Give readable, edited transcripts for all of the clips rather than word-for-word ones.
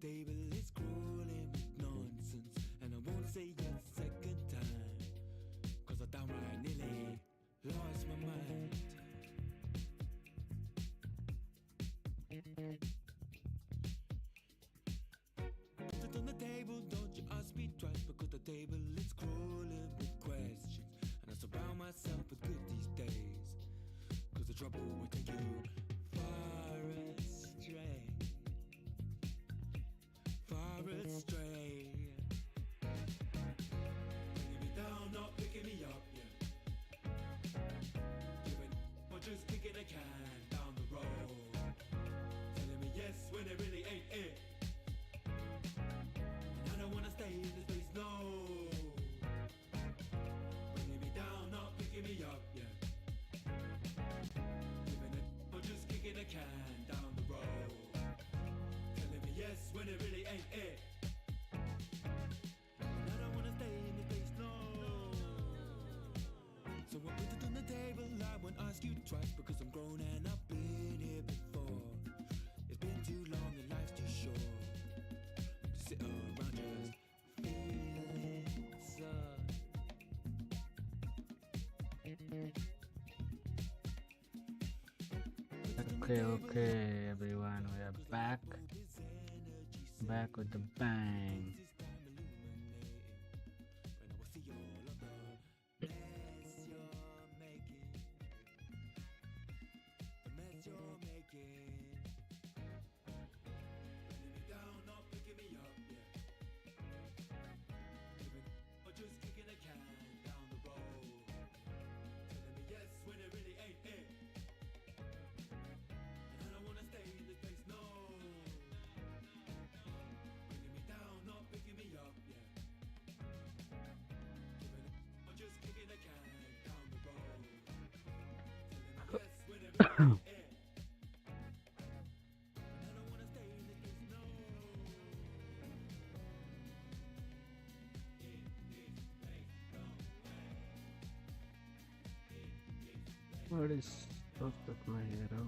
table is crawling with nonsense, and I won't say it second time, cause I downright nearly lost my mind. Put it on the table, don't you ask me twice, because the table is crawling with questions, and I surround myself with good these days, cause the trouble will take you far astray. Far astray. Bringing me down, not picking me up, yeah. Giving or just kicking a can down the road. Telling me yes when it really ain't it. And I don't wanna stay in this place, no. Bringing me down, not picking me up, yeah. Giving it or just kicking a can down the road. Telling me yes when it really ain't it. And I don't wanna stay in this place, no. So I put it on the table, I won't ask you twice, because I'm grown and I've been here before. It's been too long and life's too short to sit around just feeling sad. Okay, everyone, we are back with the bang. What is stuff of my hero?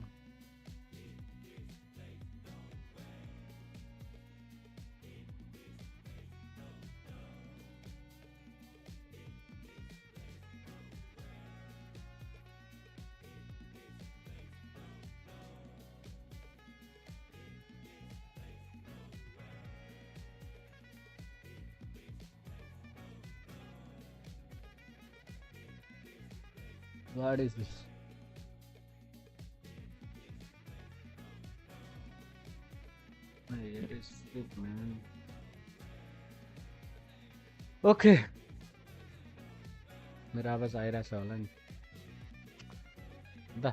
What is this? It is it, man. Okay. मेरा आवाज आइरहेछ होला नि दा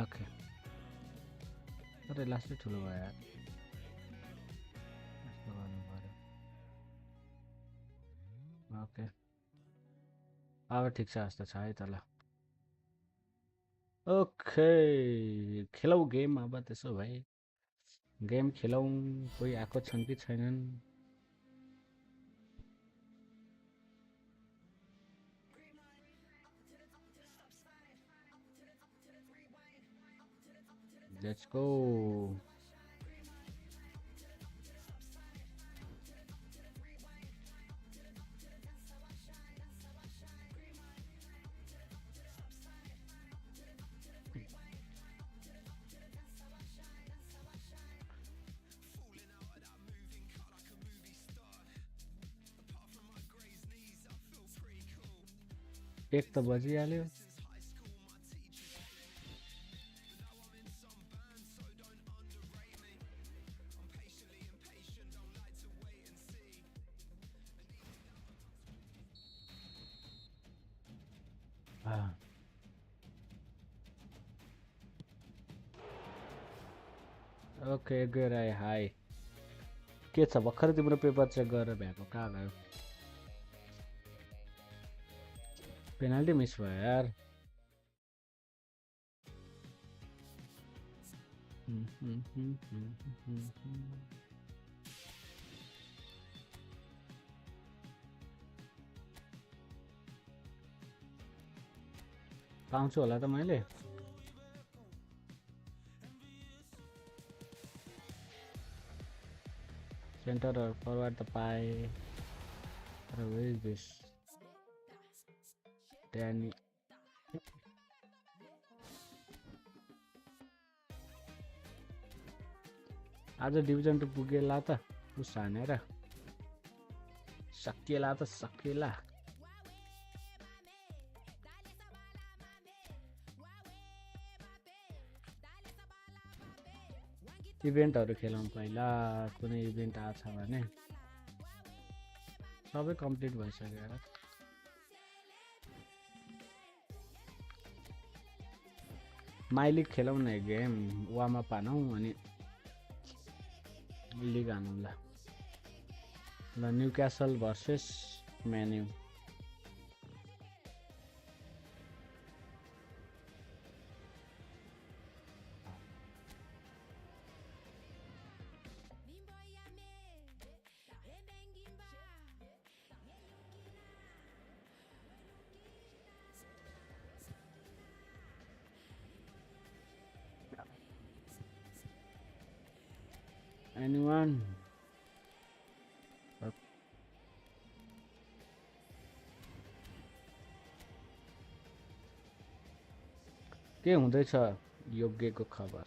okay अरे लास्टै ठुलो भयो यार यस्तो गर्नु पर्यो ओके अब ठिक छ जस्तो छ है त ल ओके खेलौ गेम अब त्यसो भए गेम खेलौ कोही आएको छन् कि छैनन् लेट्स गो एक त बजिहाल्यो ओके गएर आए हाई के छ भर्खर तिम्रो पेपर चेक गरेर भ्याएको कहाँ गयो पेनाल्टी मिस भयो यार पाउँछु होला त मैले सेन्टर or forward त पाए तर where is this Danny आज डिभिजन 2 पुगेला त उस हानेर सकिएला त सकिएला इभेन्टहरु खेलौं पहिला कुनै इभेन्ट आछ भने सबै कम्प्लिट भइसक्यो र माइलिग खेलौं न गेम वार्म अप हानौं अनि लिग हानौं ल न्यूक्यासल भर्सेस म्यान यू Anyone? के हुँदैछ योग्यको खबर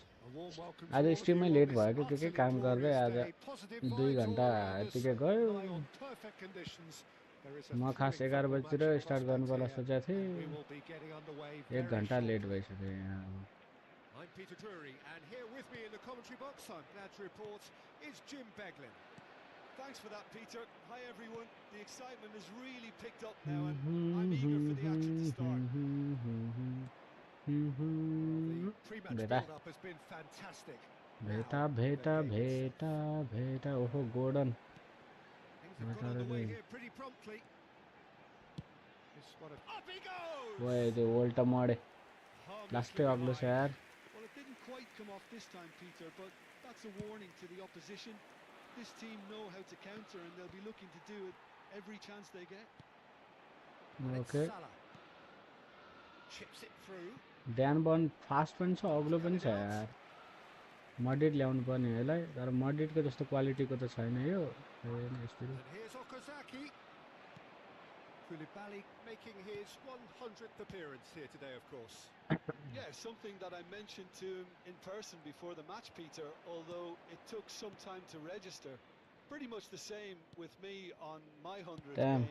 आज स्ट्रिममै लेट भयो के काम गर्दै आज 2 घण्टा यतिकै गयो म खास 11 बजेतिर स्टार्ट गर्नु पर्ला सोचेको थिएँ 1 घण्टा लेट भइसक्यो यहाँ I'm Peter Drury, and here with me in the commentary box, I'm glad to report, is Jim Beglin. Thanks for that, Peter. Hi, everyone. The excitement has really picked up now, and I'm eager for the action to start. The pre-match build-up has been fantastic. Beta. Oh, Gordon. Things have got underway here pretty promptly. Up he goes! Why the Volta mode? Last day of the share. Didn't quite come off this time, Peter, but that's a warning to the opposition. This team know how to counter and they'll be looking to do it every chance they get. Okay. Chips it through. Dan Bon fast पनि छ अग्लो पनि छ यार मडिट ल्याउनु पर्ने होला तर मडिटको जस्तो क्वालिटीको त छैन यो Here's Okazaki. Koulibaly making his 100th appearance here today, of course. Yeah, something that I mentioned to him in person before the match, Peter, although it took some time to register. Pretty much the same with me on my 100th game.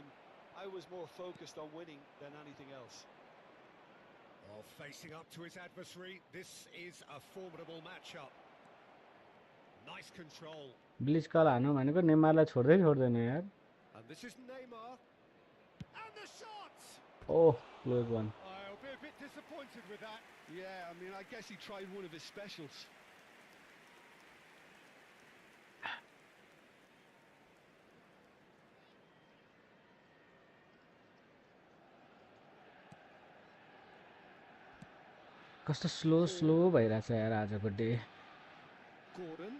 I was more focused on winning than anything else. Well, facing up to his adversary, this is a formidable matchup. Nice control. Bleach कल हान्नु भनेको नेमारलाई छोड्दै छोड्दैन यार And this is Neymar. And the shot! Oh, close one. I'll be a bit disappointed with that. Yeah, I mean, I guess he tried one of his specials. कस्तो slow भइराछ यार आजको day Gordon.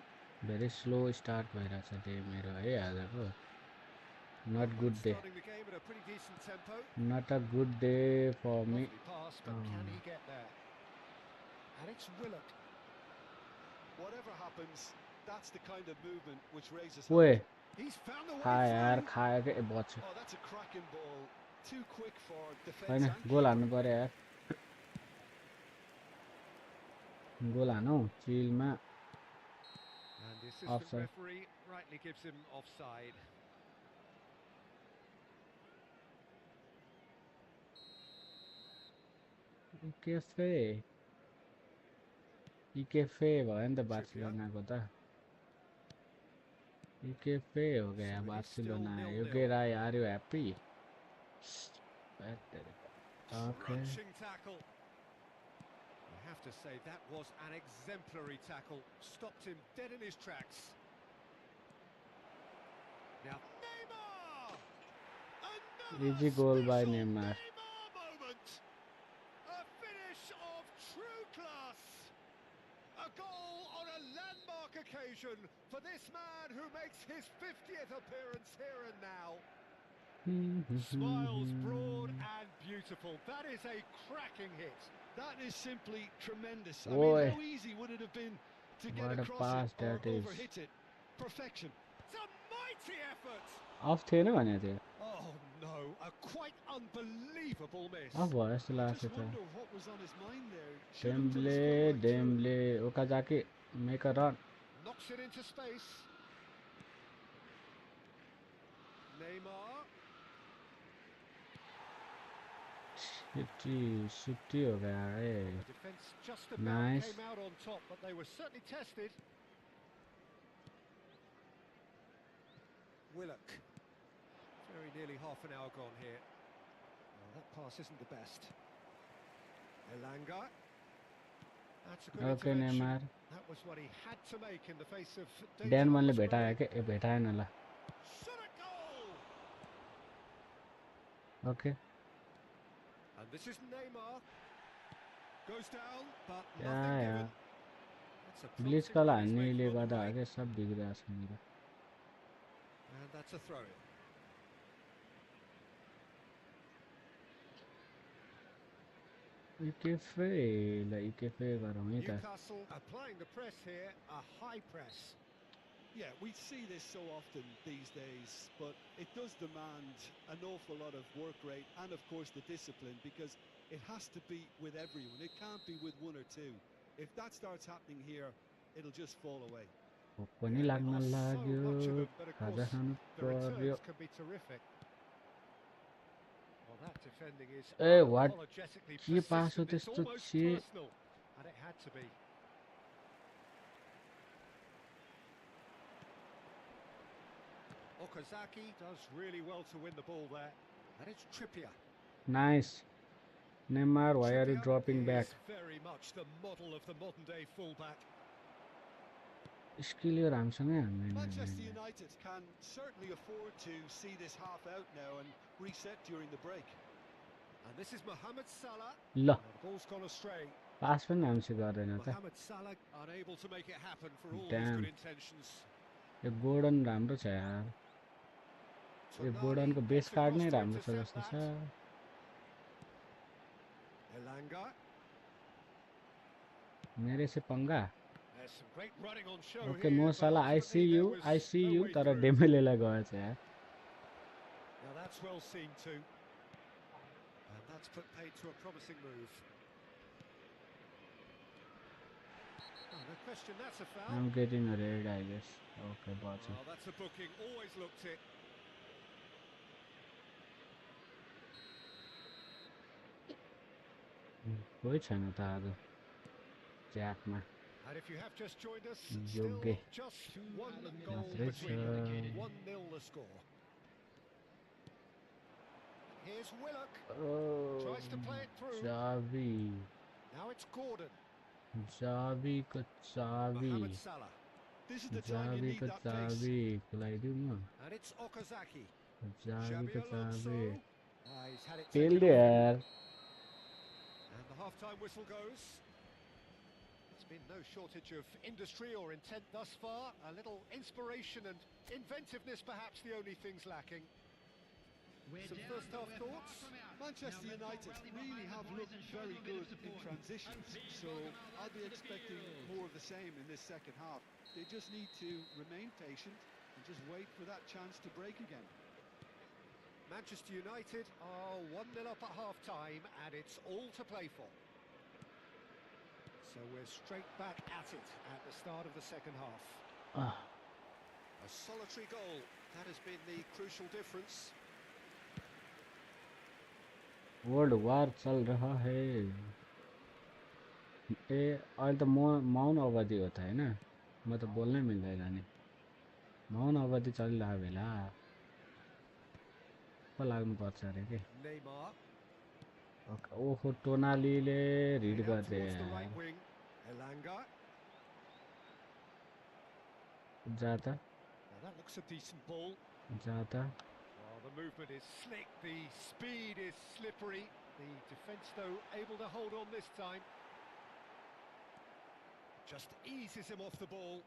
Very slow start भइराछ day मेरो है आजको Not good day. Not a good day for me. Can he get there? And it's Willock. Whatever happens, that's the kind of movement which raises hope. He's found the way through. यार खाएकै बच्चा Oh, that's a cracking ball. Too quick for defense. हैन गोल हान्नु पर्यो यार गोल हानौ चिलमा And the assistant referee rightly gives him offside. इकेफे भयो नि त बार्सिलोनाको त इकेफे हो गया बार्सिलोना योगे राय are you happy Crunching tackle. I have to say that was an exemplary tackle. Stopped him dead in his tracks. Now Neymar. Easy goal by Neymar. Moment. A finish of true class. A goal on a landmark occasion for this man who makes his 50th appearance here and now. Smiles broad and beautiful. That is a cracking hit. That is simply tremendous. I Oi. mean, how easy would it have been to get What a across pass it or that is. overhit it? Perfection. It's a mighty effort. Off थिएन भने थियो Oh no, a quite unbelievable miss. Off भयो जस्तो I लाग्छ just त wonder what was on his mind there. Should have just gone right through. Dembele Okazaki make a run Knocks it into space. Neymar. Shitty हो गया है The defence just about Nice. came out on top, but they were certainly tested. Willock. Very nearly half an hour gone here. Well, that pass isn't the best. Elanga. That's a good Okay intervention. Neymar That was what he had to make in the face of Dan danger मनले that was भेटायो brewing. के ए भेटाएन ल Shot at goal! Okay And this is Neymar. Goes down, but क्या nothing यार given. That's a bleach promising कल run he's made हान्नेले from गर्दा the wing. के सब बिग्रिरहेको छ मेरो And that's a throw-in. इकेफे गरौँ है त Newcastle applying the press here, a high press. Yeah, we see this so often these days, but it does demand an awful lot of work rate and, of course, the discipline, because it has to be with everyone. It can't be with one or two. If that starts happening here, it'll just fall away. पनि There लाग्न are so लाग्यो much of them, but of खाजा course खानु the पर्यो returns can be terrific. Well, that defending is Hey, what? unapologetically के पास हो persistent. It's त्यस्तो almost छे personal, and it had to be. Okazaki does really well to win the ball there, and it's Trippier. Nice Neymar why are you Trippier dropping back is very much the model of the modern-day fullback. Skill यो राम्रोसँगै हान्दैन Manchester United can certainly afford to see this half out now and reset during the break. And this is Mohamed Salah. ल Well, the ball's gone astray. पास पनि राम्रोसँग गर्दैन त Mohamed Salah unable to make it happen for all his Damn. good intentions. यो Gordon राम्रो छ यार यो Tonali गोर्डनको बेस gets कार्ड across नै to राम्रो छ intercept जस्तो छ that. Elanga. मेरे से पंगा There's some great running on show okay here, मो but साला I see ultimately you there was no way तर through. डेमेलेलाई गएछ यार Now that's well seen too. And that's put paid to a promising move. Oh, no question, that's a foul. I'm getting a red I guess okay बच्यो Well, that's a booking, always looked it. कोही छैन त आज च्याटमा And if you have just joined us, Yogi. still just one goal That's between you. right. 1-0 the score. Here's Willock. Tries to play it through. चाबी Now it's Gordon. चाबीको चाबी Mohamed Salah. This is the time you need चाबीको that pace. चाबी खुलाइदिउ म And it's Okazaki. चाबीको Xabi चाबी Alonso. He's had it पेल taken दे off him. यार And the half-time whistle goes. There's been no shortage of industry or intent thus far. A little inspiration and inventiveness, perhaps the only things lacking. Some first-half thoughts? Manchester United really have looked very good in transitions, so I'll be expecting more of the same in this second half. They just need to remain patient and just wait for that chance to break again. Manchester United are 1-0 up at half-time, and it's all to play for. So we're straight back at it at the start of the second half. Ah, A solitary goal, that has been the crucial difference. World war चल रहा है ए अहिले त मौन अवधि हो त हैन म त बोल्नै मिल्दैन नि मौन अवधि चलिरहेको बेला पो लाग्नुपर्छ अरे के Neymar. ओहो टोनालीले रिड Played out गर्दे towards the right wing. Elanga. जाता Now that looks a decent ball. जाता Well, the movement is slick, the speed is slippery. The defence, though, able to hold on this time. Just eases him off the ball.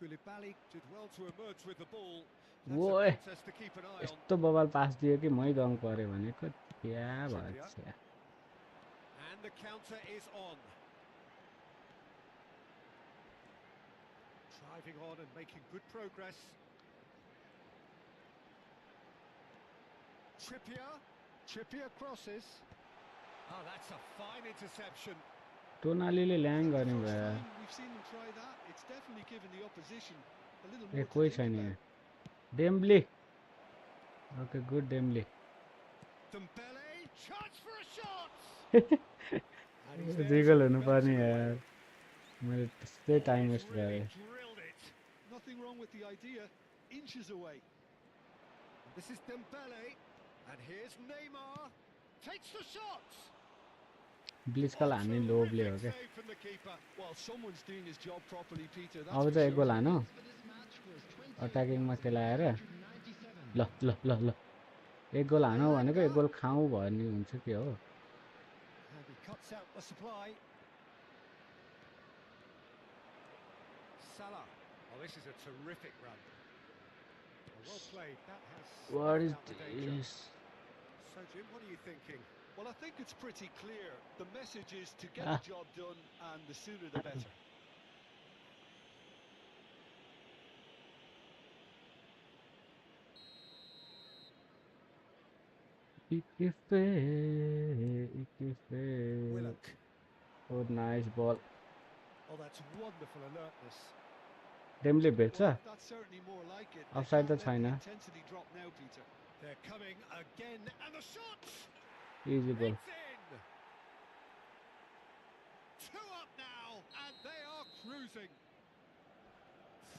Koulibaly did well to emerge with the ball. Whoa. That's a contest to keep an eye on. यस्तो बबाल पास दियो कि मै दङ पर्यो भनेको क्या Trippier. भन्छ And the counter is on. Driving on and making good progress. Trippier crosses. Oh, that's a fine interception. टोनालीले ल्याङ गर्ने First भयो time we've seen them try that. It's definitely given the opposition a little A more कोही to think छैन about. यहाँ Dembele okay good Dembele Dembele, chance for a shot. And he's there to रिगल हुनु prevent पर्ने it. यार मैले त्यस्तै time He's waste really गरेँ drilled it. Nothing wrong with the idea. Inches away. This is Dembele, and here's Neymar. Takes the shot. ब्लिचकल हान्ने Oh, लोभले हो terrific क्या save from the keeper. Well, someone's doing his job properly, Peter. That's अब for चाहिँ एक sure. गोल हानु अट्याकिङमा खेलाएर ल ल ल ल एक गोल हानु भनेको एक गोल खाऊ भन्ने हुन्छ के हो And he cuts out the supply. Salah. Oh, this is a terrific run. Well played. That has What is snuffed out the danger. this? So, Jim, what are you thinking? Well, I think it's pretty clear. The message is to get Ah. the job done, and the sooner the better. Willock. Oh, nice ball. Oh, that's wonderful alertness. Dembele भेट्छ Well, that's certainly more like it. They Offside can't त let the छैन intensity drop now, Peter. They're coming again, and the shot! Easy बल It's in! Two up now, and they are cruising.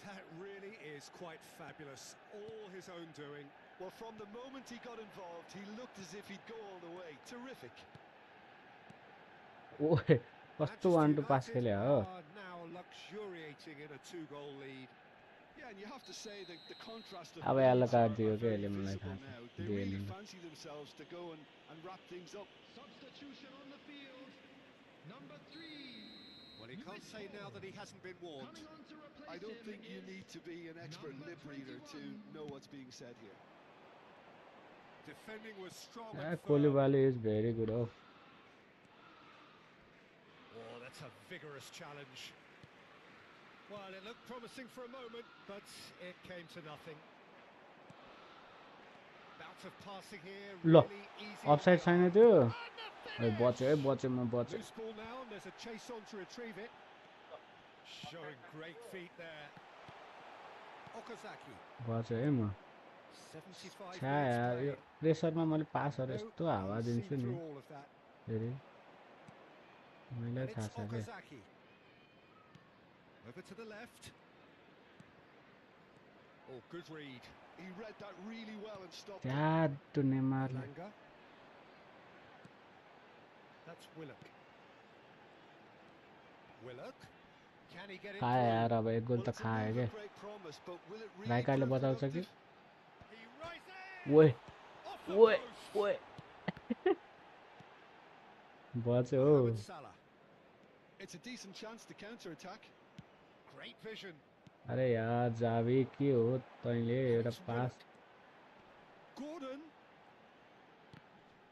That really is quite fabulous. All his own doing. Well, from the moment he got involved, he looked as if he'd go all the way. Terrific. ओए कस्तो वान to pass Manchester खेल्यो United हो are now luxuriating in a two-goal lead. Yeah, and you have to say that the contrast of अब moods yellow are card दियो क्या very यसले मलाई visible थाहा now. छ They दिएन really fancy themselves to go and wrap things up. Substitution on the field. Number 3. Well, he can't say now that he hasn't been warned. Coming on to replace I don't him think you is need to be an expert number lip reader to 21. know what's being said here. Defending was strong ए and firm. Koulibaly is very good हो Oh, that's a vigorous challenge. Well, it looked promising for a moment, but it came to nothing. Bout of passing here, ल really easy. Offside छैन त्यो And the A finish! बच्यो है बच्यो म बच्यो Loose ball now, and there's a chase on to retrieve it. Showing great feet there. Okazaki, बच्यो है म 75 छ्या यार यो minutes played. प्रेसरमा मैले पासहरू No, यस्तो हावा he's दिन्छु seen नि through all of that. फेरि मलाई And थाहा it's छ क्या Okazaki. Over to the left. Oh, good read. He read that really well and stopped it. त्यहाँ त्यो नेमारले Langa. That's Willock. Willock. Can he get it खायो यार through? अब एक गोल Well, त it's a खायो move क्या of great promise, but will it really राइकार्डले prove बचाउँछ कि productive? He rises! ओए Off the ओए post! ओए बच्यो हो Mohamed Salah. It's a decent chance to counter-attack. Great vision. अरे यार जाबी के हो तैँले एउटा It's pass Willock. Gordon.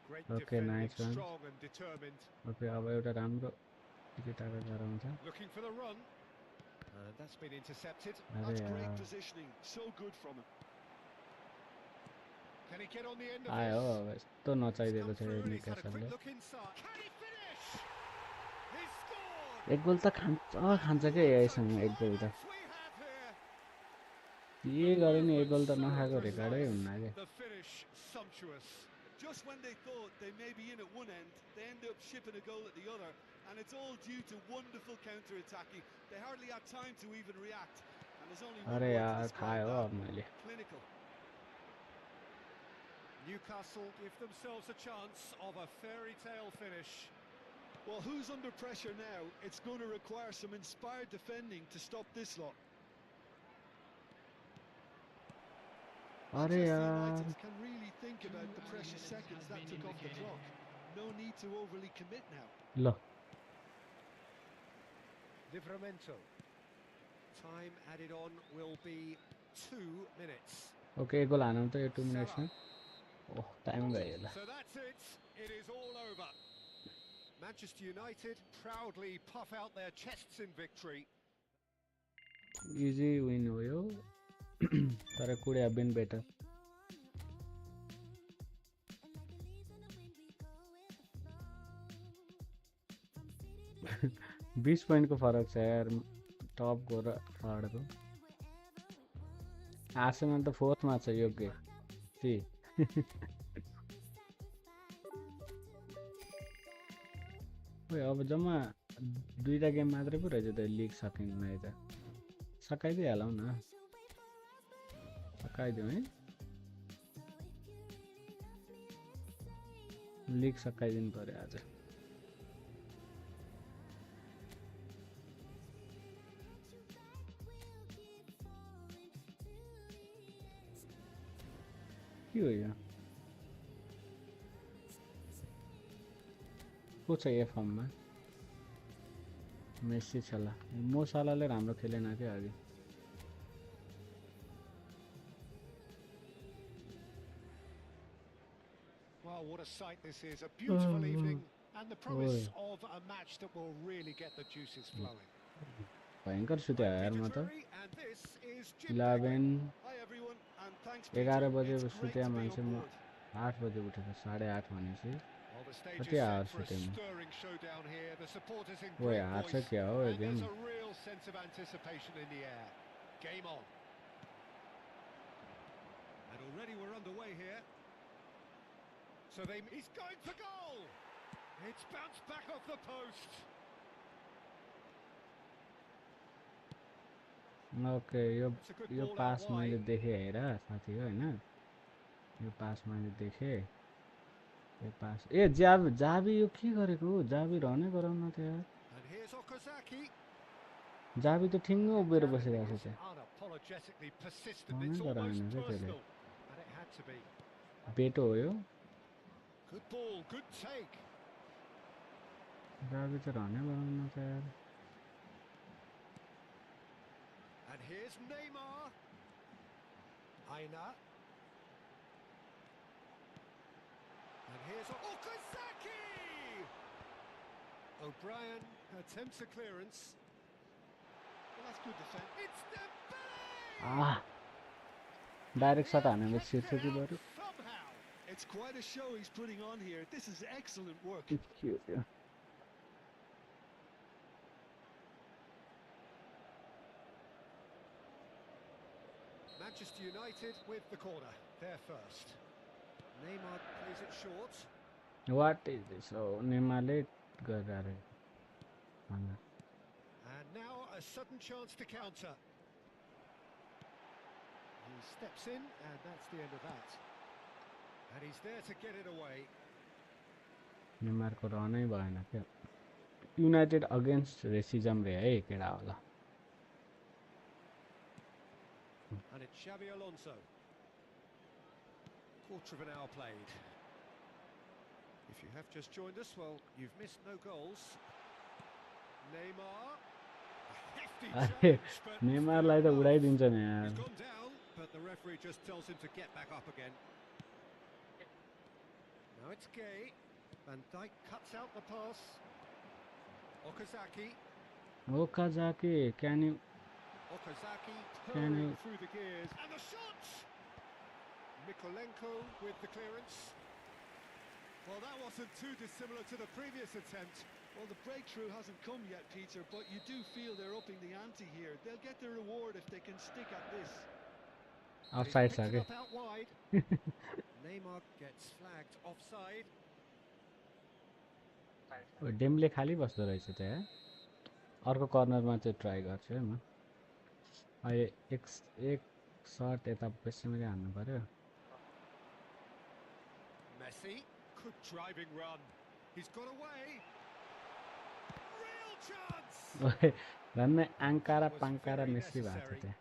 Great Okay, defending, nice one. strong and determined. Okay अब एउटा राम्रो टिकेटाको गराउँछ Looking for the run. That's been intercepted. अरे That's great यार positioning. So good from him. Can he get on the end of आयो this? अब यस्तो He's नचाइदिएको come थियो through and he's had a निकासले quick look inside. Can he finish? He scored! एक गोल त खान्छ क्या यहीसँग एक गोल त Climax we have here. के गरे नि एक गोल त So नखाएको रेकर्डै precise. हुन्न क्या The finish sumptuous. Just when they thought they may be in at one end, they end up shipping a goal at the other, and it's all due to wonderful counter-attacking. They hardly had time to even react, and there's only one अरे word to यार describe खायो that. अब मैले Clinical. Newcastle give themselves a chance of a fairy tale finish. Well, who's under pressure now? It's going to require some inspired defending to stop this lot. अरे Manchester यार United can really think about the precious seconds that took off the clock. No need to overly commit now. ल Livramento. Time added on will be 2 minutes. Okay, goal हानौँ त यो 2 minutes में. Oh, time गयो ल. So that's it. It is all over. Manchester United proudly puff out their chests in victory. Easy win हो यो. तर could have been better. बीस point को फरक छ यार टप को र थर्ड को. आर्सेनल त फोर्थ मा छ योग्य. सी ओए अब जम्मा दुईटा गेम मात्रै पो रहेछ त लिग सकिँदैन त. सकाइदिइहालौँ न. सकाइदिउँ है. लिग सकाइदिनु पर्यो आज. के हो यो? को छ यो फर्ममा? मेसी छ ल. मो सालाले राम्रो खेलेन के अघि. Well, what a sight this is. A beautiful evening and the promise of a match that will really get the juices flowing. भयंकर सुत्यो यार म त. And this is 11 Hi everyone, and thanks 11 Peter. बजे It's great सुत्यो to be मान्छे. on म board. 8 बजे उठेको. 8:30 भनेपछि Well, the stage कति is आवर set for a सुत्यो म. stirring showdown here. The supporters in ओए great हार voice, छ क्या हो यो and game. there's a real sense of anticipation in the air. Game on. And already we're underway here. So he's going for goal. It's bounced back off the post. Okay yo It's a good yo ball pass out मैले wide. देखेँ हेर साथी हो हैन. यो पास मैले देखेँ. यो पास ए जाबी यो के गरेको हो? जाबी रहनै गराउन त यार. And here's Okazaki. जाबी त ठिङ्ग उभिएर Examining बसिरहेको is छ. unapologetically persistent. रहनै It's almost गराएन के त्यसले. personal. And it had to be. बेटो हो यो. Good ball, good take. जाबी त रहनै गराउन त यार. And here's Neymar. Aina. And here's Okazaki. O'Brien attempts a clearance. Well, that's good defense. It's Dembele. Ah. Direct सट हानेपछि छिर्छ कि बरु. Somehow. It's quite a show he's putting on here. This is excellent work. के हो त्यो? Manchester United with the corner. They're first. Neymar plays it short. What is this? Oh, नेमारले गरिरहेको. And now a sudden chance to counter. He steps in, and that's the end of that. And he's there to get it away. नेमारको रहनै भएन क्या. United against racism रे है केडा होला. And it's Xabi Alonso. Quarter of an hour played. If you have just joined us, well, you've missed no goals. Neymar. A hefty challenge, but नेमारलाई त उडाइदिन्छ नि यार. he's gone down, but the referee just tells him to get back up again. Now it's Gay. Van Dijk cuts out the pass. Okazaki. Okazaki, can you? Okazaki Can hurrying you- through the gears. And the shot! Mikolenko with the clearance. Well, that wasn't too dissimilar to the previous attempt. Well, the breakthrough hasn't come yet, Peter, but you do feel they're upping the ante here. They'll get their reward if they can stick at this. Offside He's छ picked it के. up out wide. Neymar gets flagged offside. Dembele खाली बस्दो रहेछ त यार. अर्को कर्नरमा चाहिँ try गर्छु है म. अहिले एक शट यता बेसीमै हान्नु पर्यो. Messi. Good driving run. He's got away. Real chance! झन्नै आङ्कारा पाङ्कारा मेसी भएको छ त्यहाँ.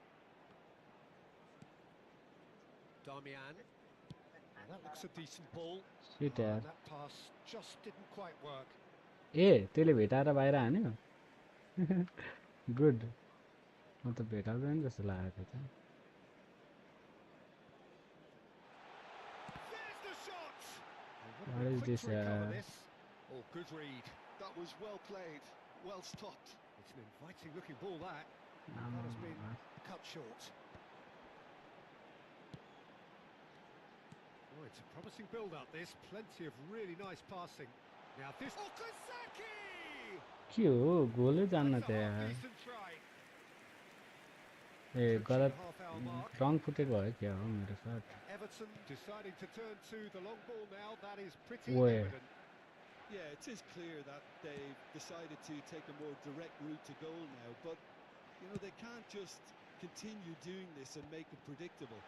Damian. That looks a decent ball. Shit यार. That pass just didn't quite work. ए त्यसले भेटाएर बाहिर हान्यो. गुड. म त भेटाउँदैन जस्तो लागेको थियो There's the shot. Oh, What what a is quick this, to recover this. Oh, good read. That was well played, well stopped. It's an inviting looking ball that. That has been cut short. Oh, it's a promising build-up this. Plenty of really nice passing. Now this... Okazaki! के हो गोलै जान्न That's त a यार half-decent try. ए गलत Half-hour mark. रङ फुटेको भयो क्या हो मेरो साथ Everton deciding to turn to the long ball now. That is pretty Oi. evident. Yeah, it is clear that they've decided to take a more direct route to goal now, but you know they can't just continue doing this and make it predictable.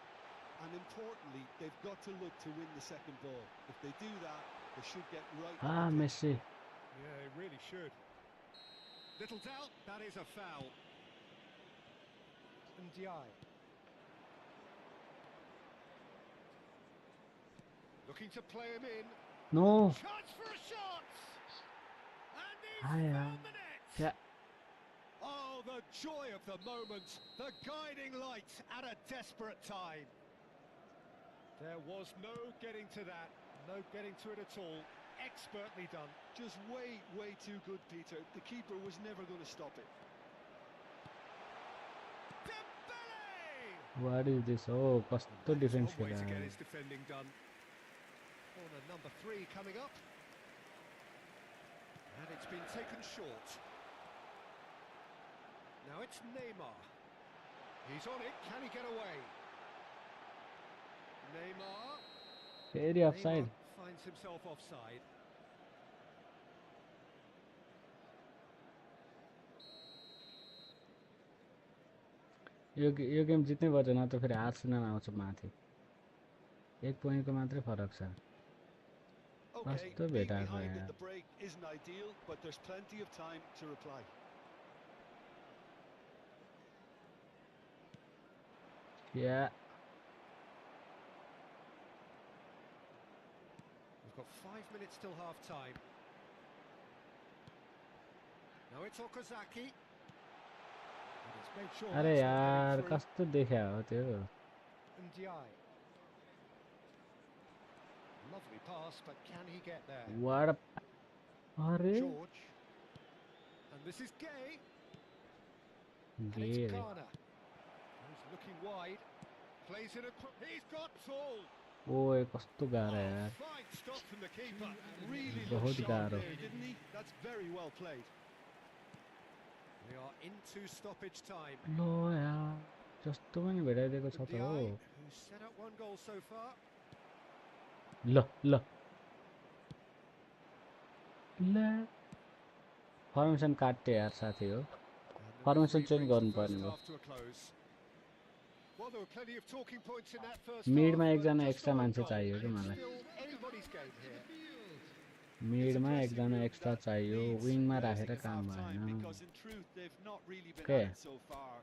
And importantly, they've got to look to win the second ball. If they do that, they should get right. Ah, Messi. Yeah, they really should. Little doubt, that is a foul. Ndiaye. Looking to play him in. No. Chance for a shot! And he's Ah, yeah. found the net! Yeah. Oh, the joy of the moment. The guiding light at a desperate time. There was no getting to that. No getting to it at all. Expertly done. Just way too good, Peter. The keeper was never going to stop it. Dembele! What is this? Oh, कस्तो defence One way to get खेला his defending done. Corner number 3 coming up. And it's been taken short. Now it's Neymar. He's on it. Can he get away? Neymar. फेरि offside Neymar finds himself offside. यो game जित्नै पर्छ न त फेरि Arsenal आउँछ माथि 1 पोइन्टको मात्रै फरक छ Okay, कस्तो being भेटाएको behind at यार the break isn't ideal, but there's plenty of time to reply. या We've got 5 minutes till half time. Now it's Okazaki. And he's made sure अरे that's not यार getting through. कस्तो देख्या हो त्यो Ndiaye. Lovely pass, but can he get there? वाट अरे George. And this is Gay. And gay it's रे Garner. He's looking wide. Plays it across. He's got tall. ओए कस्तो गाह्रो यार Fine stop from the keeper. Really बहुत looked sharp गाह्रो there, didn't he? That's very well played. We are into stoppage time. लो यार जस्तो पनि भेटाइदिएको छ त हो Ndiaye, who's set up 1 goal so far. ल ल ल फर्मेसन काट्टे यार साथी हो And the Formation referee change brings the गर्नुपर्ने first भयो half to a close. Well, there were plenty of talking points in that first मिडमा half, एकजना but just extra one मान्छे goal, चाहियो and कि it's मलाई still anybody's game here. मिडमा एकजना extra चाहियो Needs विङमा closing राखेर at काम half-time भएन because in truth they've not really been Okay. at it so far.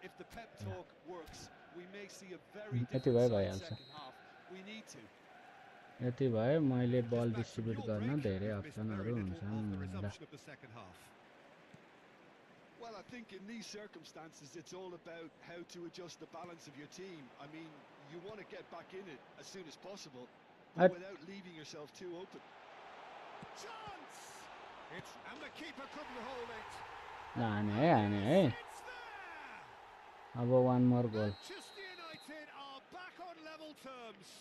If the pep talk works, we may see a very Yati different भए side भइहाल्छ second half. We need to. यति भए मैले Just बल back from distribute your गर्न break, धेरै we've missed अप्सनहरू very little हुन्छन् of the ल resumption of the second half. Well, I think in these circumstances, it's all about how to adjust the balance of your team. I mean, you want to get back in it as soon as possible, but At- without leaving yourself too open. Chance! And the keeper couldn't hold it. हाने है It's there! अब वान मोर गोल Manchester United are back on level terms.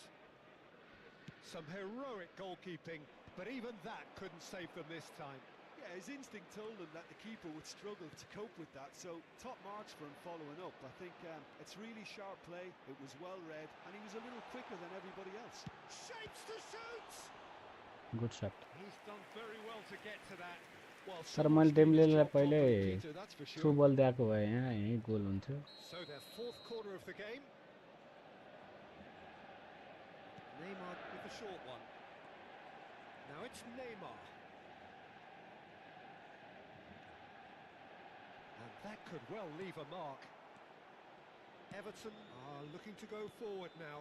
Some heroic goalkeeping, but even that couldn't save them this time. Yeah, his instinct told him that the keeper would struggle to cope with that, so top marks for him following up. I think it's really sharp play, it was well read, and he was a little quicker than everybody else. Shapes to shoot! Good shut He's done very well to get to that. Well, तर someone's मैले doing his डेम्बलेलाई job पहिले properly, Peter, that's for through sure. बल दिएको भए यहीँ गोल हुन्थ्यो So their 4th quarter of the game. Neymar with the short one. Now it's Neymar. And that could well leave a mark. Everton are looking to go forward now.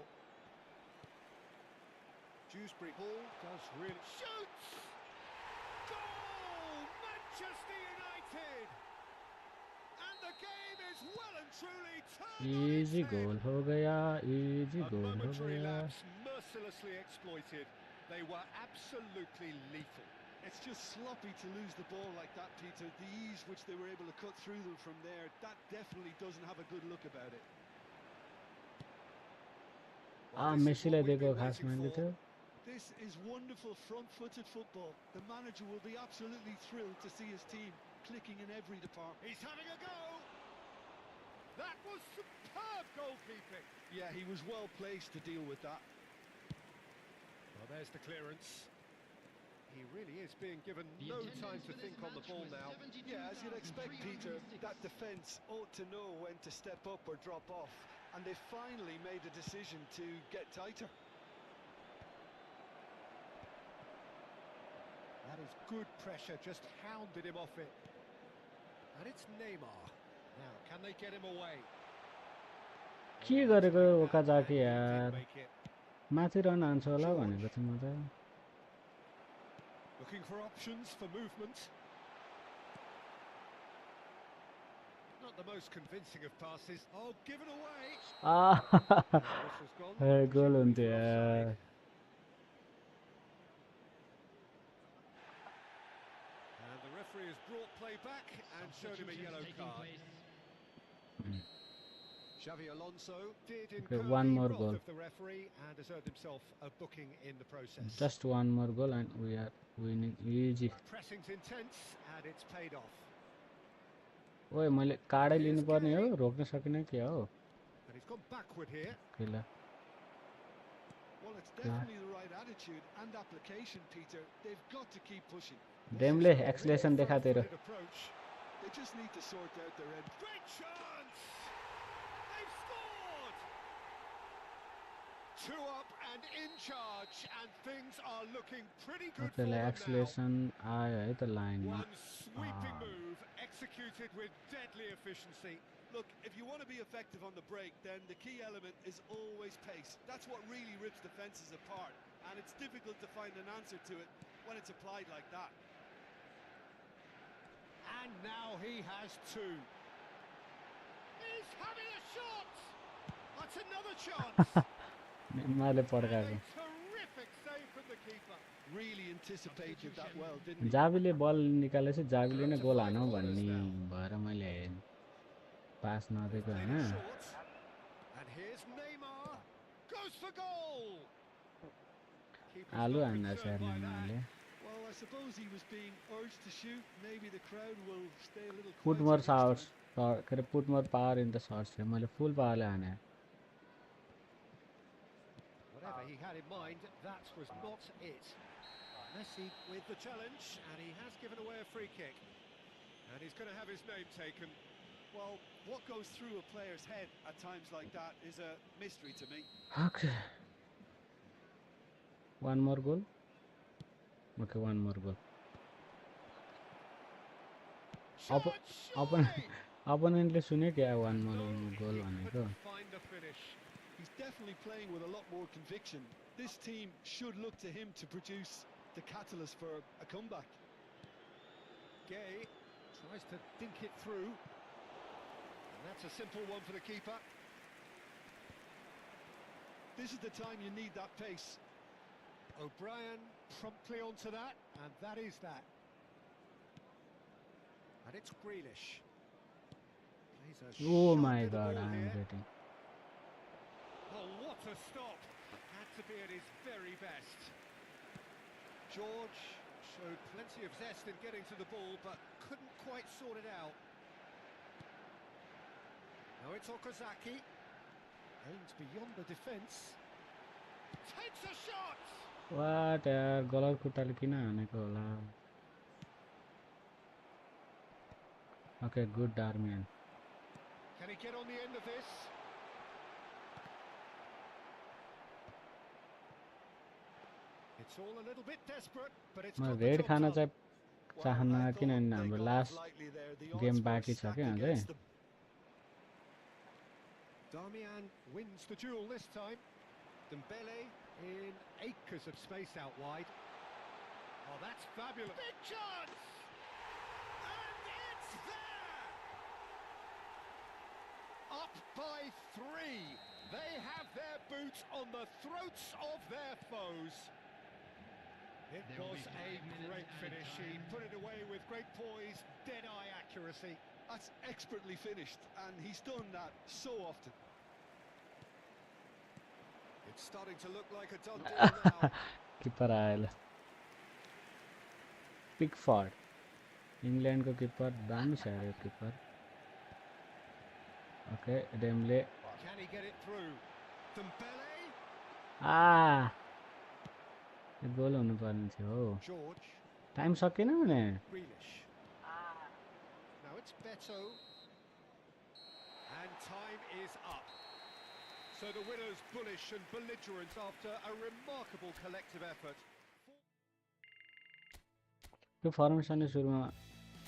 Dewsbury Hall does really... Shoots! Goal! Manchester United! And And the game is well and truly turned on Easy its goal head. हो गया, easy A goal हो momentary गया. lapse mercilessly exploited. They were absolutely lethal. It's just sloppy to lose the ball like that, Peter. The ease which they were able to cut through them from there, that definitely doesn't have a good look about it. Well, this is Messi what लाई we've दिएको been खास waiting मैले for. थियो. This is wonderful front-footed football. The manager will be absolutely thrilled to see his team clicking in every department. He's having a go. That was superb goalkeeping. Yeah, he was well placed to deal with that. Well, there's the clearance. He really is being given The no attendance time to for this think on the match ball was now. Yeah, as you'd expect, Peter, 72,306. that defence ought to know when to step up or drop off. And they finally made a decision to get tighter. That is good pressure, just hounded him off it. And it's Neymar. Now, can they get him away? के गरेको Okazaki यार. Did make it. माथि run हान्छ होला भनेको थिएँ म त. Looking for options for movement. Not the most convincing of passes. Oh, given away. The whistle's gone. Goal Presumably हुन्थ्यो for offside. यार. And the referee has brought play back and showed him a yellow card. Xavi Alonso did incur one the more wrath goal. of the referee and has earned himself a booking in the process. Just one more goal and we are winning easy. Pressing's intense and it's paid off. ओए मैले कार्डै लिनुपर्ने हो, रोक्न सकिनँ के हो? And he's gone backward here. केला. Well, it's definitely the right attitude and application, Peter. They've got to keep pushing. Dembele acceleration देखा तेरो. Front-footed approach. They just need to sort out their end. Great chance! They've scored! 2 up and in charge, and things are looking pretty good for ओकेला them now. Acceleration आयो है त लाइनमा. One sweeping move executed with deadly efficiency. Look, if you want to be effective on the break, then the key element is always pace. That's what really rips defences apart, and it's difficult to find an answer to it when it's applied like that. And now he has 2. He's having a shot! That's another chance! नेमारले पड्काएको. A terrific save from the keeper. Really anticipated that well, didn't he? जावीले बल निकालेपछि जावीले नै गोल हानौ भन्ने भएर मैले पास नदिएको Played Hahn. it short. And here's Neymar. Goes for goal! Keeper's आलु not हान्दा concerned by that. मैले. Well, I suppose he was being urged to shoot. Maybe the crowd will stay a little Put quieter more next shots. time. Put more power in the shots. मैले full पावरले हाने. Whatever he had in mind, that was not it. Messi with the challenge, and he has given away a free kick. And he's going to have his name taken. Well, what goes through a player's head at times like that is a mystery to me. Okay. One more goal. Okay, one more goal. Opponentले सुन्यो क्या one more goal भनेको. Find the finish. He's definitely playing with a lot more conviction. This team should look to him to produce the catalyst for a comeback. Gay tries to dink it through. And that's a simple one for the keeper. This is the time you need that pace. O'Brien promptly onto that, and that is that. And it's Grealish. Plays a Oh sharp my little god, ball I am here. getting. Oh, what a stop! Had to be at his very best. George showed plenty of zest in getting to the ball, but couldn't quite sort it out. Now it's Okazaki. Aims beyond the defence. Takes a shot! What यार गलत खुट्टाले किन हानेको होला. Okay, good Darmian. Can he get on the end of this? It's all a little bit desperate, but it's म got the red job खान done. चाहिँ चाहन्न Well, I किनभने thought they हाम्रो got last off lightly there. The game odds were बाँकी छ stacked क्या अझै. against them. Darmian wins the duel this time. Dembele in acres of space out wide. Oh, that's fabulous. Big chance! And it's there! by 3. They have their boots on the throats of their foes. It was a great finish. He put it away with great poise, dead-eye accuracy. That's expertly finished, and he's done that so often. It's starting to look like a done deal now. किपर आएला Pickford England को किपर दामी छ यार यो keeper okay Dembele Can he get it through? Dembele. यो goal हुनु पर्ने थियो हो George. टाइम सकिएन भने Grealish. Now it's Beto. And time is up. So the winners bullish and belligerent after a remarkable collective effort. यो फर्मेसनले सुरुमा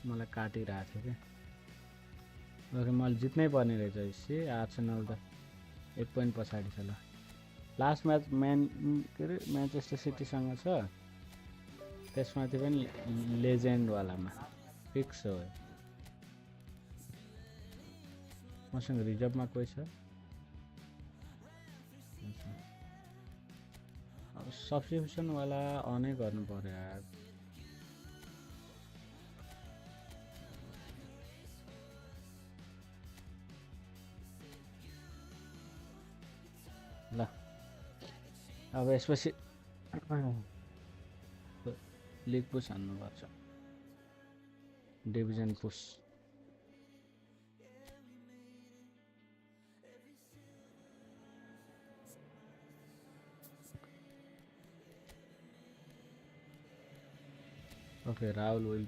मलाई काटिरहेको थियो के ओके मैले जित्नै पर्ने रहेछ यसले आर्सेनल त 1 पोइन्ट पछाडी छ ल लास्ट म्याच के अरे म्यानचेस्टर सिटीसँग छ त्यसमाथि पनि लेजेन्डवालामा फिक्स हो मसँग रिजर्भमा कोही छ अब सब्स्टिट्युसनवाला अनै गर्नु पर्यो यार ल अब यसपछि लिग पुस हान्नुपर्छ डिभिजन पुस ओके राहुल विल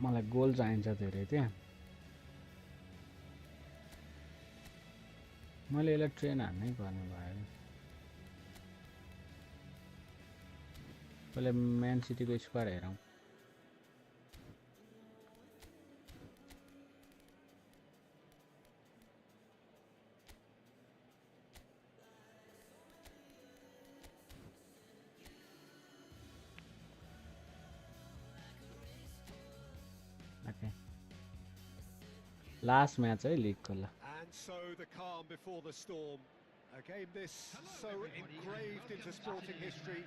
मलाई गोल चाहिन्छ धेरै त्यहाँ मैले यसलाई ट्रेन हान्नै पर्ने भयो पहिले म्यान सिटीको स्क्वाड हेरौँ लास्ट म्याच है लिगको ल And so the calm before the storm. A game this so engraved into sporting history.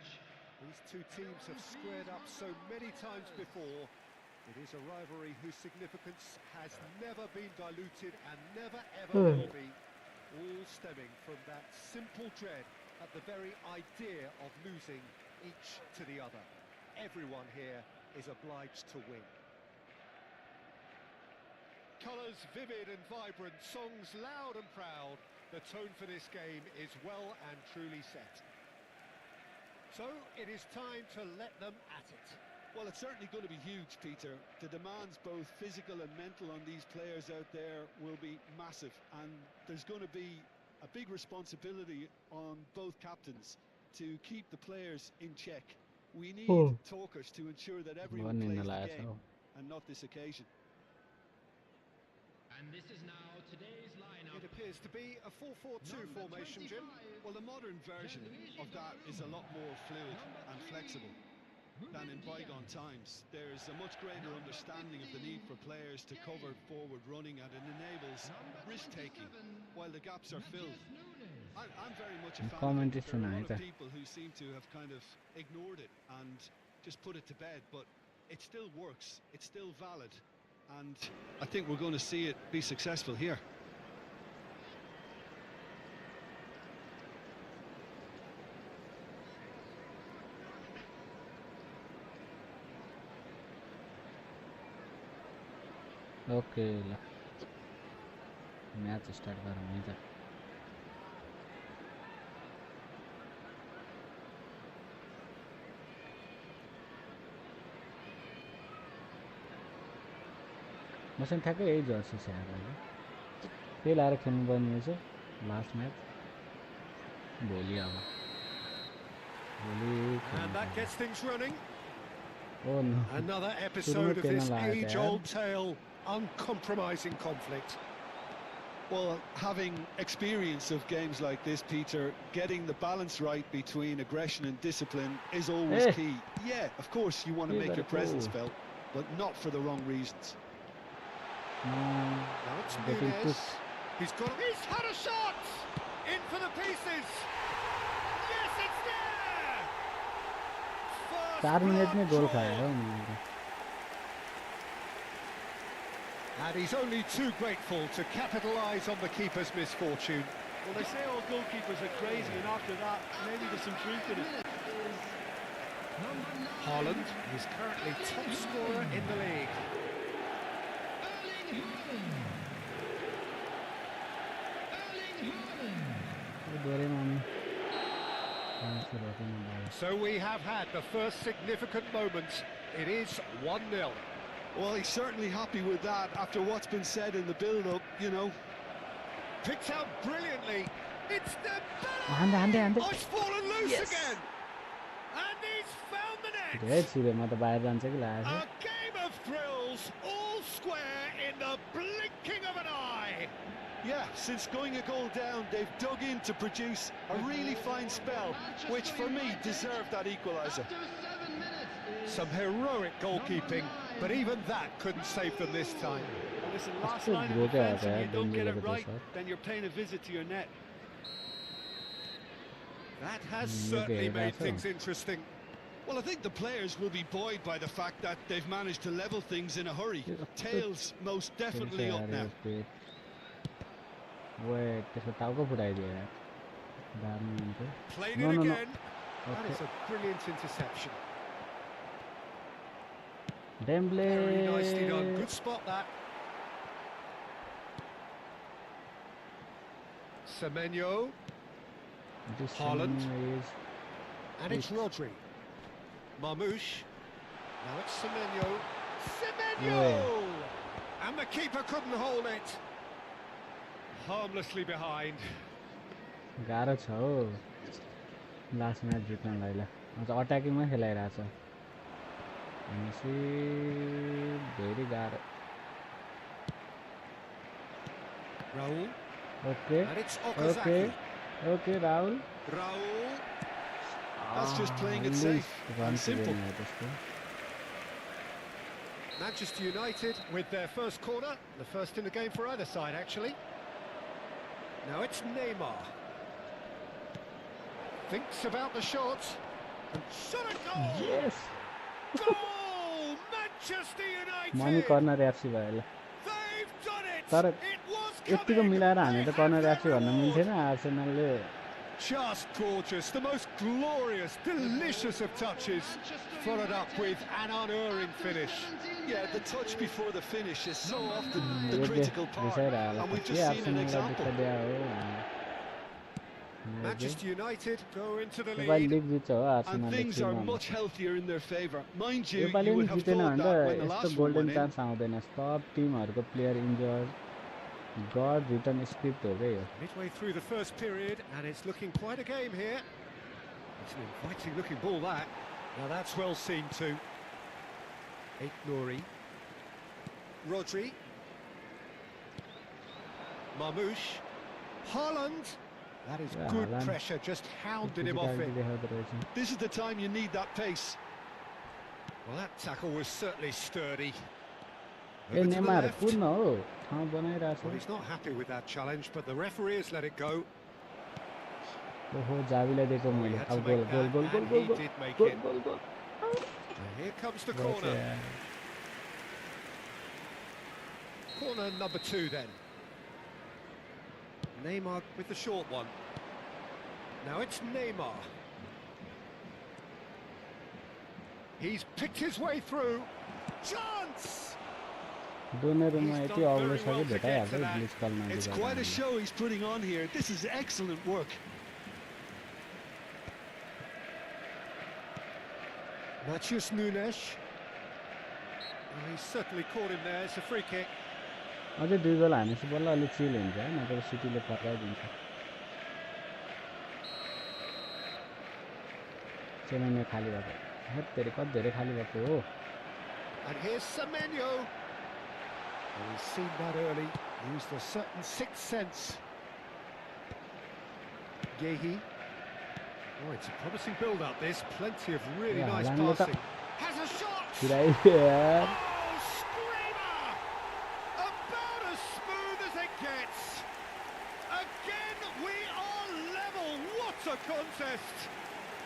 These two teams have squared up so many times before. It is a rivalry whose significance has never been diluted and never ever will be. All stemming from that simple dread at the very idea of losing each to the other. Everyone here is obliged to win. Colours vivid and vibrant, songs loud and proud. The tone for this game is well and truly set. So it is time to let them at it. Well, it's certainly going to be huge, Peter. The demands, both physical and mental, on these players out there will be massive, and there's going to be a big responsibility on both captains to keep the players in check. We need talkers to ensure that everyone plays the game and not this occasion. And this is now today's lineup. It appears to be a 4-4-2 formation, Jim. Well, the modern version of that is a lot more fluid and flexible than in bygone times. There's a much greater understanding of the need for players to cover forward running, and it enables risk-taking while the gaps are filled. I'm very much a fan of it. There are a lot of people who seem to have kind of ignored it and just put it to bed, but it still works, it's still valid, and I think we're going to see it be successful here. Okay ल match start गरौँ है त मसँग ठ्याक्कै यही Jersey छ यार अहिले त्यही लाएर खेल्नुपर्ने रहेछ लास्ट म्याच भोलि अब And that gets things running. Oh no. Another episode of this age-old tale, uncompromising conflict. Well, having experience of games like this, Peter, getting the balance right between aggression and discipline is always key. Yeah, of course you want to make your presence felt, but not for the wrong reasons. Now it's Nunes. He's had a shot! In for the pieces! Yes, it's there! First 4 minute में गोल blood खाया drawn. है उन्होंने। And he's only too grateful to capitalise on the keeper's misfortune. Well, they say all goalkeepers are crazy, and after that, maybe there's some truth in it. Number 9. Haaland is currently top scorer in the league. Erling Haaland. वो दोरे मामी। हाँ, फिर होती नहीं बात। So we have had the first significant moment. It is 1-0. Well, he's certainly happy with that after what's been said in the build-up, you know. Picked out brilliantly. It's the Ande. Oh, it's fallen loose Yes. again. And he's found the net. धेरै छिरे म त बाहिर जान्छ कि लागेको A game of thrills, all square in the blinking of an eye. Yeah, since going a goal down, they've dug in to produce a really fine spell, which for me deserved that equaliser. After 7 minutes is Some heroic goalkeeping, but even that couldn't save them this time. Well, listen, last Still line of broke defence, out, and you don't get it Dembele right, with this, then you're paying a visit to your net. That has Mm, certainly okay, made that's all. things interesting. Well, I think the players will be buoyed by the fact that they've managed to level things in a hurry. Tails most definitely up now. वो त्यसको टाउको फुटाइदियो यार दामी हुन्थ्यो Played No, it no, no. again. That is Okay. a brilliant interception. Dembele Very nicely done. Good spot that. Semenyo. Haaland. And it's Rodri. Marmoush. Now it's Semenyo. Semenyo! And the keeper couldn't hold it. Harmlessly behind. गाह्रो छ हो last match जित्नलाई ल अझ अट्याकिङमा खेलाइरहेछ भनेपछि धेरै गाह्रो Raul. Okay And it's okay Okazaki. Okay Rahul Raul. That's just playing it safe and simple. Manchester United with their first corner. The first in the game for either side, actually. Now it's Neymar. Thinks about the shot. And shot a goal! Yes. Goal! Manchester money United! Corner FC भयो ल They've done it! तर It was यतिको coming! मिलाएर हामी त They corner had FC the भन्न reward. मिल्थेन आर्सेनलले Just gorgeous, the most glorious, delicious of touches, followed up with an unerring finish. Yeah, the touch before the finish is so often the यसले critical part, रिसाइरहेको and we've के just seen an आर्सेनललाई example. दुःख दिया हो Manchester United go into the योपालि lead. लिग जित्छ हो And आर्सेनलले things are फ्रीमा much healthier in their favour. Mind you, योपालि you नि would have जितेन thought भने that when त the यस्तो last one golden went in. Chance आउँदैन सब टिमहरूको प्लेयर इन्जर्ड गड रिटर्न स्क्रिप्ट हो क्या यो Midway through the first period, and it's looking quite a game here. It's an inviting looking ball, that. Now that's well seen too. Nori. Rodri. Marmoush. Haaland. That is Yeah, good Haaland. pressure, just hounded him off physicality it. देखाउँदो रहेछ This is the time you need that pace. Well, that tackle was certainly sturdy. A Over to the Neymar left. कुद्न हो ठाउँ बनाइरहेछ Well, he's not happy with that challenge, but the referee has let it go. ओहो जावीलाई दिएको Oh, he मैले had अब to goal make goal that, goal goal and goal he goal did make goal it. Goal goal And here comes the बच्यो corner. यार। Corner number 2 then. Neymar with the short one. Now it's Neymar. He's picked his way through. Chance! डोनेरुमा He's Yati done अग्लो very छ well कि to भेटाइहाल्छ get to that. Bleach कलमा It's quite a show he's putting on here. This is excellent work. Matheus Nunes. Well, he's certainly caught him there. It's a free kick. अझै 2 गोल हानेपछि बल्ल अलिक chill हुन्छ है नत्र सिटीले फर्काइदिन्छ Semenyo खाली भएको हेत धेरै कति धेरै खाली भएको हो And here's Semenyo. Well, he's seen that early. Used a certain sixth sense. Gehi. Oh, it's a promising build-up, this. Plenty of really Yeah, nice Haaland passing. Has a shot! फिराइदियो यार Oh, screamer! About as smooth as it gets. a contest.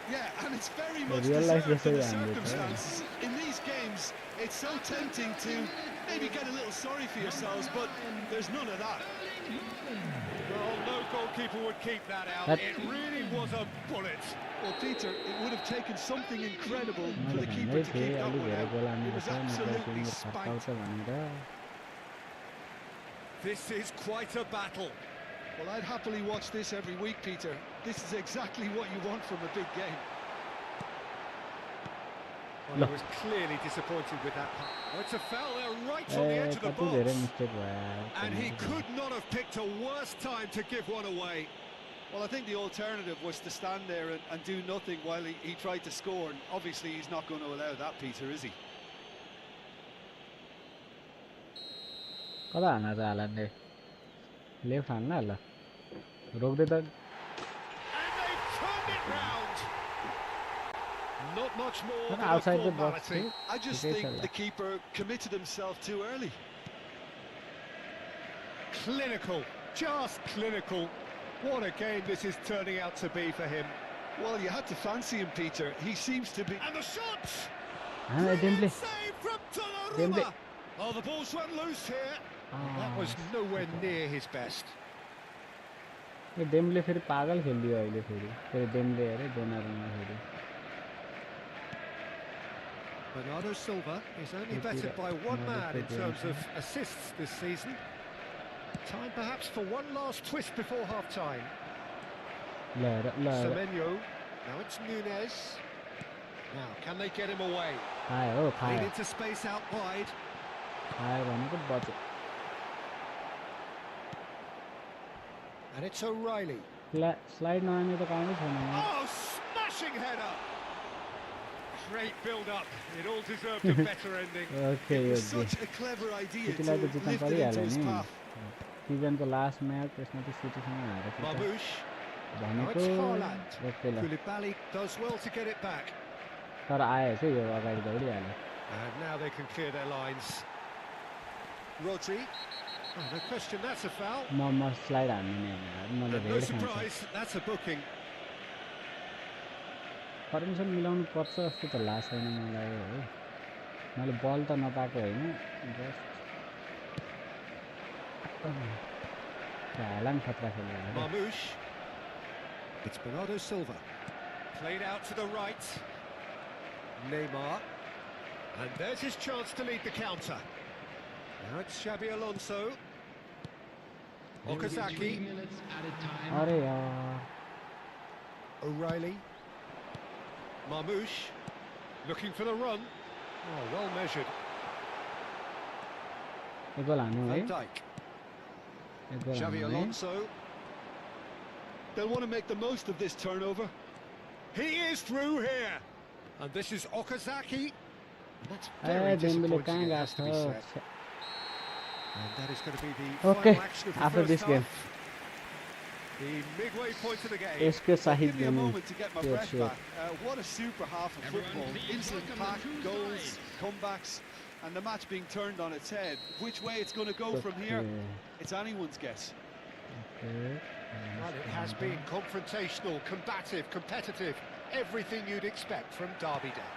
Yeah, and it's very much real life deserved in the जैसे ही आएंगे तो। circumstances. In these games, it's so tempting to maybe get a little sorry for yourselves, but there's none of that. Well, no goalkeeper would keep that out. That- It really was a bullet. Well, Peter, it would have taken something incredible for मैले the भन्दै keeper to थिएँ keep that अलि one धेरै out. गोल हान्नु It was पर्छ नत्र absolutely टिमले फर्काउँछ spanked. भनेर। This is quite a battle. Well, I'd happily watch this every week, Peter. This is exactly what you want from a big game. Well, he was clearly disappointed with that. Oh, it's a foul there right on the A edge of the कति धेरै box. Mistake भयो And he यार। could not have picked a worse time to give one away. Well, I think the alternative was to stand there and do nothing while he tried to score. And obviously, he's not going to allow that, Peter, is he? कता हान्न त हालान्डले left हान्न होला रोक्दै त। And they've turned it round. Not much more तर than a outside the box formality. I just ठिकै छ think ल। the keeper committed himself too early. Clinical, just clinical. What a game this is turning out to be for him. Well, you had to fancy him, Peter. He seems to be... And the shots! डेम्ब्ले Brilliant save from Dembele. Donnarumma. Oh, the ball's run loose here. That was nowhere near his best. यो डेम्ब्ले फेरि पागल खेलिदियो अहिले फेरि फेरि डेम्ब्ले अरे Donnarumma फेरि। Bernardo Silva is only Good bettered leader. by one No, man in that's good, terms yeah. of assists this season. Time perhaps for one last twist before half-time. ल हेर ल हेर Semenyo. Now it's Nunez. Now, can they get him away? खायो हो Lead खायो into space out wide. खायो भनेको बच्यो। And it's O'Reilly. Slide नआउने त कामै छैन यहाँ। Oh, smashing header! Great build-up. It all deserved a better ending. Okay It yo was such a clever idea to सिटीलाई त जित्न lift it into परिहाल्यो his नि path. सिजनको लास्ट म्याच त्यसमा त सिटीसँग हारेको छ Marmoush. Now भनेको it's Haaland. ओके ल। Koulibaly does well to get it back. तर आयो चाहिँ यो अगाडि दौडिहाल्यो। And now they can clear their lines. Rodri. Oh, no question, that's a foul. म स्लाइड हान्नु नि यार मैले And no रेड खान्छ। surprise, that's a booking. Permission मिलाउनु पर्छ जस्तो त लाग्छ छैन मलाई है। मैले बल त नपाएको होइन जस्ट हालान खतरा खेल्यो। Marmoush. It's Bernardo Silva. Played out to the right. Neymar. And there's his chance to lead the counter. Now it's Xabi Alonso. Okazaki. 3 minutes added time. अरे यार O'Reilly. Marmoush. Looking for the run. Oh, well measured. एक गोल हान्नु है Van Dijk. एक गोल Xabi हान्नु है। Alonso. They'll want to make the most of this turnover. He is through here. And this is Okazaki. And that's A very Dembélé disappointing, कहाँ it गएको has to be said. छ। And that is going to be the Okay, final action of the after first this game. half. The midway point of the game. यसको सही Give me a gaming moment to get my त्यो breath sure. back. What a super half of Everyone football. please Instant welcome the pack, two goals, sides. comebacks, and the match being turned on its head. Which way it's going to go from here, it's anyone's guess. Well, it has been confrontational, combative, competitive. Everything you'd expect from Derby Day.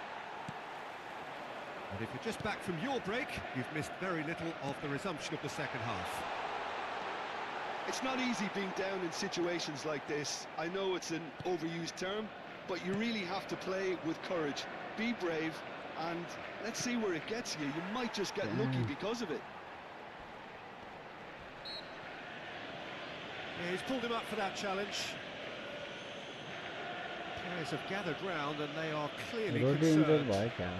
But if you're just back from your break, you've missed very little of the resumption of the second half. It's not easy being down in situations like this. I know it's an overused term, but you really have to play with courage. Be brave, and let's see where it gets you. You might just get lucky because of it. Yeah, he's pulled him up for that challenge. Players have gathered round and they are clearly Rodri injured concerned. भयो क्या?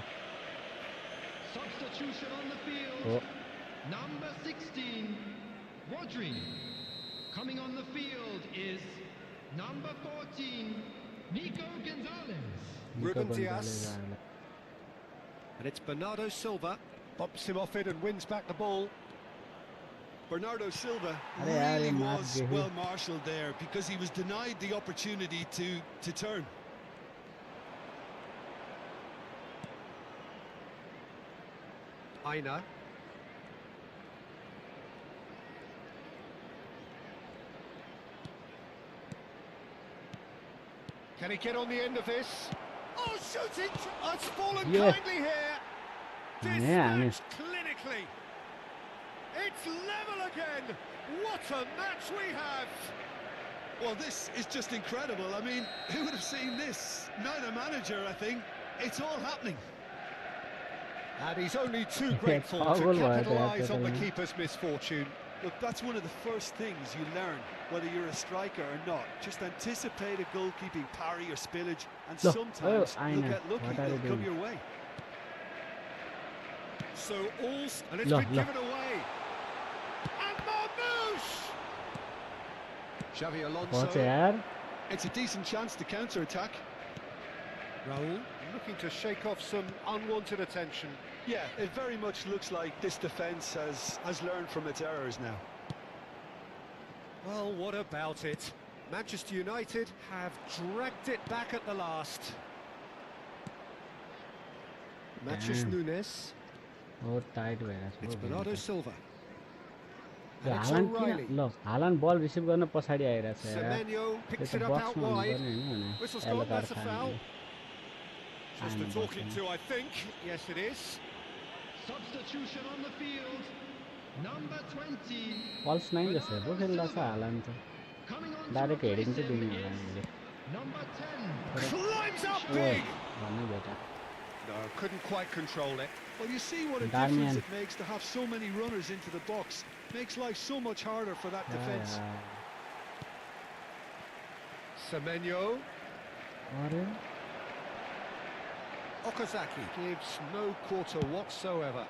Substitution on the field. Oh. Number 16, Rodri. Coming on the field is number 14, Nico Gonzalez. Ruben निको Dias. बन्दाले जाने। And it's Bernardo Silva. Bumps him off it and wins back the ball. Bernardo Silva अरे यार, really ये मार was गए। well marshalled there because he was denied the opportunity to turn. Aina. Can he get on the end of this? Oh, shooting! It's fallen Yeah. kindly here. Yeah, I mean- Dispatched clinically. It's level again. What a match we have! Well, this is just incredible. I mean, who would have seen this? Neither manager, I think. It's all happening. And he's only too grateful to Toggle wire capitalise there, on the Peter. keeper's misfortune. Look, that's one of the first things you learn, whether you're a striker or not. Just anticipate a goalkeeping parry or spillage, and Look, sometimes I you'll know. get lucky, What are it'll you come doing? your way. So all's... and it's Look, been look. given away. And Marmouche! Xavi पहुंचे Alonso. यार It's a decent chance to counter-attack. Raul looking to shake off some unwanted attention. Yeah, it very much looks like this defence has learned from its errors now. Well, what about it? Manchester United have dragged it back at the last. Matches Damn. Nunes. बहुत tight भइरहेछ It's हो Bernardo game Silva. त। And it's हालान्ड O'Reilly. किन ल हालान्ड बल receive गर्न पछाडि आइरहेछ यार Semenyo त्यो picks त it up out बक्समा wide. हुनुपर्ने हैन भने Whistle's yellow gone, card that's a खायो foul. भने। Just I'm a talking boxing. to, I think. Yes, it is. Substitution on the field. Number 20. Pulse 9 जस्तो पो खेल्दैछ हालान्ड त Coming on direct to heading replace चाहिँ him दिने होला is हामीले number 10. Climbs up ओए big. भन्नु बेटा No, couldn't quite control it. Well, you see what a Darmian. difference it makes to have so many runners into the box. Makes life so much harder for that defence. Semenyo. अरे Okazaki gives no quarter whatsoever.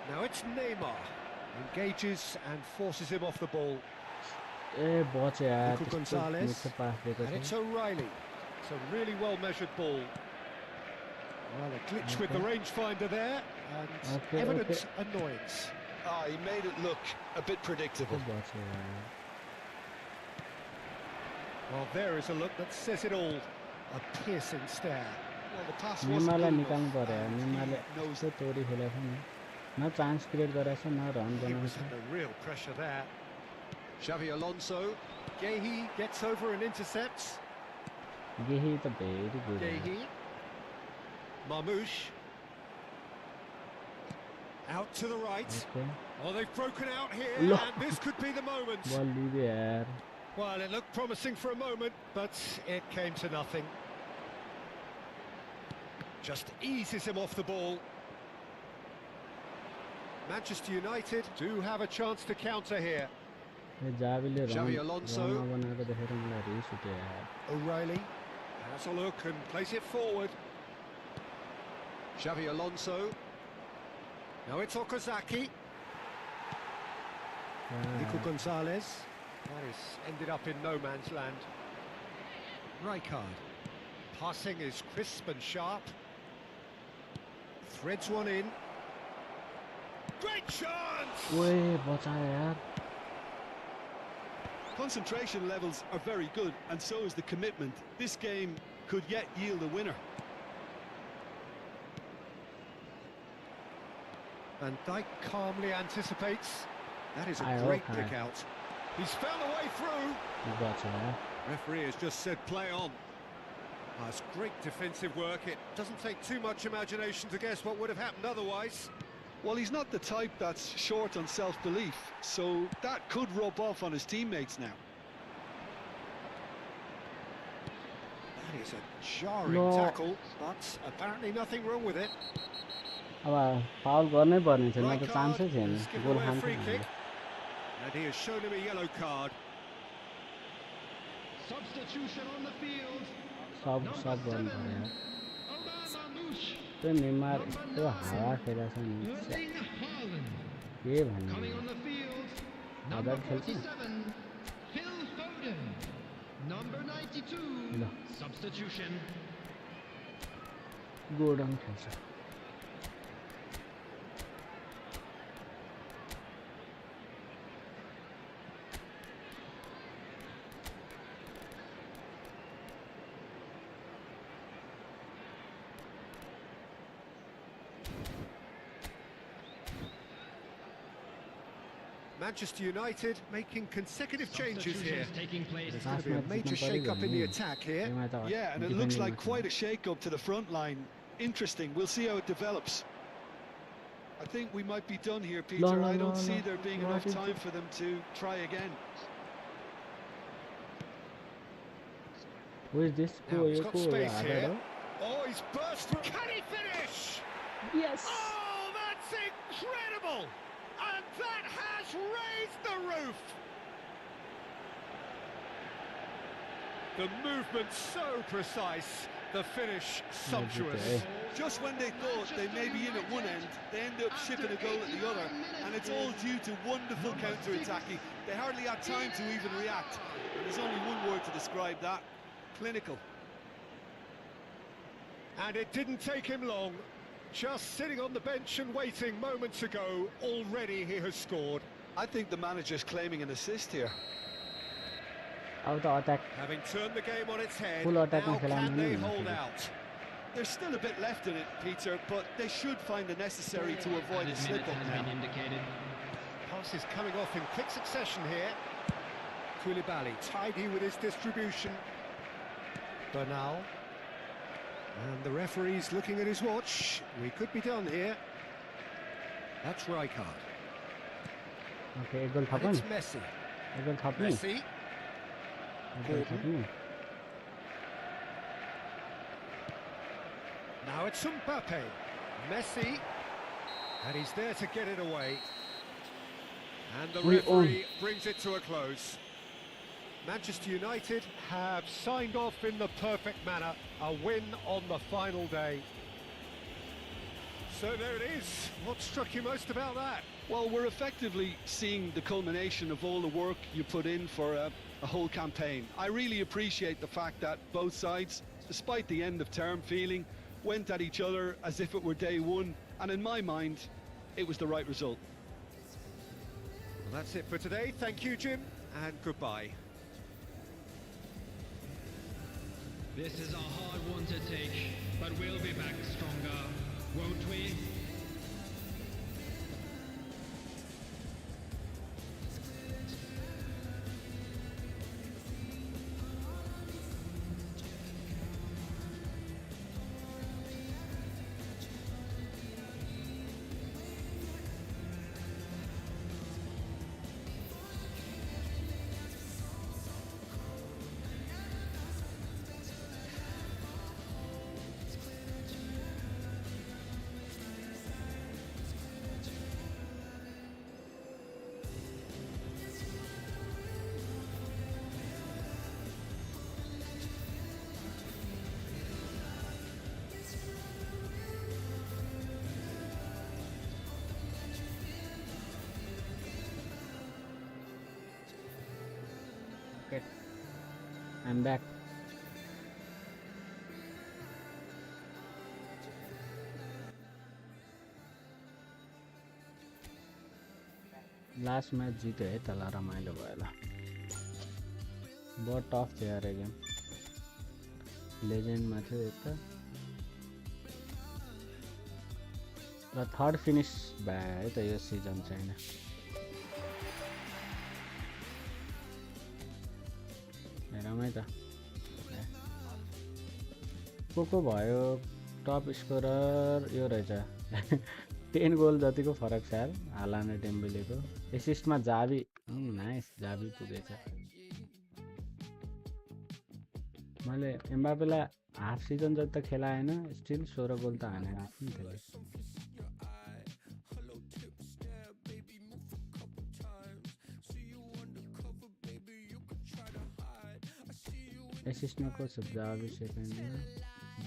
Now it's Neymar. Engages and forces him off the ball. ए बच्यो यार Nico त्यस्तो Gonzalez. मिठो पास दिएको And it's छ O'Reilly. It's a really well-measured ball. Well, a glitch with the rangefinder there, and Okay, evident annoyance. Ah, he made it look a bit predictable. त्यो बच्यो यार Well, there is a look that says it all. A piercing stare. Well, the pass wasn't निमालाई good निकाल्नु enough, पर्यो यार and निमाले he knows यस्तो तोडी खेलेको छ नि न चान्स क्रिएट गरेको छ न रन He बनाएको was छ under real pressure there. Xavi Alonso. Gehi gets over and intercepts. गेही त very good Gehi. Marmouche. Out to the right. Okay Oh, they've broken out here, Look. and this could be the moment. बल लिदियो यार Well, it looked promising for a moment, but it came to nothing. Just eases him off the ball. Manchester United do have a chance to counter here. यो जावीले run Xavi Alonso. बनाएको देखेर मलाई रिस उठ्यो यार O'Reilly has a look and plays it forward. Xavi Alonso. Now it's Okazaki. Nico Gonzalez. That is ended up in no man's land. Rijkaard. Passing is crisp and sharp. Threads one in. Great chance! ओए बचायो यार concentration levels are very good, and so is the commitment. This game could yet yield a winner. Van Dijk calmly anticipates. That is a Aye, great okay. pick out. He's found a way through. यो बच्यो यार Referee has just said play on. That's great defensive work. It doesn't take too much imagination to guess what would have happened otherwise. Well, he's not the type that's short on self-belief, so that could rub off on his teammates now. That is a jarring No. tackle, but apparently nothing wrong with it. अब foul गर्नै पर्ने थियो न त Rijkaard चान्सै थिएन has given goal away a खान्छ free हामीले kick. And he has shown him a yellow card. Substitution on the field. सब Number सब गर्नु 7. पर्यो यार Omar Mamouche. त्यो नेमार यस्तो हावा खेलेको छ नि Erling Haaland. के भन्नु Coming on the field. Haaland Number खेल्छ 47. Phil Foden. Number 92. ल Substitution. गोडन खेल्छ Manchester United making consecutive changes here. Substitutions taking place. There's going to be a major shake-up in the attack here. Yeah, and it looks like quite a shake-up to the front line. Interesting. We'll see how it develops. I think we might be done here, Peter. I don't see there being enough time for them to try again. Who is this? Now, he's got space here. Oh, he's burst through. Can he finish? Yes. Oh, that's incredible! And that has raised the roof. The movement so precise, the finish sumptuous. Just when they thought they may be in at one end, they end up shipping a goal at the other, and it's all due to wonderful counter-attacking. They hardly had time to even react, and there's only one word to describe that: clinical. And it didn't take him long. Just sitting on the bench and waiting moments ago, already he has scored. I think the manager's claiming an assist here. Auto attack. Having turned the game on its head, Full attack now में खेला can नहीं they है hold मुझे। out? There's still a bit left in it, Peter, but they should find the necessary to avoid a Added slip-up minutes has now. been indicated. Passes coming off in quick succession here. Koulibaly tidy with his distribution. Bernal. And the referee's looking at his watch. We could be done here. That's Rijkaard. Okay, एक गोल And थप्नु it's Messi. एक गोल थप्नु Messi. एक गोल थप्नु Now it's Mbappe. Messi. And he's there to get it away. And the We referee brings it to a close. Manchester United have signed off in the perfect manner. A win on the final day. So there it is. What struck you most about that? Well, we're effectively seeing the culmination of all the work you put in for a whole campaign. I really appreciate the fact that both sides, despite the end-of-term feeling, went at each other as if it were day one, and in my mind, it was the right result. Well, that's it for today. Thank you, Jim, and goodbye. This is a hard one to take, but we'll be back stronger, won't we? Okay, I'm back. Last match जित्यो है तल रमाइलो भयो ल बहुत tough थियो यार game लेजेन्डमा थियो एक त र थर्ड फिनिस भयो है त यो सिजन चाहिँ हैन हेरौँ है त को भयो टप स्कोरर यो रहेछ 10 गोल जतिको फरक छ यार हालान्ड डेम्बेलेको एसिस्टमा जावी नाइस जावी पुगेछ मैले एम्बापेलाई हाफ सिजन जति त खेलाएन स्टिल 16 गोल त हानेको थिएँ त्यसले एसिस्टमा को छ जावी सेकेन्डमा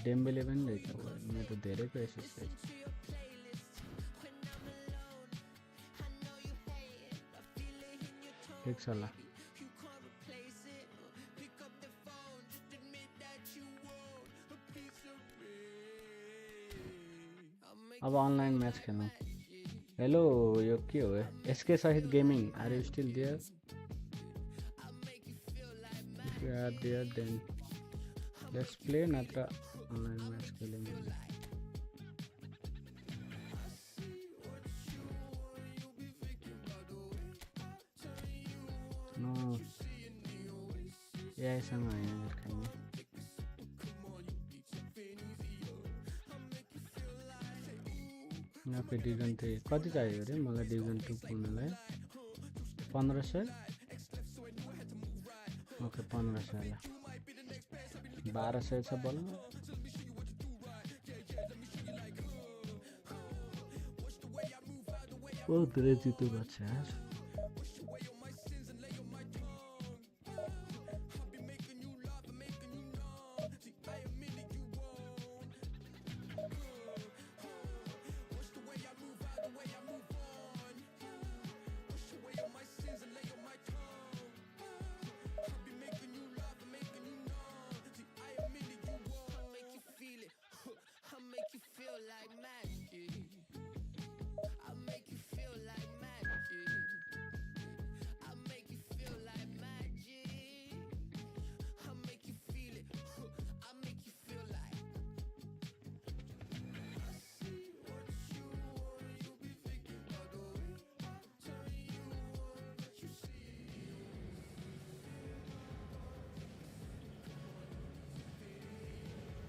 डेम्बेले पनि रहेछ मेरो धेरैको एसिस्ट रहेछ ठिक छ ल अब अनलाइन मैच खेलौँ हेलो यो के हो एसके सहित gaming are you still there if you are there then let's play नत्र अनलाइन मैच खेलौँ एआईसँग होइन खाने यहाँ पे डिभिजन 3 कति चाहियो अरे मलाई डिभिजन 2 पुग्नलाई 1500 ओके 1500 ल 1200 छ बल्ल बहुत धेरै जित्नु भएको छ यार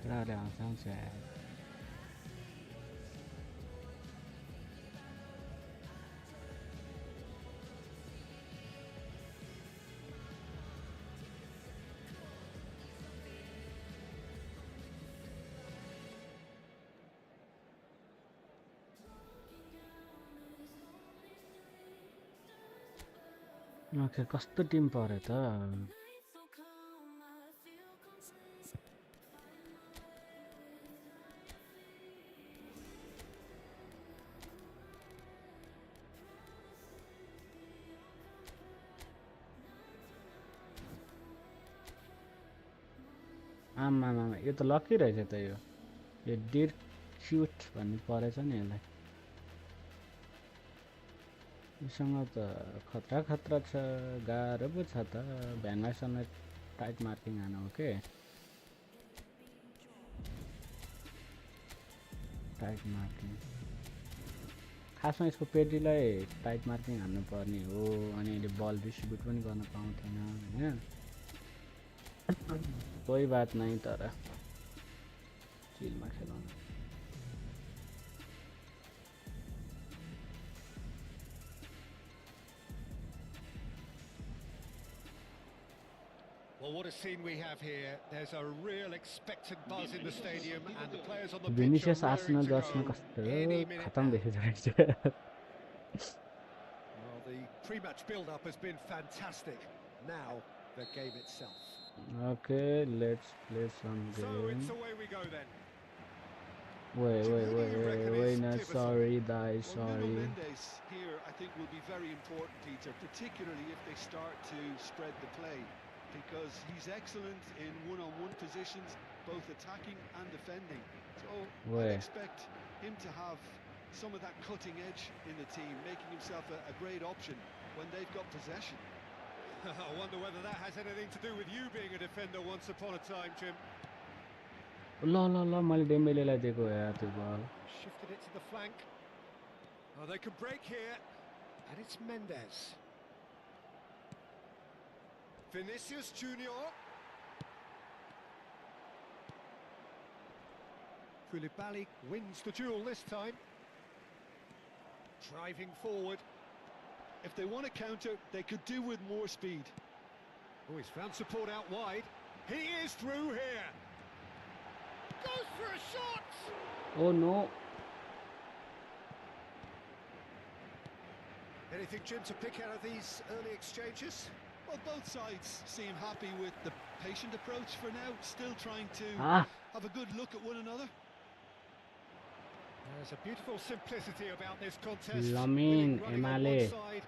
漂亮上水ओके कस्तो टिम पर्यो त आमा यो त लकी रहेछ त यो डिड क्युट भन्ने परेछ नि यसलाई योसँग त खतरा खतरा छ गाह्रो पो छ त भ्यानसँग टाइट मार्किङ हानु हो के टाइट मार्किङ खासमा यसको पेडीलाई टाइट मार्किङ हान्नु पर्ने हो अनि अहिले बल डिस्ट्रिब्युट पनि गर्न पाउँथेन हैन कोही बात नहीं तर चिलमा खेलाउनु Well, what a scene we have here. There's a real expectant buzz in the stadium and the players on the pitch Vinicius are Arsenal raring to जर्सीमा go कस्तो any minute खतम now. देखिरहेको Well, the pre-match build-up has been fantastic. Now, the game itself. Okay, let's play some So game. it's away we go then. Wait, Who do you reckon is no, pivotal? sorry, die, Well, sorry. Nuno Mendes here, I think, will be very important, Peter, particularly if they start to spread the play, because he's excellent in one-on-one positions, both attacking and defending. So Where? I expect him to have some of that cutting edge in the team, making himself a great option when they've got possession. I wonder whether that has anything to do with you being a defender once upon a time, Jim. ल मैले डेम्बेलेलाई दिएको यार त्यो बल Shifted it to the flank. Oh, they can break here. And it's Mendes. Vinicius Junior. Koulibaly wins the duel this time. Driving forward. If they want to counter, they could do with more speed. Oh, he's found support out wide. He is through here. Goes for a shot. Oh no. Anything, Jim, to pick out of these early exchanges? Well, both sides seem happy with the patient approach for now, still trying to have a good look at one another. There's a beautiful simplicity about this contest. Lamin, Winning running on Emale. one side,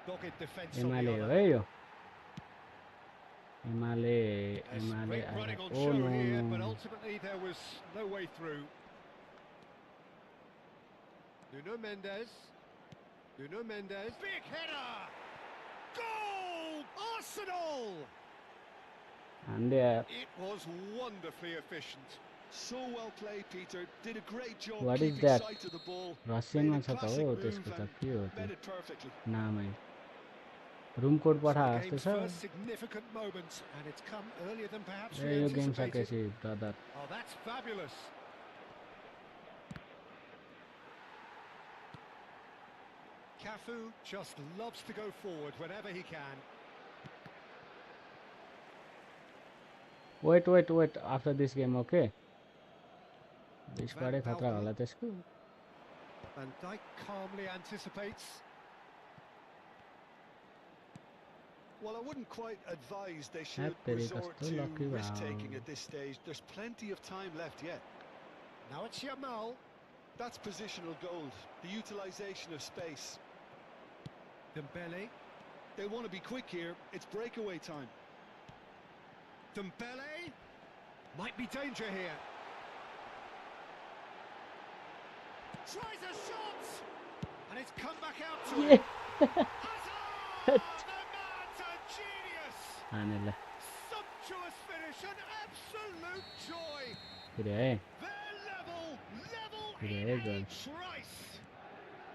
dogged defence on the UML other. हो है यो UML There's great running on oh show no here, but no ultimately there was no way through. Nuno Mendes. Nuno Mendes. Big header! Goal! Arsenal! हान्डे यार It was wonderfully efficient. So well played, Peter. Did a great job What is keeping that? sight of the ball. रसियनमा Made a छ त classic हो move त्यसको त and के हो met त्यो it perfectly. नामै रुम कोड So पठा the जस्तो game's छ first significant moment, and it's come earlier than perhaps we A yo game anticipated. सकेपछि brother Oh, that's fabulous. Cafu just loves to go forward whenever he can. Wait after this game okay स्क्वाडै खतरा होला त्यसको Van Dijk calmly anticipates. Well, I wouldn't quite advise they should तेरी resort कस्तो to lucky wow. risk-taking at this stage. There's plenty of time left yet. Now it's Yamal. That's positional gold, the utilisation of space. Dembele. They want to be quick here. It's breakaway time. Dembele. Might be danger here. Tries a shot! And it's come back out to him. Hazard! The man's a genius! हानेला Sumptuous finish, an absolute joy! फेरि है They're level Yeah, in good. each race!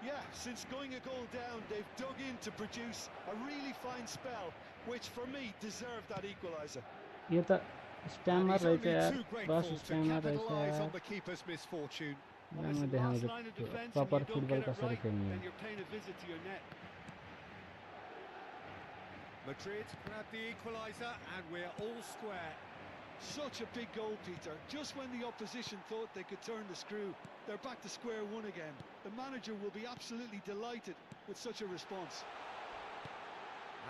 Yeah, since going a goal down, they've dug in to produce a really fine spell, which for me deserved that equaliser. यो त And स्प्यामर he's रहेछ only यार too दस grateful to स्प्यामर रहेछ capitalise यार on the keeper's misfortune. Well, it's राम्रो the last देखाउँछ line of defence and proper you don't football get it कसरी right, खेल्ने then you're paying a visit to your net. Madrid grab the equaliser and we're all square. Such a big goal, Peter. Just when the opposition thought they could turn the screw, they're back to square one again. The manager will be absolutely delighted with such a response.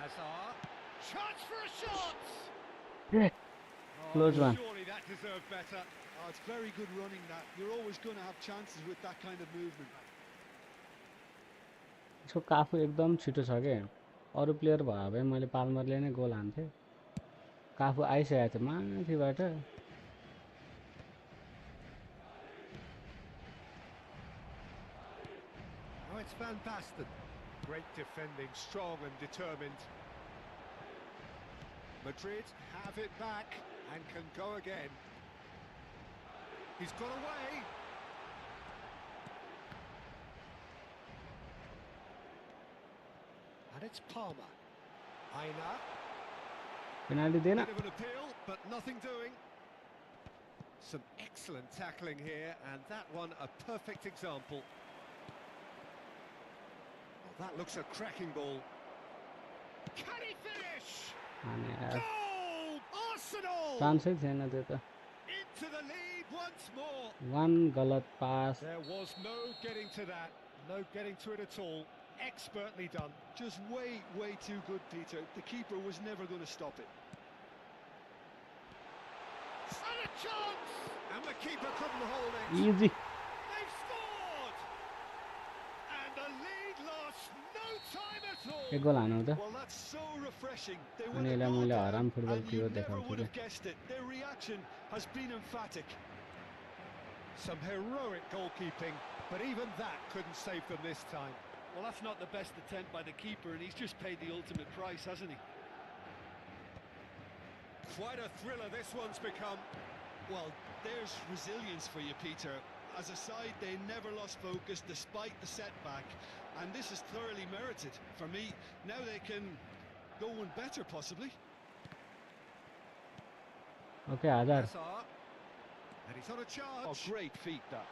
Hazard. Chance for a shot! Yeah. Oh, Close one. Surely that deserved better. Oh, it's very good running that. You're always going to have chances with that kind of movement. यसको काफु एकदम छिटो छ के अरू player भयो भए मैले पाल्मरले नै गोल हान्थेँ काफु आइसकेको थियो माथिबाट Oh, it's Van Basten. Great defending, strong and determined. Madrid have it back and can go again. He's got away. And it's Palmer. Aina. Penalty दिएन Bit of an appeal, but nothing doing. Some excellent tackling here, and that one a perfect example. Well, that looks a cracking ball. Can he finish? हाने यार Goal! Arsenal! चान्सै थिएन त्यो त Into the lead once more. वान गलत पास There was no getting to that, no getting to it at all. Expertly done. Just way too good, Peter. The keeper was never going to stop it. And a chance! And the keeper couldn't hold it. Easy They've scored! And the lead lost no time at all. एक गोल हानु त Well, that's so refreshing. They अनि went a यसलाई goal मैले down, हराम football and थियो you never देखाउँछु would के have guessed it. Their reaction has been emphatic. Some heroic goalkeeping, but even that couldn't save them this time. Well, that's not the best attempt by the keeper, and he's just paid the ultimate price, hasn't he? Quite a thriller this one's become. Well, there's resilience for you, Peter. As a side, they never lost focus despite the setback, and this is thoroughly merited. For me, now they can go one better, possibly. Okay हजार Hazard. And he's on a charge. Oh, great feat, that.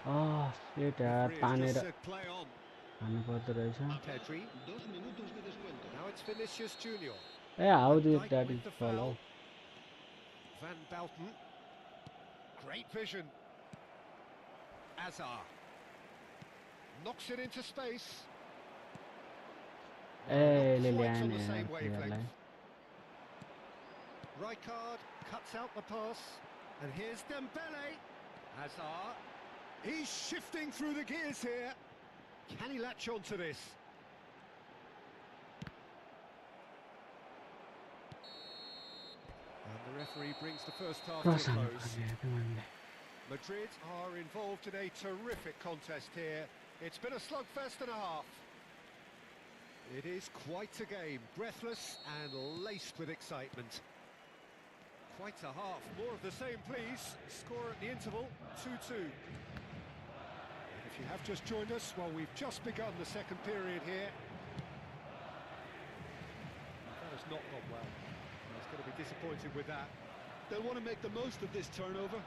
Set यार Referee has तानेर just said play on. हान्नु पर्दो रहेछ Pedri. Now it's Vinicius Junior. ए how do Dijk that with is the follow foul. Van Belten. Great vision. Hazard. Knocks it into space. A Not ले quite on ल्याएन the यार same प्लेयरलाई wavelength. Rijkaard cuts out the pass. And here's Dembele. Hazard. He's shifting through the gears here. Can he latch on to this? And the referee brings the first half to a cross हान्नु close. पर्ने थियो मैले Madrid are involved in a terrific contest here. It's been a slugfest and a half. It is quite a game, breathless and laced with excitement. Quite a half. More of the same, please. Score at the interval, 2-2. If you have just joined us, well, we've just begun the second period here. It's not gone well. He's going to be disappointed with that. They'll want to make the most of this turnover.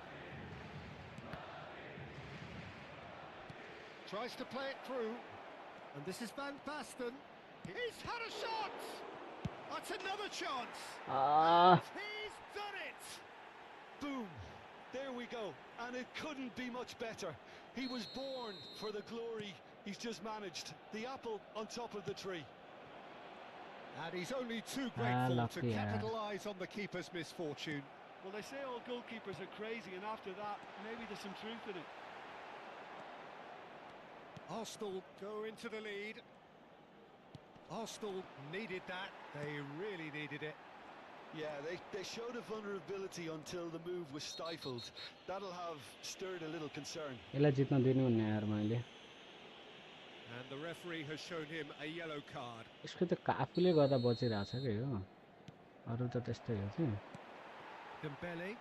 Tries to play it through. And this is Van Basten. He's had a shot! That's another chance! Ah, He's done it! Boom! There we go. And it couldn't be much better. He was born for the glory he's just managed. The apple on top of the tree. And he's only too grateful to lucky, yeah. capitalise on the keeper's misfortune. Well, they say all goalkeepers are crazy, and after that, maybe there's some truth in it. Arsenal go into the lead. Arsenal needed that. They really needed it. Yeah, they showed a vulnerability until the move was stifled. That'll have stirred a little concern. यसलाई जित्न दिनुहुन्न यार मैले And the referee has shown him a yellow card. यसको त आफूले गर्दा बचिरहेछ के हो अरु त त्यस्तै हो कि Dembele.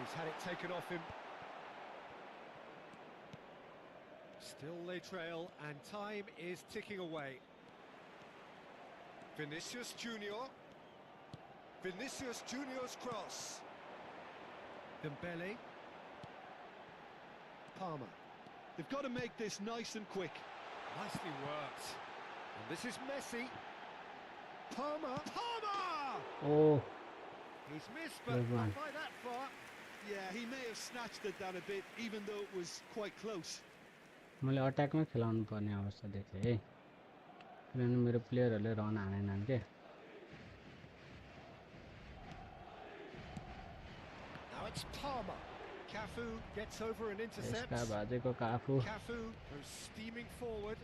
He's had it taken off him. Still they trail, and time is ticking away. Vinicius Junior. Vinicius Junior's cross. Dembele. Palmer. They've got to make this nice and quick. Nicely worked. And this is Messi. Palmer. Palmer! O He's missed, but Good one. not by that far. Yeah, he may have snatched it down a bit, even though it was quite close. मैले अट्याकमै खेलाउनु पर्ने अवस्था देखेँ है किनभने मेरो प्लेयरहरूले run हानेनन् के Now it's Palmer. Cafu gets over and intercepts. यसका भाजेको काफु Cafu goes steaming forward.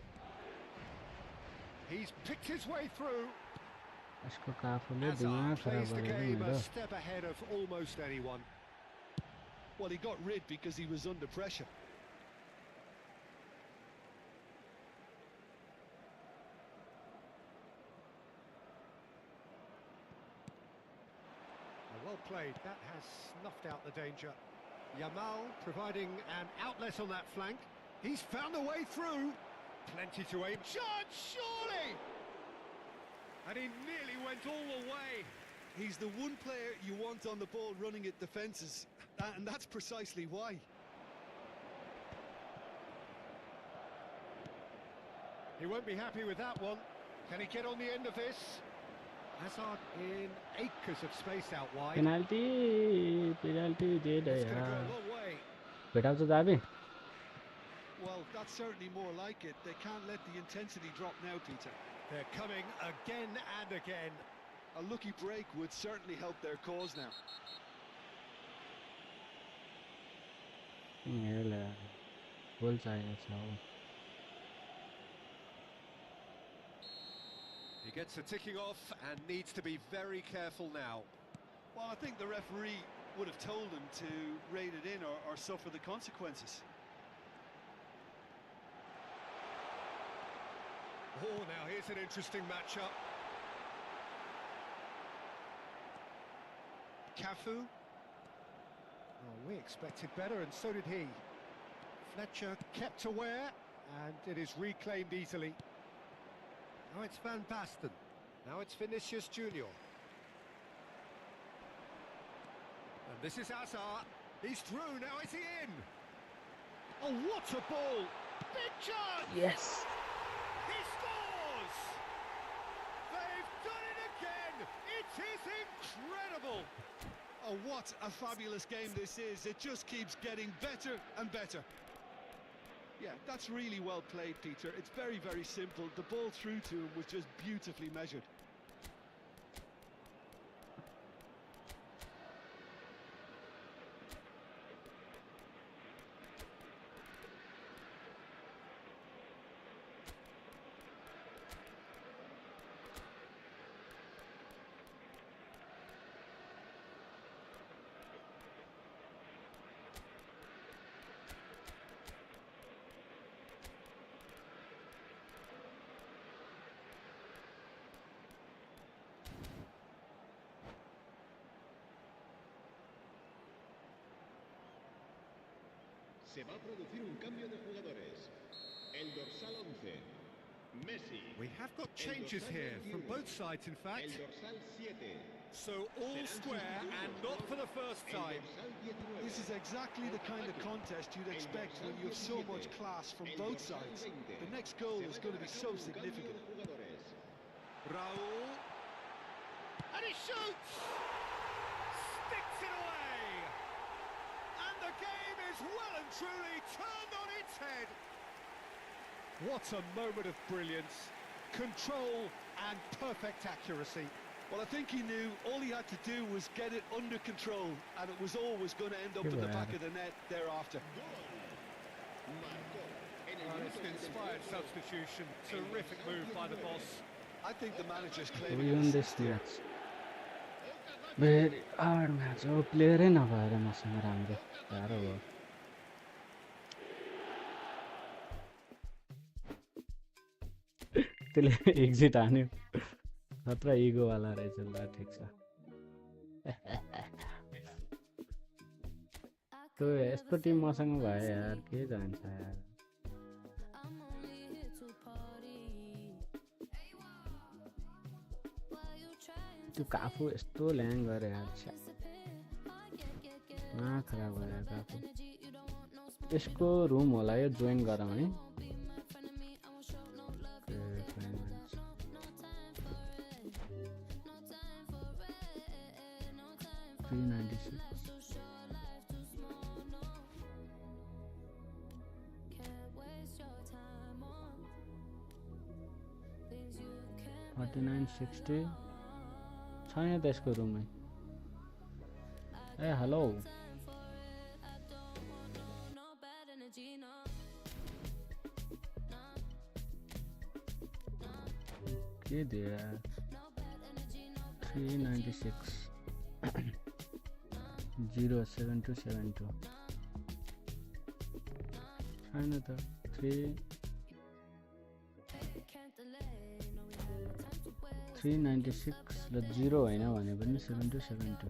He's picked his way through. यसको काफुले Hazard दिमाग खराब plays the गरेको game मेरो a step ahead of almost anyone. Well, he got rid because he was under pressure. Well played. That has snuffed out the danger. Yamal providing an outlet on that flank. He's found a way through. Plenty to aim. Chance, surely! And he nearly went all the way. He's the one player you want on the ball running at defences, and that's precisely why. He won't be happy with that one. Can he get on the end of this? Hazard in acres of space out wide. Penalty they they It's going to go यार a long way. भेटाउँछ दाबी Well, that's certainly more like it. They can't let the intensity drop now, Peter. They're coming again and again. A lucky break would certainly help their cause now. हेला गोल चाहिएको छ हो He gets a ticking off and needs to be very careful now. Well, I think the referee would have told him to rein it in or suffer the consequences. Oh, now here's an interesting matchup. Cafu. Oh, we expected better, and so did he. Fletcher kept aware, and it is reclaimed easily. Now it's Van Basten. Now it's Vinicius Junior. And this is Hazard. He's through, now is he in? Oh, what a ball! Big chance! Yes He scores! They've done it again! It is incredible! Oh, what a fabulous game this is. It just keeps getting better and better. Yeah, that's really well played, Peter. It's very, very simple. The ball through to him was just beautifully measured. Se va a producir un cambio de jugadores. El dorsal 11, We have got changes here from both sides, in fact. So all square and not for the first time. This is exactly the kind of contest you'd expect when you have so much class from both sides. The next goal is going to be so significant. Raul. And he shoots! Sticks it away! And the game is well and truly turned on its head. What a moment of brilliance. Control and perfect accuracy. Well, I think he knew all he had to do was get it under control, and it was always going to end up in the back of the net thereafter. It's an inspired substitution. Terrific move by the boss. I think the manager's We claiming won this match. Very hard match. Oh, player नभएर मसँग राम्रो गाह्रो भयो. त्यसले exit हान्यो. खतरा इगो वाला रहेछ. ल ठिक छ. त्यो यस्तो टिम मसँग भयो यार, के जान्छ यार. त्यो काफु यस्तो ल्याङ गरे यार. खराब भयो काफु. यसको रुम होला यो, जोइन गरौँ है. 396. $49.60 छैन त्यसको रुममै. ए हेलो के दियो 396 07272 छैन त. 396 र 0 होइन भने पनि 7272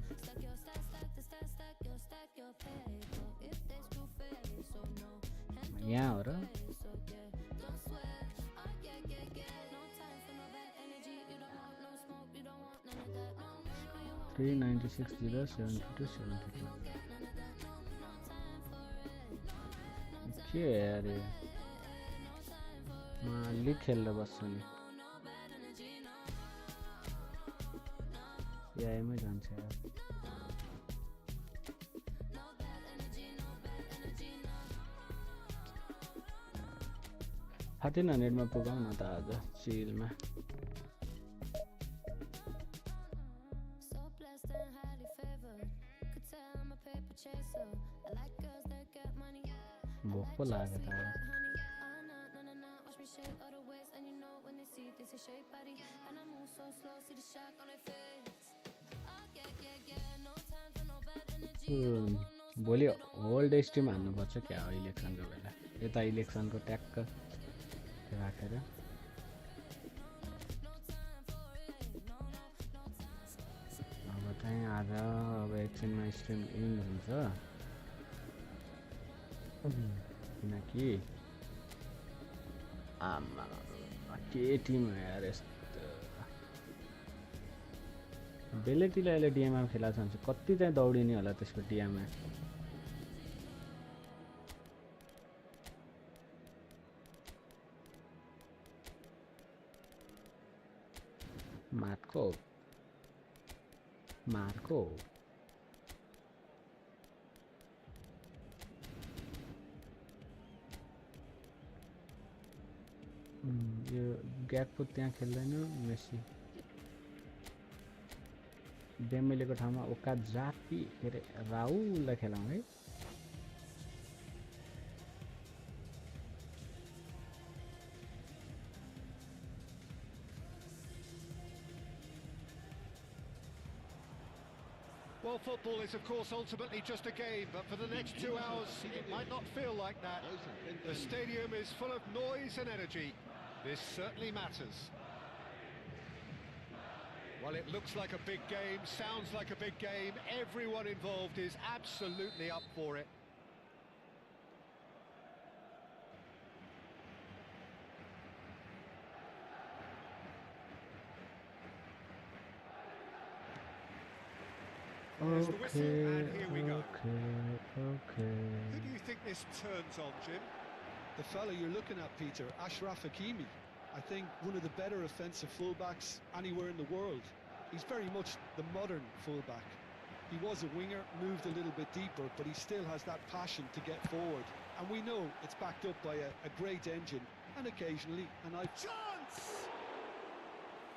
यहाँ हो र. 396 07272 के यार यो. म लिग खेलेर बस्छु नि. यामै जान्छ यार. $1300 मा पुगाउ न त आज चिलमा. भोक पो लाग्यो त. भोलि होल्ड स्ट्रिम हान्नुपर्छ क्या इलेक्सनको बेला. यता इलेक्सनको ट्याक्क राखेर. अब चाहिँ आज अब एकछिनमा स्ट्रिम इन हुन्छ किनकि आमा के टिम हो यार यस्तो. बेलेटीले अहिले डिएमआई खेलाएको छ भने कति चाहिँ दौडिने होला त्यसको डिएमआई. मार्को यो ग्याकपो त्यहाँ खेल्दैन. मेसी डेम्बेलेको ठाउँमा ओकाजाकी के अरे राहुललाई खेलाउँ है. Well, football is of course ultimately just a game, but for the next 2 hours it might not feel like that. The stadium is full of noise and energy. This certainly matters. Well, it looks like a big game, sounds like a big game. Everyone involved is absolutely up for it. There's the whistle, and here we go. Okay. Who do you think this turns on, Jim? The fella you're looking at, Peter, Ashraf Hakimi. I think one of the better offensive fullbacks anywhere in the world. He's very much the modern fullback. He was a winger, moved a little bit deeper, but he still has that passion to get forward. And we know it's backed up by a great engine, and occasionally a knife. Chance!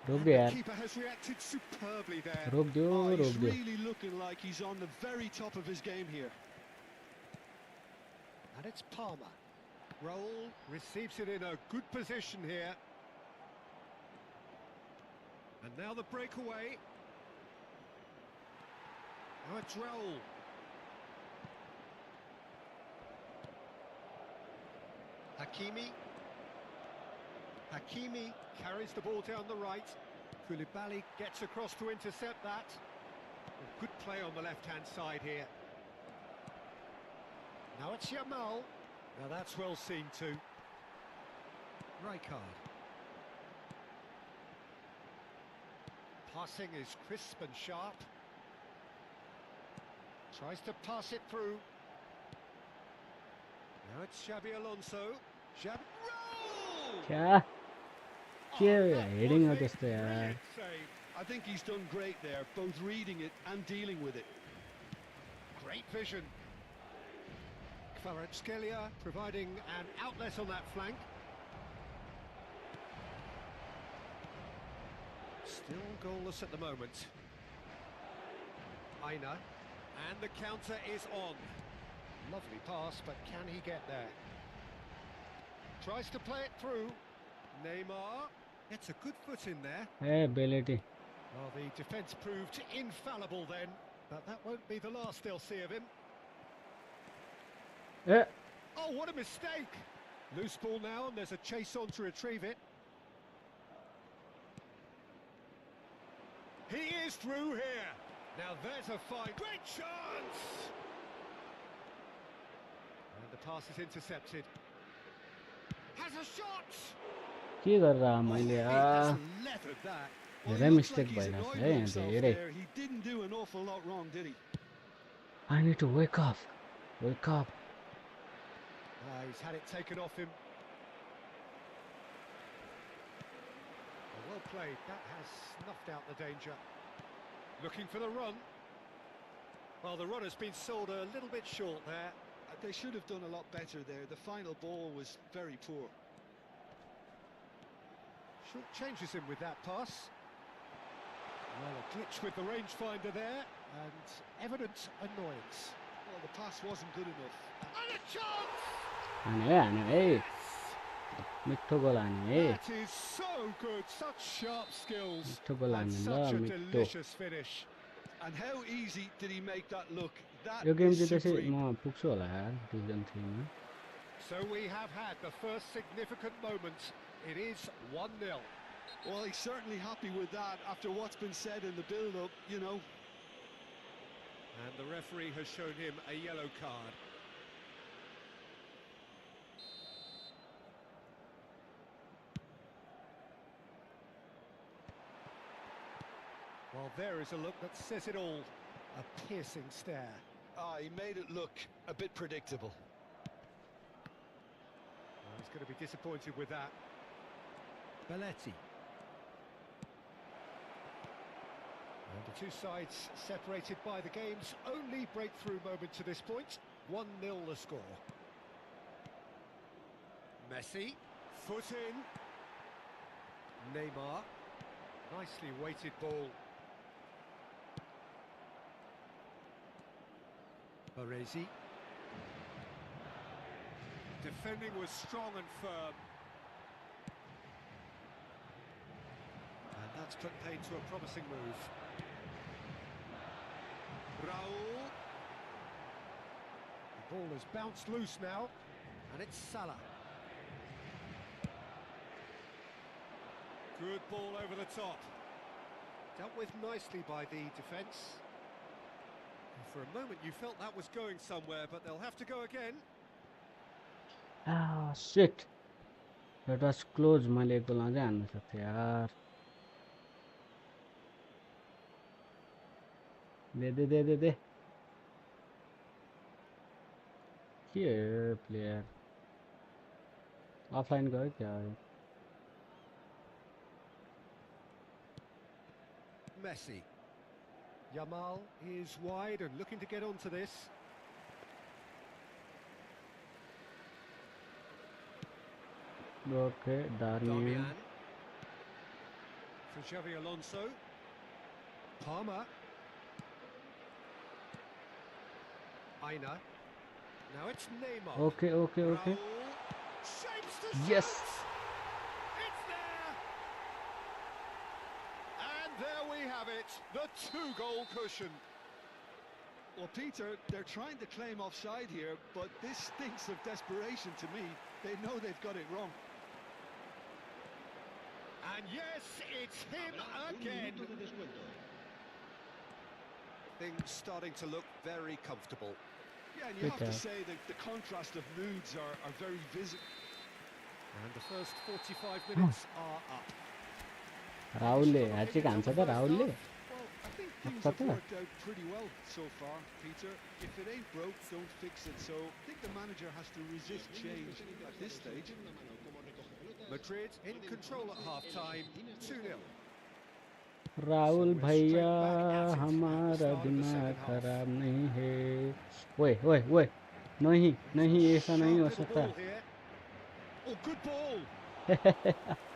रुक And they the यार keeper has reacted superbly there. रोक दो Oh, रोक he's दो really looking like he's on the very top of his game here. And it's Palmer. Roll receives it in a good position here. And now the breakaway. Now it's Roll. Hakimi. Hakimi carries the ball down the right. Koulibaly gets across to intercept that. A good play on the left-hand side here. Now it's Yamal. Now that's well seen too. Rijkaard. Passing is crisp and sharp. Tries to pass it through. Now it's Xabi Alonso. Xabi. Roll! क्या के Oh, that heading हो was a त्यस्तो यार brilliant save. I think he's done great there, both reading it and dealing with it. Great vision. Kvaratskhelia providing an outlet on that flank. Still goalless at the moment. Aina. And the counter is on. Lovely pass, but can he get there? Tries to play it through. Neymar gets a good foot in there. A बेलेटी Well, the defence proved infallible then, but that won't be the last they'll see of him. A Oh, what a mistake! Loose ball now, and there's a chase on to retrieve it. He is through here. Now there's a fine, great chance! And the pass is intercepted. Has a shot! के गरेर मैले He यार has leathered that. Well, धेरै he looks mistake like he's भइरहेछ annoyed है with यहाँ himself धेरै there. He didn't do an awful lot wrong, did he? I need to wake up wake up He's had it taken off him. Well played, that has snuffed out the danger. Looking for the run. Well, the run has been sold a little bit short there. They should have done a lot better there. The final ball was very poor. Short changes him with that pass. Well, a glitch with the rangefinder there, and evident annoyance. Well, the pass wasn't good enough. And a chance! हान्यो है मिठो गोल हान्यो है That is so good, such sharp skills, मिठो गोल and हान्यो such ल a मिठो delicious finish. And how easy did he make that look? That यो game is जितेपछि supreme. म पुग्छु होला यार डिभिजन 3 मा So we have had the first significant moment. It is 1-0. Well, he's certainly happy with that after what's been said in the build-up, you know. And the referee has shown him a yellow card. Well, there is a look that says it all. A piercing stare. Ah, he made it look a bit predictable. Well, he's going to be disappointed with that. Belletti. And the two sides separated by the game's only breakthrough moment to this point. 1-0 the score. Messi, foot in. Neymar, nicely weighted ball. Baresi. Defending was strong and firm. And that's put paid to a promising move. Raul. The ball has bounced loose now, and it's Salah. Good ball over the top. Dealt with nicely by the defence. For a moment you felt that was going somewhere, but they'll have to go again. Ah, shit. That was close. मैले एक गोल अझै हान्न सक्थेँ यार दे दे दे दे दे के player offline गयो क्या Messi. Yamal is wide and looking to get onto this. Okay Darmian Darmian. For Xavi Alonso. Palmer. Aina. Now it's Neymar. Okay okay okay Raul. Shapes to Yes. shoot. It's there. And there we have it. The 2-goal cushion. Well, Peter, they're trying to claim offside here, but this stinks of desperation to me. They know they've got it wrong. And yes, it's him again. Things starting to look very comfortable. Yeah, and you have to Okay. say that the contrast of moods are very visible. And the first 45 minutes are up. राहुलले hat-trick हान्छ त राहुलले Well, I think things What's have that? worked out pretty well so far, Peter. If it ain't broke, don't fix it. So I think the manager has to resist change at this stage. Madrid in control at half-time, 2-0. Rahul भैया हमारा दिमाग खराब नहीं है ओए ओए ओए नहीं नहीं ऐसा नहीं हो Sharp little सकता ball here. Oh, good ball.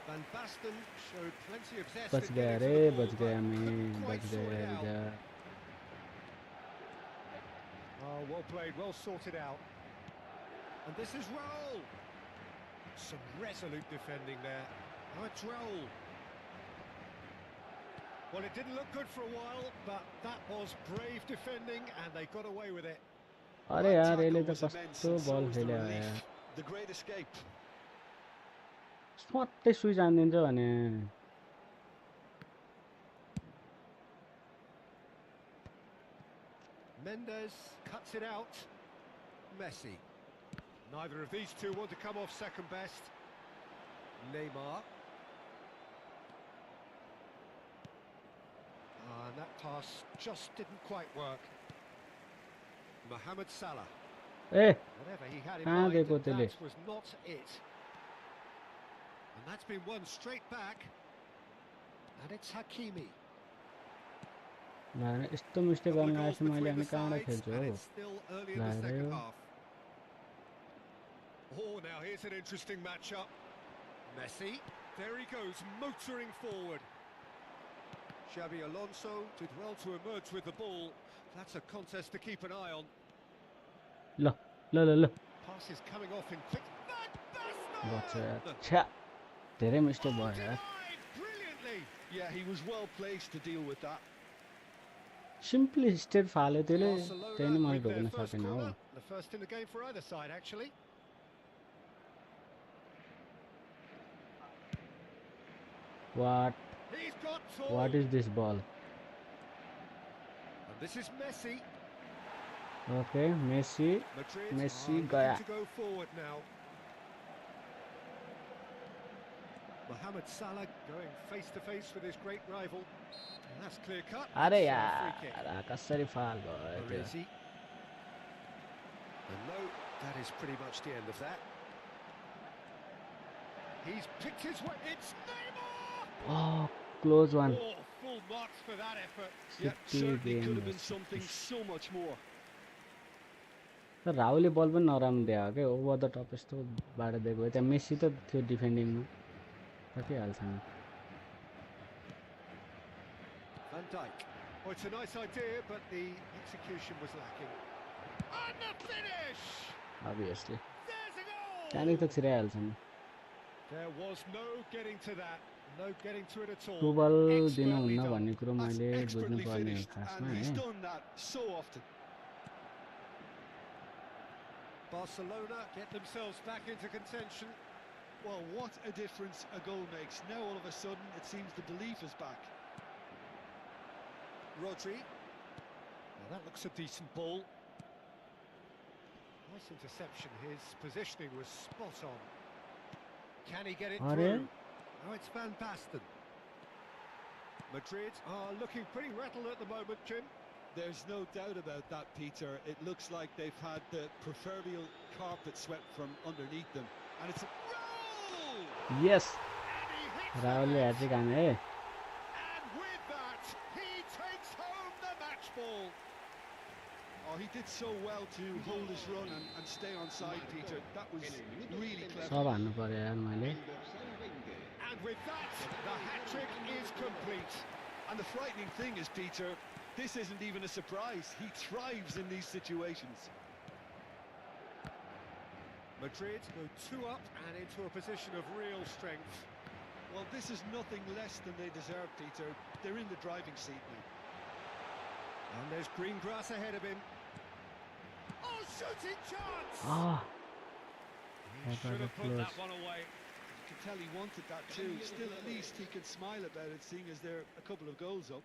Van Basten showed plenty of zest बच at गया getting रे to the बच ball, गया but मैं couldn't बच quite sort गया it out. यार Oh, well played, well sorted out. And this is Raul. Some resolute defending there. Now it's Raul. Well, it didn't look good for a while, but that was brave defending, and they got away with it. अरे That यार यसले tackle त was immense, कस्तो and so बल was the खेल्यो relief. यार The great escape. स्वाट्टै switch हानिदिन्छ भने Mendes cuts it out. Messi. Neither of these two want to come off second best. Neymar. And that pass just didn't quite work. Mohamed Salah. A Whatever he had in कहाँ mind, गएको that त्यसले was not it. And that's been won straight back. And it's Hakimi. यस्तो mistake Couple गर्न of आएछु goals मैले between अनि the कहाँबाट sides, खेल्छु and how it's still early in the Right, second yeah. half. Oh, now here's an interesting matchup. Messi, there he goes, motoring forward. Xavi Alonso did well to emerge with the ball. That's a contest to keep an eye on. ल ल ल ल Pass is coming off in quick. बच्छ यार छ्या धेरै mistake भयो यार Denied brilliantly. Yeah, he was well placed to deal with that. Simply state फाल्यो त्यसले त्यही नै Barcelona मैले with their ढोक्न first सकेन हो corner, the first in the game for either side, actually. What He's got tall. What is this ball And this is Messi. Okay Messi Madrid Messi are looking gaya. to go forward now. Mohamed Salah going face to face with his great rival. And that's clear cut. अरे It's a free kick. यार कसरी फाल भयो त्यो Baresi. And no, that is pretty much the end of that. He's picked his way. It's Neymar! Close one Oh, full marks for that effort. Yeah, certainly could have been something so much more. तर राहुलले बल पनि नराम्रो दियो क्या over the top यस्तो बाटो दिएको भए त्यहाँ मेसी त थियो डिफेन्डिङमा सकिहाल्छ नि Van Dijk. Oh, it's a nice idea, but the execution was lacking. And the finish! Obviously There's a goal! त्यहाँदेखि त छिराइहाल्छ नि There was no getting to that. No getting to it at all. टु ball Expertly दिनुहुन्न done. भन्ने कुरो That's मैले expertly बुझ्नुपर्ने हो finished, खासमा and he's है done that so often. Barcelona get themselves back into contention. Well, what a difference a goal makes. Now all of a sudden it seems the belief is back. Rodri. Now that looks a decent ball. Nice interception. His positioning was spot on. Can he get it Are through? they? Now it's Van Basten. Madrid are looking pretty rattled at the moment, Jim. There's no doubt about that, Peter. It looks like they've had the proverbial carpet swept from underneath them. And it's a roll! Yes, And he hits Rahul the net. Hat trick हाने है And with that, he takes home the match ball. Oh, he did so well to hold his run and stay on side, Peter. That was really clever. सब हान्नु पर्यो यार मैले And with that, the hat-trick is complete. And the frightening thing is, Peter, this isn't even a surprise. He thrives in these situations. Madrid go 2 up and into a position of real strength. Well, this is nothing less than they deserve, Peter. They're in the driving seat now. And there's green grass ahead of him. Oh, shooting chance! Ah, He should have put that one away. You can tell he wanted that too. Still, at least he can smile about it, seeing as they're a couple of goals up.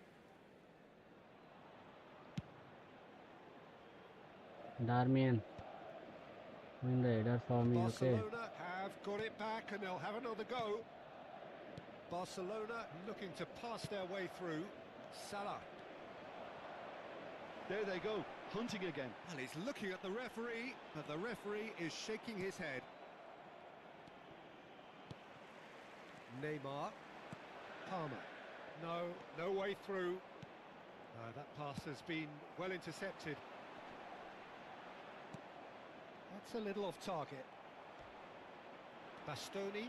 Darmian win the header for me. Okay, Barcelona have got it back and they'll have another go. Barcelona looking to pass their way through. Salah. There they go, hunting again. And he's looking at the referee, but the referee is shaking his head. Neymar. Palmer. No way through. That pass has been well intercepted. That's a little off target. Bastoni.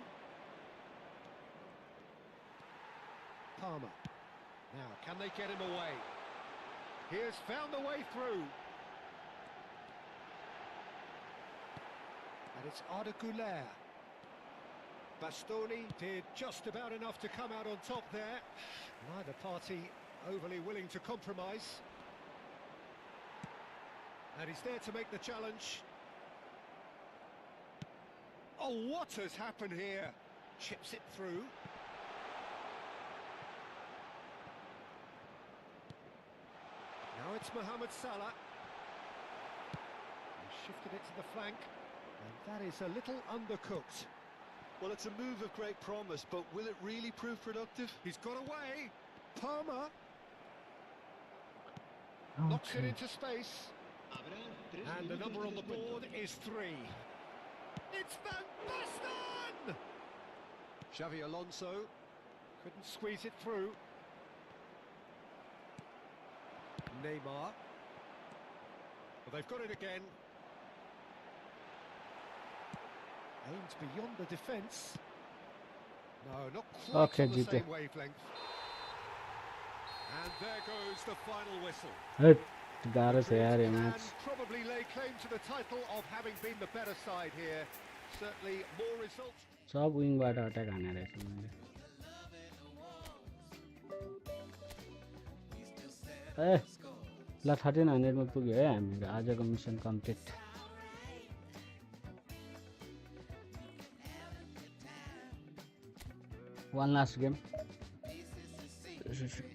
Palmer. Now, can they get him away? He has found the way through. And it's Arda Güler. Bastoni did just about enough to come out on top there. Neither party overly willing to compromise. And he's there to make the challenge. Oh, what has happened here? Chips it through. Now it's Mohamed Salah. He shifted it to the flank. And that is a little undercooked. Well, it's a move of great promise, but will it really prove productive? He's got away. Palmer knocks it okay. into space. And the number on the board is 3. It's Van Basten! Xavi Alonso couldn't squeeze it through. Neymar. Well, they've got it again. Aims beyond the defence. No, not quite Okay, on the जीते. same wavelength. And there goes the final whistle. है गाह्रो छ यार यो Madrid match can probably lay claim to the title of having been the better side here. Certainly more results. सब विङबाट attack हाने रहेछ मैले ए ल 1300 मा पुग्यो है हाम्रो आजको मिसन कम्प्लिट वान लास्ट गेम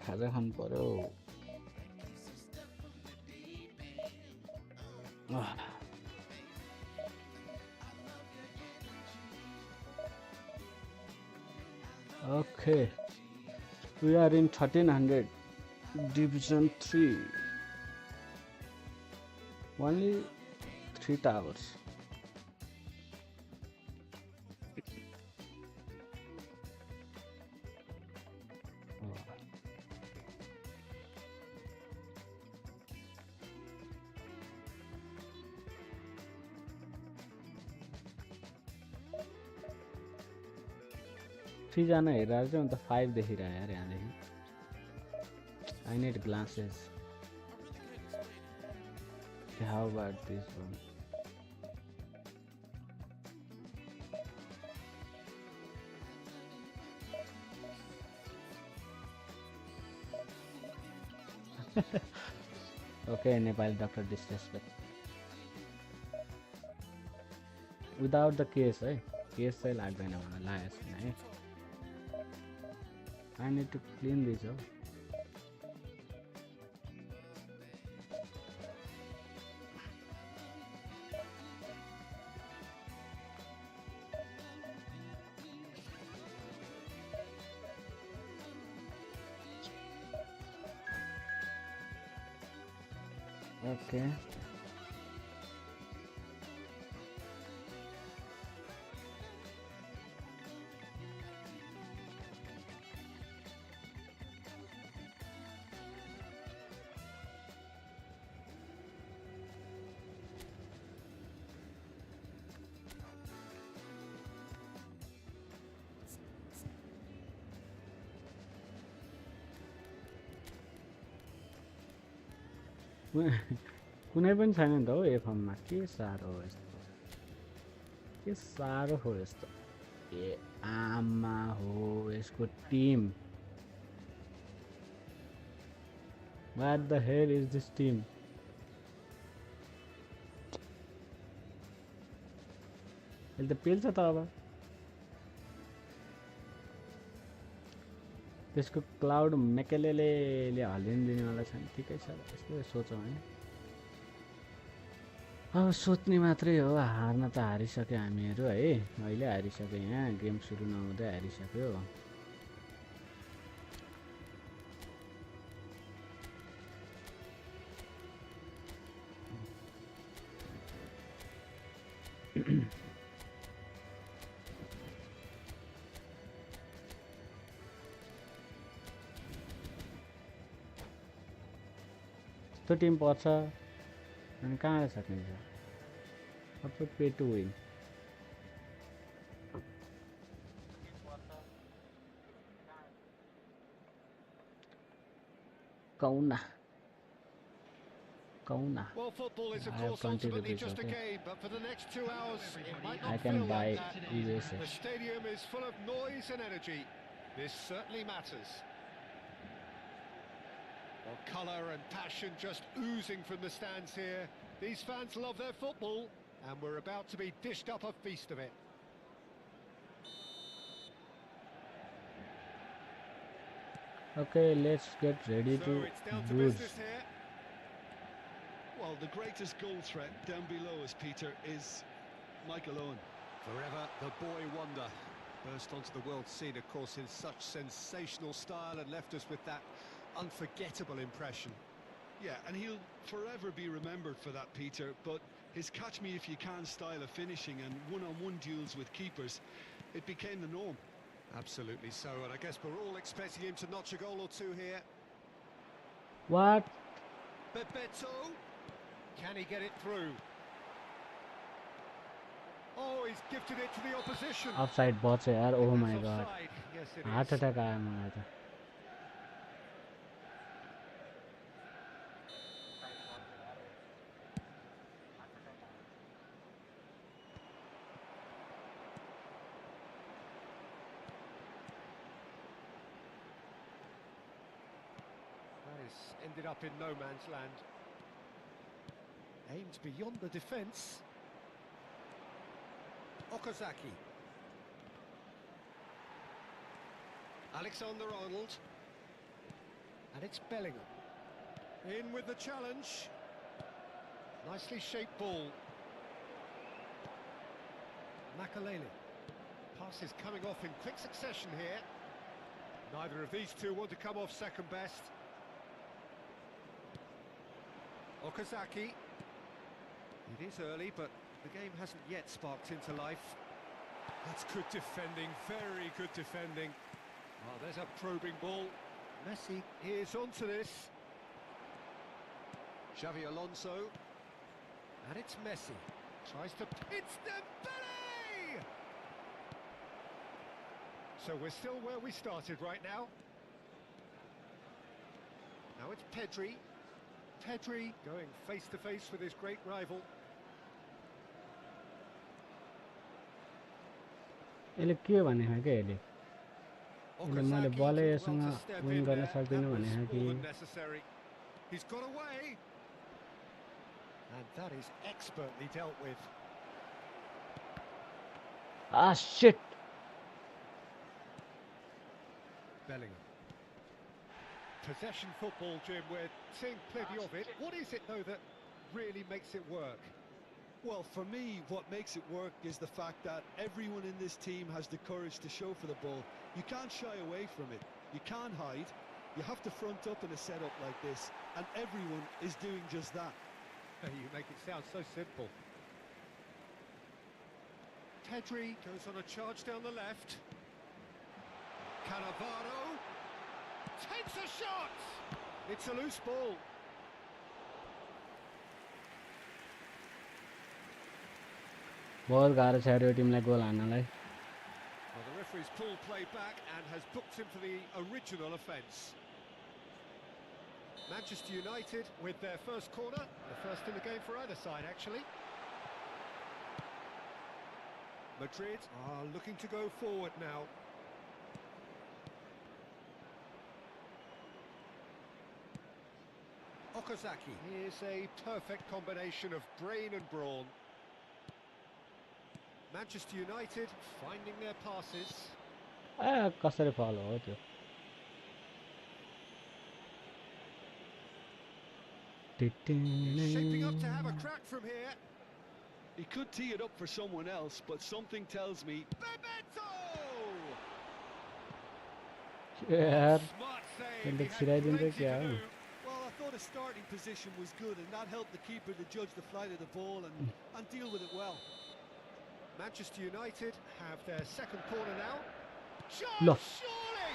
खाजा खानु पर्यो Okay, we are in 1300 Division 3. Only 3 towers. जना हेरेर चाहिँ अन्त 5 देखिरह्यो यार यहाँदेखि I need glasses. Okay, how about this one? Okay, Nepal doctor disrespect. Without the case, है केस चाहिँ लाग्दैन मलाई लागेको छैन है I need to clean this up. Okay कुनै पनि छैन नि त हौ एफएममा के साह्रो हो यस्तो के साह्रो हो यस्तो ए आमा हो यसको team what the hell is this team यसले त पेल्छ त अब त्यसको क्लाउड मेकेलेले हालिदिनेवाला छैन ठिकै छ यस्तो सोचौँ है अब सोच्ने मात्रै हो हार्न त हारिसक्यो हामीहरू है अहिले हारिसक्यो यहाँ गेम सुरु नहुँदै हारिसक्यो त्यो टिम पर्छ अनि कहाँ सकिन्छ अब पे टु विन कौना Well, football is, of I have course, 20 ultimately rupees, just a okay. game, but for the next 2 hours, it might I not can feel buy like that. USS. The stadium is full of noise and energy. This certainly matters. Well, colour and passion just oozing from the stands here. These fans love their football, and we're about to be dished up a feast of it. Okay, let's get ready So to it's down to bruise. business here. Well, the greatest goal threat down below us, Peter, is Michael Owen. Forever the boy wonder. Burst onto the world scene, of course, in such sensational style and left us with that unforgettable impression. Yeah, and he'll forever be remembered for that, Peter, but his catch-me-if-you-can style of finishing and one-on-one duels with keepers, it became the norm. Absolutely so, and I guess we're all expecting him to notch a goal or two here. What? Bebeto, can he get it through? Oh, he's gifted it to the opposition. Offside बच यार oh That's my god offside. Yes, it heart is. Attack आयो मलाई त That has ended up in no man's land. Aimed beyond the defence. Okazaki. Alexander-Arnold. And it's Bellingham. In with the challenge. Nicely shaped ball. Makalele. Pass is coming off in quick succession here. Neither of these two want to come off second best. Okazaki. It is early, but the game hasn't yet sparked into life. That's good defending, very good defending. Oh, there's a probing ball. Messi is onto this. Xavi Alonso. And it's Messi. Tries to... It's Dembele! So we're still where we started right now. Now it's Pedri. Pedri going face-to-face with his great rival. यसले के भने क्या यसले यसले मैले बलै यससँग win गर्न सक्दिनँ भने कि He's got away. And that is expertly dealt with. ah shit Bellingham. Possession football, Jim, we're seeing plenty of it. What is it, though, that really makes it work? Well, for me, what makes it work is the fact that everyone in this team has the courage to show for the ball. You can't shy away from it. You can't hide. You have to front up in a setup like this, and everyone is doing just that. You make it sound so simple. Pedri goes on a charge down the left. Cannavaro takes a shot! It's a loose ball. बहुत गाह्रो छ यार यो टिमलाई गोल हान्नलाई Well, the referee's pulled play back and has booked him for the original offence. Manchester United with their first corner, the first in the game for either side, actually. Madrid are looking to go forward now. Okazaki. Here's a perfect combination of brain and brawn. Manchester United finding their passes. कसरी फलो हो त्यो Shaping up to have a crack from here. He could tee it up for someone else, but something tells me... Bebeto! यार Smart save. त्यसले He had छिराइदिन्छ plenty क्या to हो do. Well, I thought his starting position was good, and that helped the keeper to judge the flight of the ball and deal with it well. Manchester United have their second corner now. Lo. Chance, surely!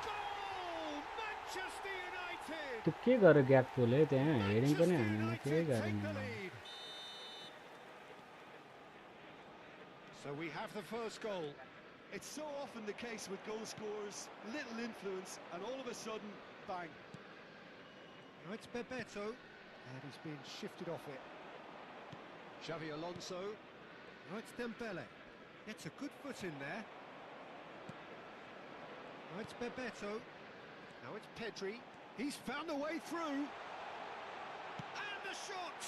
Goal! Manchester United! त्यो के गर्यो ग्याकपोले त्यहाँ heading पनि Manchester हानेन केही United take the गरेन lead. So we have the first goal. It's so often the case with goal scorers, little influence, and all of a sudden, bang. Now it's Bebeto, and he's been shifted off it. Xavi Alonso. Now it's Dembele. Gets a good foot in there. Now it's Bebeto. Now it's Pedri. He's found a way through. And the shot!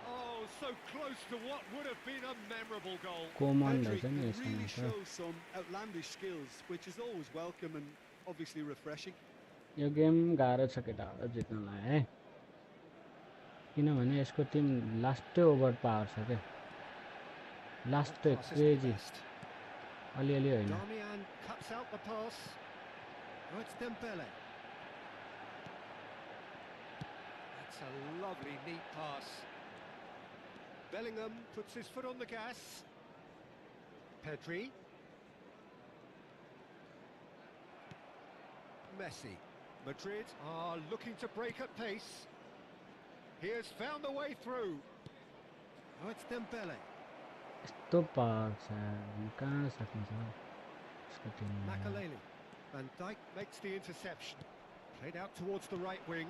Oh, so close to what would have been a memorable goal. Koeman Pedri रहेछ नि can really यसमा show some outlandish skills, which is always welcome and obviously refreshing. Yo game गाह्रो छ केटाहरु जित्नलाई है किनभने यसको Tim लास्टै over power छ के लास्टै Pass is the crazy best. अलिअलि होइन Darmian cuts out the pass. Now it's Dembele. That's a lovely, neat pass. Bellingham puts his foot on the gas. Pedri. Messi. Madrid are looking to break at pace. He has found the way through. Now it's Dembele. यस्तो power छ कहाँ सक्नुहुन्छ यसको टिममा Makaleli. Van Dijk makes the interception. Played out towards the right wing.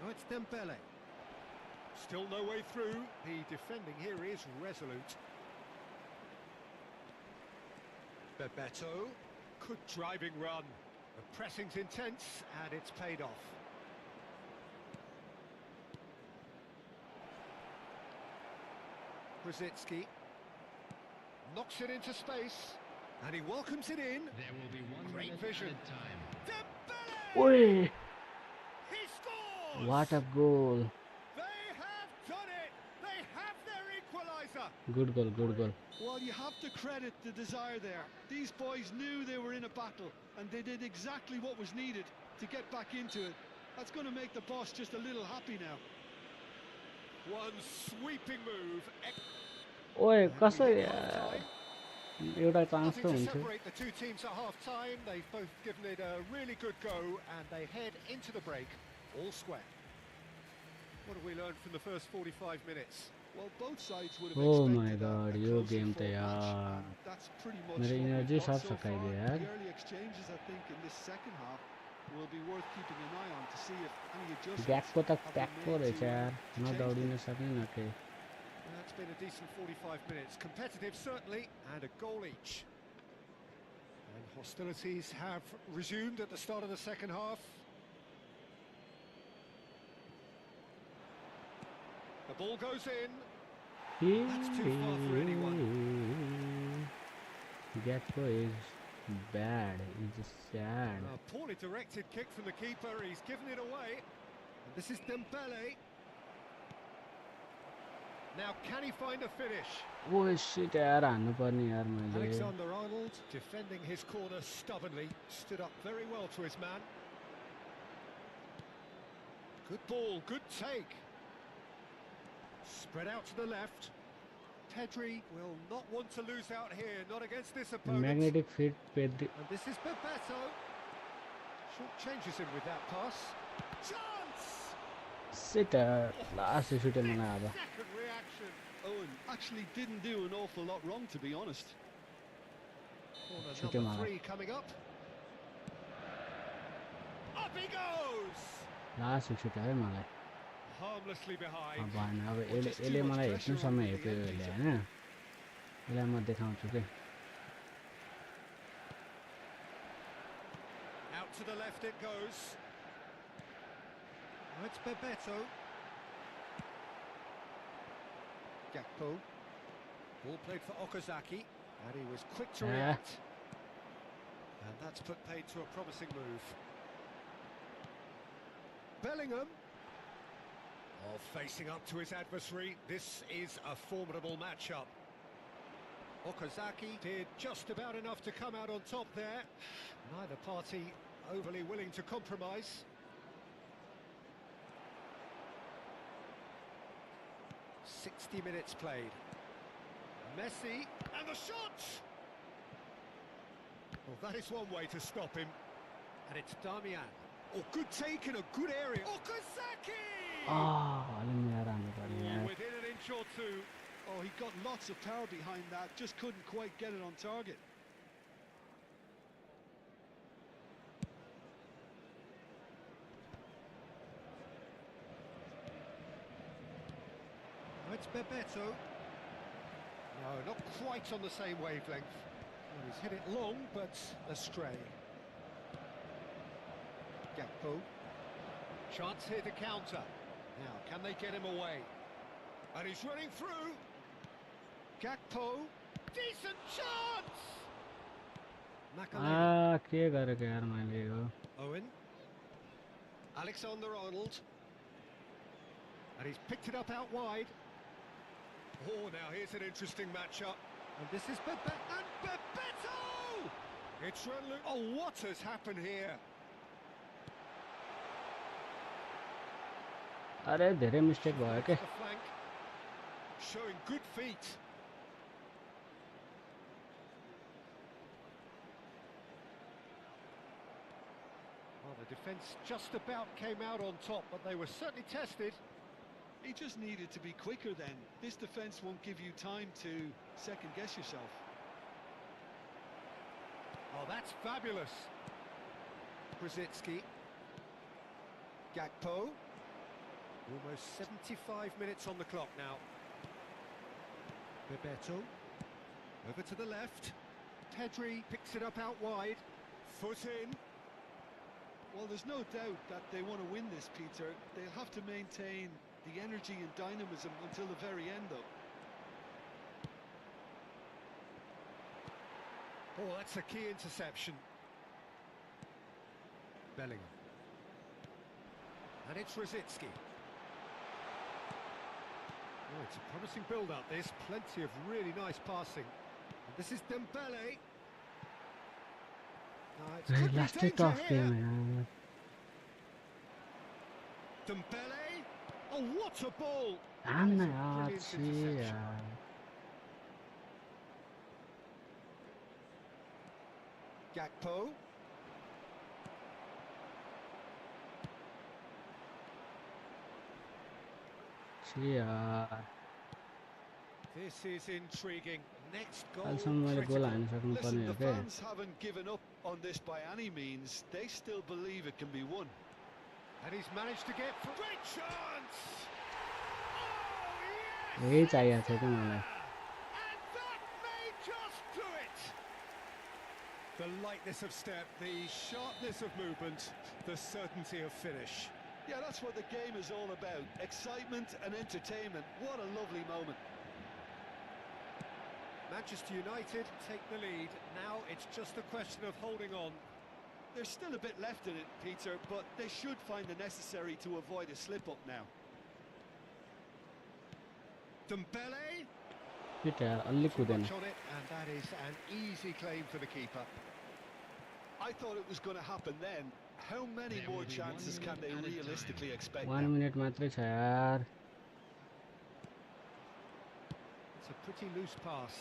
Now it's Dembele. Still no way through. The defending here is resolute. Bebeto. Good driving run. The pressing's intense and it's paid off. Brzezinski knocks it into space and he welcomes it in. There will be 1 Great minute vision. added time. Dembele! ओए He scores! what a goal They have done it! They have their equaliser! good goal Well, you have to credit the desire there. These boys knew they were in a battle, and they did exactly what was needed to get back into it. That's going to make the boss just a little happy now. One sweeping move. ओए And we कसरी hit यार half-time. एउटा chance Nothing त to हुन्थ्यो separate the two teams at half-time. They've both given it a really good go, and they head into the break all square. What have we learned from the first 45 minutes? Well, both sides would have Oh expected my God, a yo closer game त fought match, यार and that's pretty much मेरो what we've energy got सब so far. सकाइदियो यार The early exchanges, I think, in this second half will be worth keeping an eye on to see if any adjustments ग्याकको त have been प्याकको made रहेछ to, यार to change नदौडिन things. सक्ने न केही That's been a decent 45 minutes. Competitive, certainly, and a goal each. And hostilities have resumed at the start of the second half. The ball goes in. That's too far for anyone. ग्याकको is bad he's just sad A poorly directed kick from the keeper. He's given it away. And this is Dembele. Now, can he find a finish? ओए shit यार हान्नु पर्ने यार मैले Alexander-Arnold defending his corner stubbornly, stood up very well to his man. Good ball, good take. Spread out to the left. Pedri will not want to lose out here, not against this opponent. Magnetic field Pedri. And this is Bebeto. Short changes him with that pass. Chance! Sitter. Last shoot मलाई अब. Second reaction. Owen actually didn't do an awful lot wrong, to be honest. Corner Shoot him number out. 3 coming up. Up he goes! Last shoot है मलाई. Harmlessly behind. अब भएन अब यसले मलाई हेर्नु समय हेर्यो यसले हैन. यसलाई म देखाउँछु के. Out to the left it goes. Oh, it's Bebeto. Gakpo. Ball played for Okazaki. And he was quick to react. And that's put paid to a promising move. Bellingham. Oh, facing up to his adversary. This is a formidable matchup. Okazaki did just about enough to come out on top there. Neither party overly willing to compromise. "60 minutes played. Messi, and the shot! Well, that is one way to stop him. And it's Damian. Oh, good take in a good area. Okazaki! अलि मिलाएर हान्नु पर्यो Oh, यार. within an inch or two. Oh, he got lots of power behind that, just couldn't quite get it on target. Oh, it's Bebeto. No, not quite on the same wavelength. Well, he's hit it long, but astray. Gakpo. Chance here to counter. Now, can they get him away? And he's running through. Gakpo. Decent chance! Makaleli. के गरेको यार मैले यो. Owen. Alexander-Arnold. And he's picked it up out wide. Oh, now here's an interesting matchup. And this is Bebeto! It's run loose. Oh, what has happened here? अरे धेरै mistake भयो के. The flank. Showing good feet. Well, the defence just about came out on top, but they were certainly tested. He just needed to be quicker then. This defence won't give you time to second-guess yourself. Oh, that's fabulous. Brzezinski. Gakpo. Almost 75 minutes on the clock now. Bebeto. Over to the left. Pedri picks it up out wide. Foot in. Well, there's no doubt that they want to win this, Peter. They'll have to maintain the energy and dynamism until the very end, though. Oh, that's a key interception. Bellingham. And it's Rosicky. Oh, it's a promising build-up, this. Plenty of really nice passing. And this is Dembele. It's could be Last danger off here. game Dembele. Oh, what a ball! हान्न That is a यार. brilliant छी interception. यार. Gakpo. छी यार. This is intriguing. Next goal. अहिलेसम्म मैले गोल critical. हान्न सक्नु Listen, पर्ने the हो के. fans haven't given up on this by any means. They still believe it can be won. And he's managed to get great chance. Oh, यही yes! चाहिएको थियो क्या मलाई. And that may just do it. The lightness of step, the sharpness of movement, the certainty of finish. Yeah, that's what the game is all about. Excitement and entertainment. What a lovely moment. Manchester United take the lead. Now it's just a question of holding on. There's still a bit left in it, Peter, but they should find the necessary to avoid a slip-up now. Dembele. पिट यार अलि कुदेन. Much on it, and that is an easy claim for the keeper. I thought it was going to happen then. How many There more will be chances 1 can they minute at a realistically time. expect 1 now? Minute मात्रै छ यार. a pretty loose pass.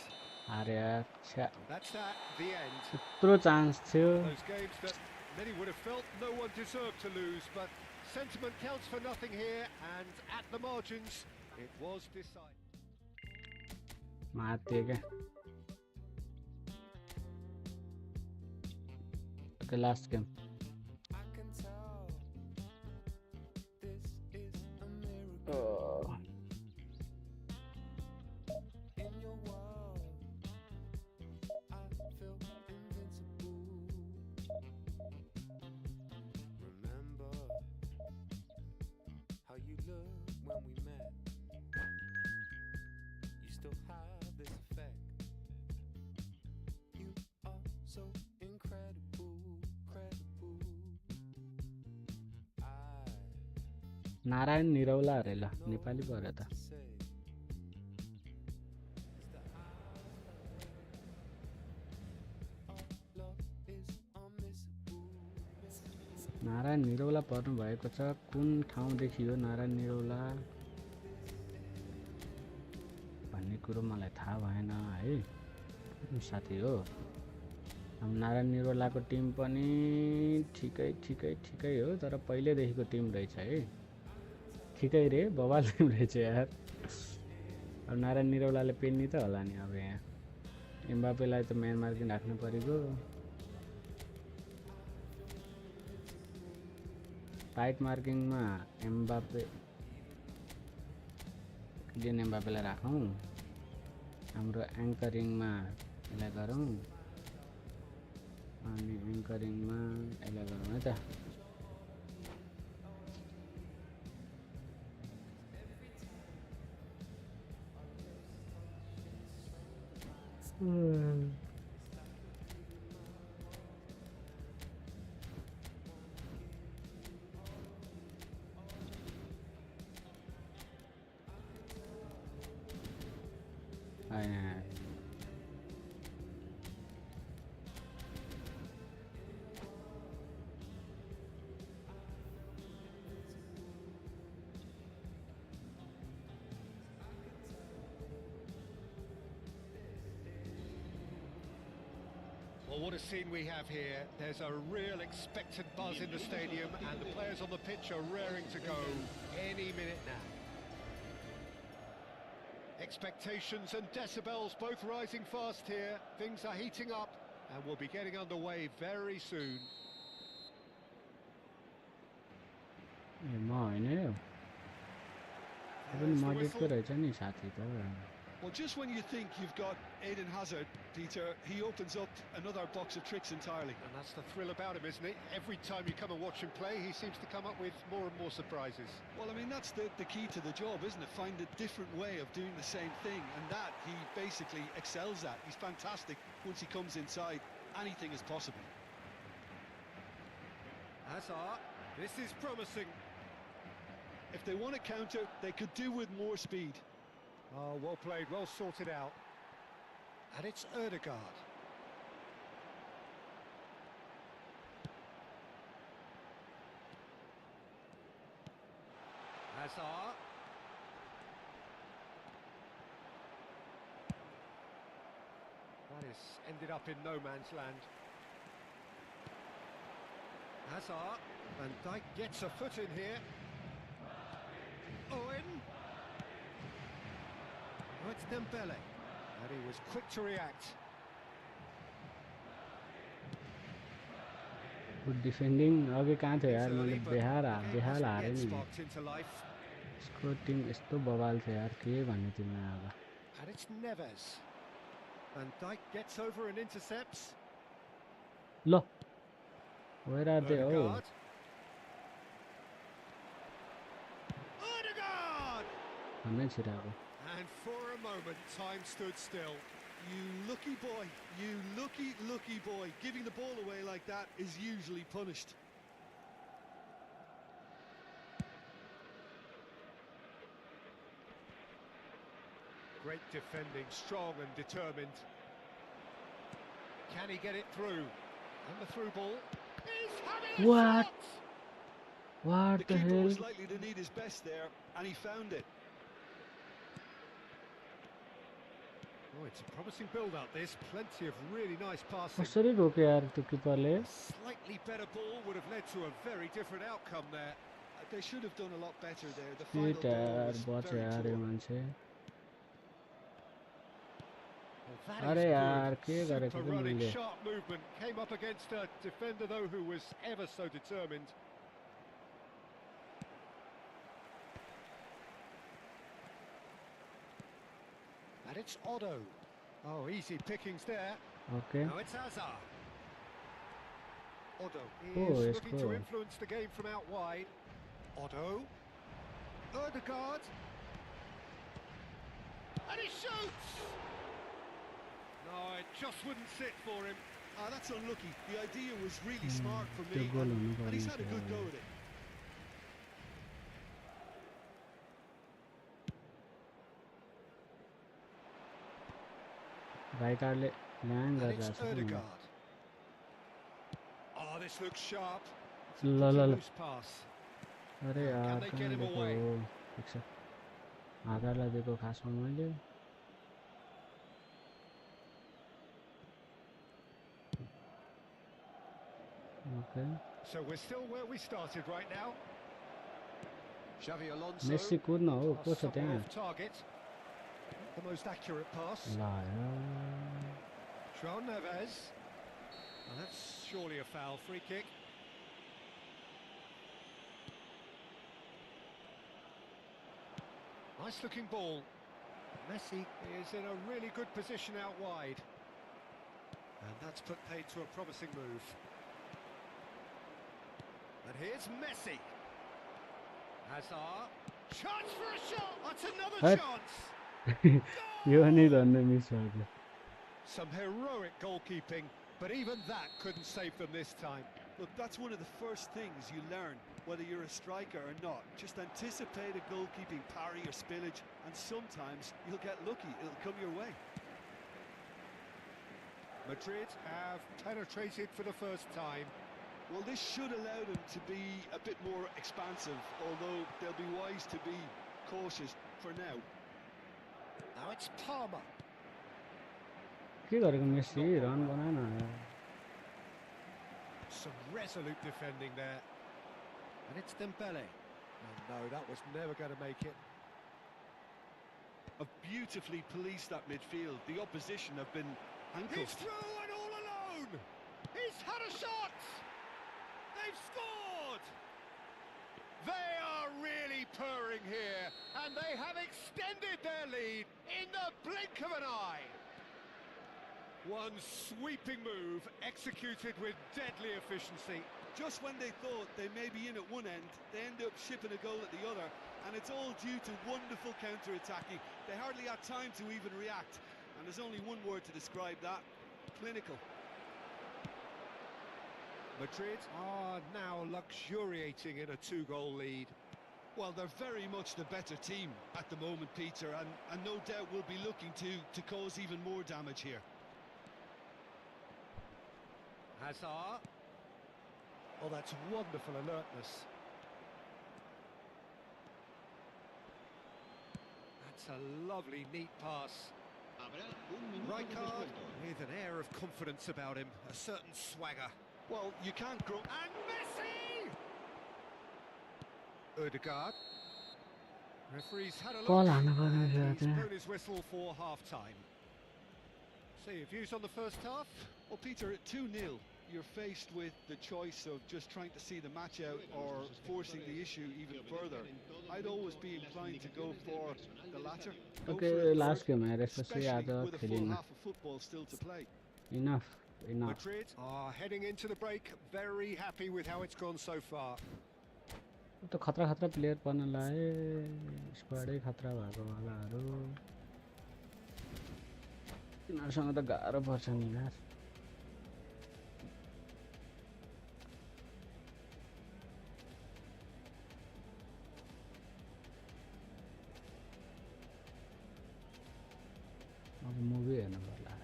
अरे यार छ्या That's that, the end. यत्रो chance थियो Those games that many would have felt no one deserved to lose, but sentiment counts for nothing here, and at the margins, it was decided. मार्दियो क्या okay last game Narayan Niraula अरे ल नेपाली पऱ्यो त नारायण निरौला पर्नु भएको छ कुन ठाउँदेखि हो नारायण निरौला भन्ने कुरो मलाई थाहा भएन है साथी हो हम नारायण निरौलाको टिम पनि ठिकै हो तर पहिलेदेखिको टिम रहेछ है ठिकै रे बवाल टिम रहेछ यार अब नारायण निरौलाले पेन्नी त होला नि अब यहाँ एम्बापेलाई त म्यान मार्किङ राख्नु परेको टाइट मार्किङमा एम्बापे किलियन एम्बापेलाई राखौँ हाम्रो एङ्करिङमा यसलाई गरौँ अनि एङ्करिङमा यसलाई गरौँ है त Well, what a scene we have here. There's a real expectant buzz in the stadium, and the players on the pitch are raring to go any minute now. Expectations and decibels both rising fast here. Things are heating up, and we'll be getting underway very soon. Well, just when you think you've got Eden Hazard, Peter, he opens up another box of tricks entirely. And that's the thrill about him, isn't it? Every time you come and watch him play, he seems to come up with more and more surprises. Well, I mean, that's the key to the job, isn't it? Find a different way of doing the same thing, and that he basically excels at. He's fantastic. Once he comes inside, anything is possible. Hazard, this is promising. If they want to counter, they could do with more speed. Oh, well played, well sorted out. And it's Ødegaard. Hazard. That has ended up in no man's land. Hazard. Van Dijk gets a foot in here. Owen. Oh, it's Dembele. And he was quick to react. Good defending. अघि कहाँ थियो यार मैले बेहाल हारे नि यसको Tim यस्तो बवाल थियो यार के भन्ने तिमीलाई अब And it's Neves. Van Dijk gets over and intercepts. ल where are they? Oh, Ødegaard! भन्नै छिराको And for a moment, time stood still. You lucky boy, you lucky boy. Giving the ball away like that is usually punished. Great defending, strong and determined. Can he get it through? And the through ball. He's having a What? shot! What The the keeper hell? was likely to need his best there, and he found it. Oh, it's a promising build-up. This plenty of really nice passing. कसरी रोक्यो यार त्यो किपरले A slightly better ball would have led to a very different outcome there. They should have done a lot better there. The speed final ball यार was बच very यार यो poor. मान्छे Well, that अरे is यार good. के गरेको Super के running, मैले sharp movement. Came up against a defender though who was ever so determined. And it's Otto. Oh, easy pickings there. Okay Now it's Azar. Otto Oh, is yes, looking cool. to influence the game from out wide. Otto. Erdegaard. And he shoots! No, it just wouldn't sit for him. Ah, that's unlucky. The idea was really smart for त्यो me, goal and, हुनुपर्ने and he's had a थियो good go at it. Right आर्टले ल्याङ And it's गरिरहेछ कि मलाई। Erdegaard. Oh, this looks sharp. It's a ल pretty ल ल loose pass. अरे Can यार they कहाँ get him दिएको away? हो ठिक छ हातलाई दिएको खासमा मैले okay So we're still where we started right now. Xavi Alonso. Messi कुद्न हो को छ somewhat त्यहाँ off target. The most accurate pass. ल यार João Neves. Well, that's surely a foul. Free kick. Nice looking ball. Messi is in a really good position out wide. And that's put paid to a promising move. And here's Messi. Hazard. Chance for a shot. That's another Hey. chance. यो नि धन्ने miss भएको Some heroic goalkeeping, but even that couldn't save them this time. Look, that's one of the first things you learn, whether you're a striker or not. Just anticipate a goalkeeping parry or spillage, and sometimes you'll get lucky. It'll come your way. Madrid have penetrated for the first time. Well, this should allow them to be a bit more expansive, although they'll be wise to be cautious for now. Now it's Palmer. के गरेको Messi run बनाए न यार Some resolute defending there. And it's Dembele. No, that was never going to make it. Have beautifully policed that midfield. The opposition have been He's handcuffed. through and all alone. He's had a shot. They've scored. They are really purring here, and they have extended their lead in the blink of an eye. One sweeping move executed with deadly efficiency. Just when they thought they may be in at one end, they end up shipping a goal at the other, and it's all due to wonderful counter-attacking. They hardly had time to even react, and there's only one word to describe that: clinical. Madrid are now luxuriating in a two-goal lead. Well, they're very much the better team at the moment, Peter, and no doubt will be looking to cause even more damage here. Hazard. Oh, that's wonderful alertness. That's a lovely, neat pass. Rijkaard with an air of confidence about him, a certain swagger. Well, you can't grow. And Messi! Erdegaard. Referee's had a look. Ball हान्नु पर्ने And थियो he's त्यहाँ blown his whistle for half-time. So your views on the first half? Well, Peter, at 2-0, you're faced with the choice of just trying to see the match out or forcing the issue even further. I'd always be inclined to go for the latter. Go okay for a last third, game हेरेपछि especially आज with a full खेलिन half of football still to play. Enough enough Madrid are heading into the break very happy with how it's gone so far. त खतरा खतरा player पर्न लाए स्क्वाडै खतरा भएको वालाहरू तिनीहरूसँग त गाह्रो पर्छ नि यार अब मुभी हेर्नु पर्ला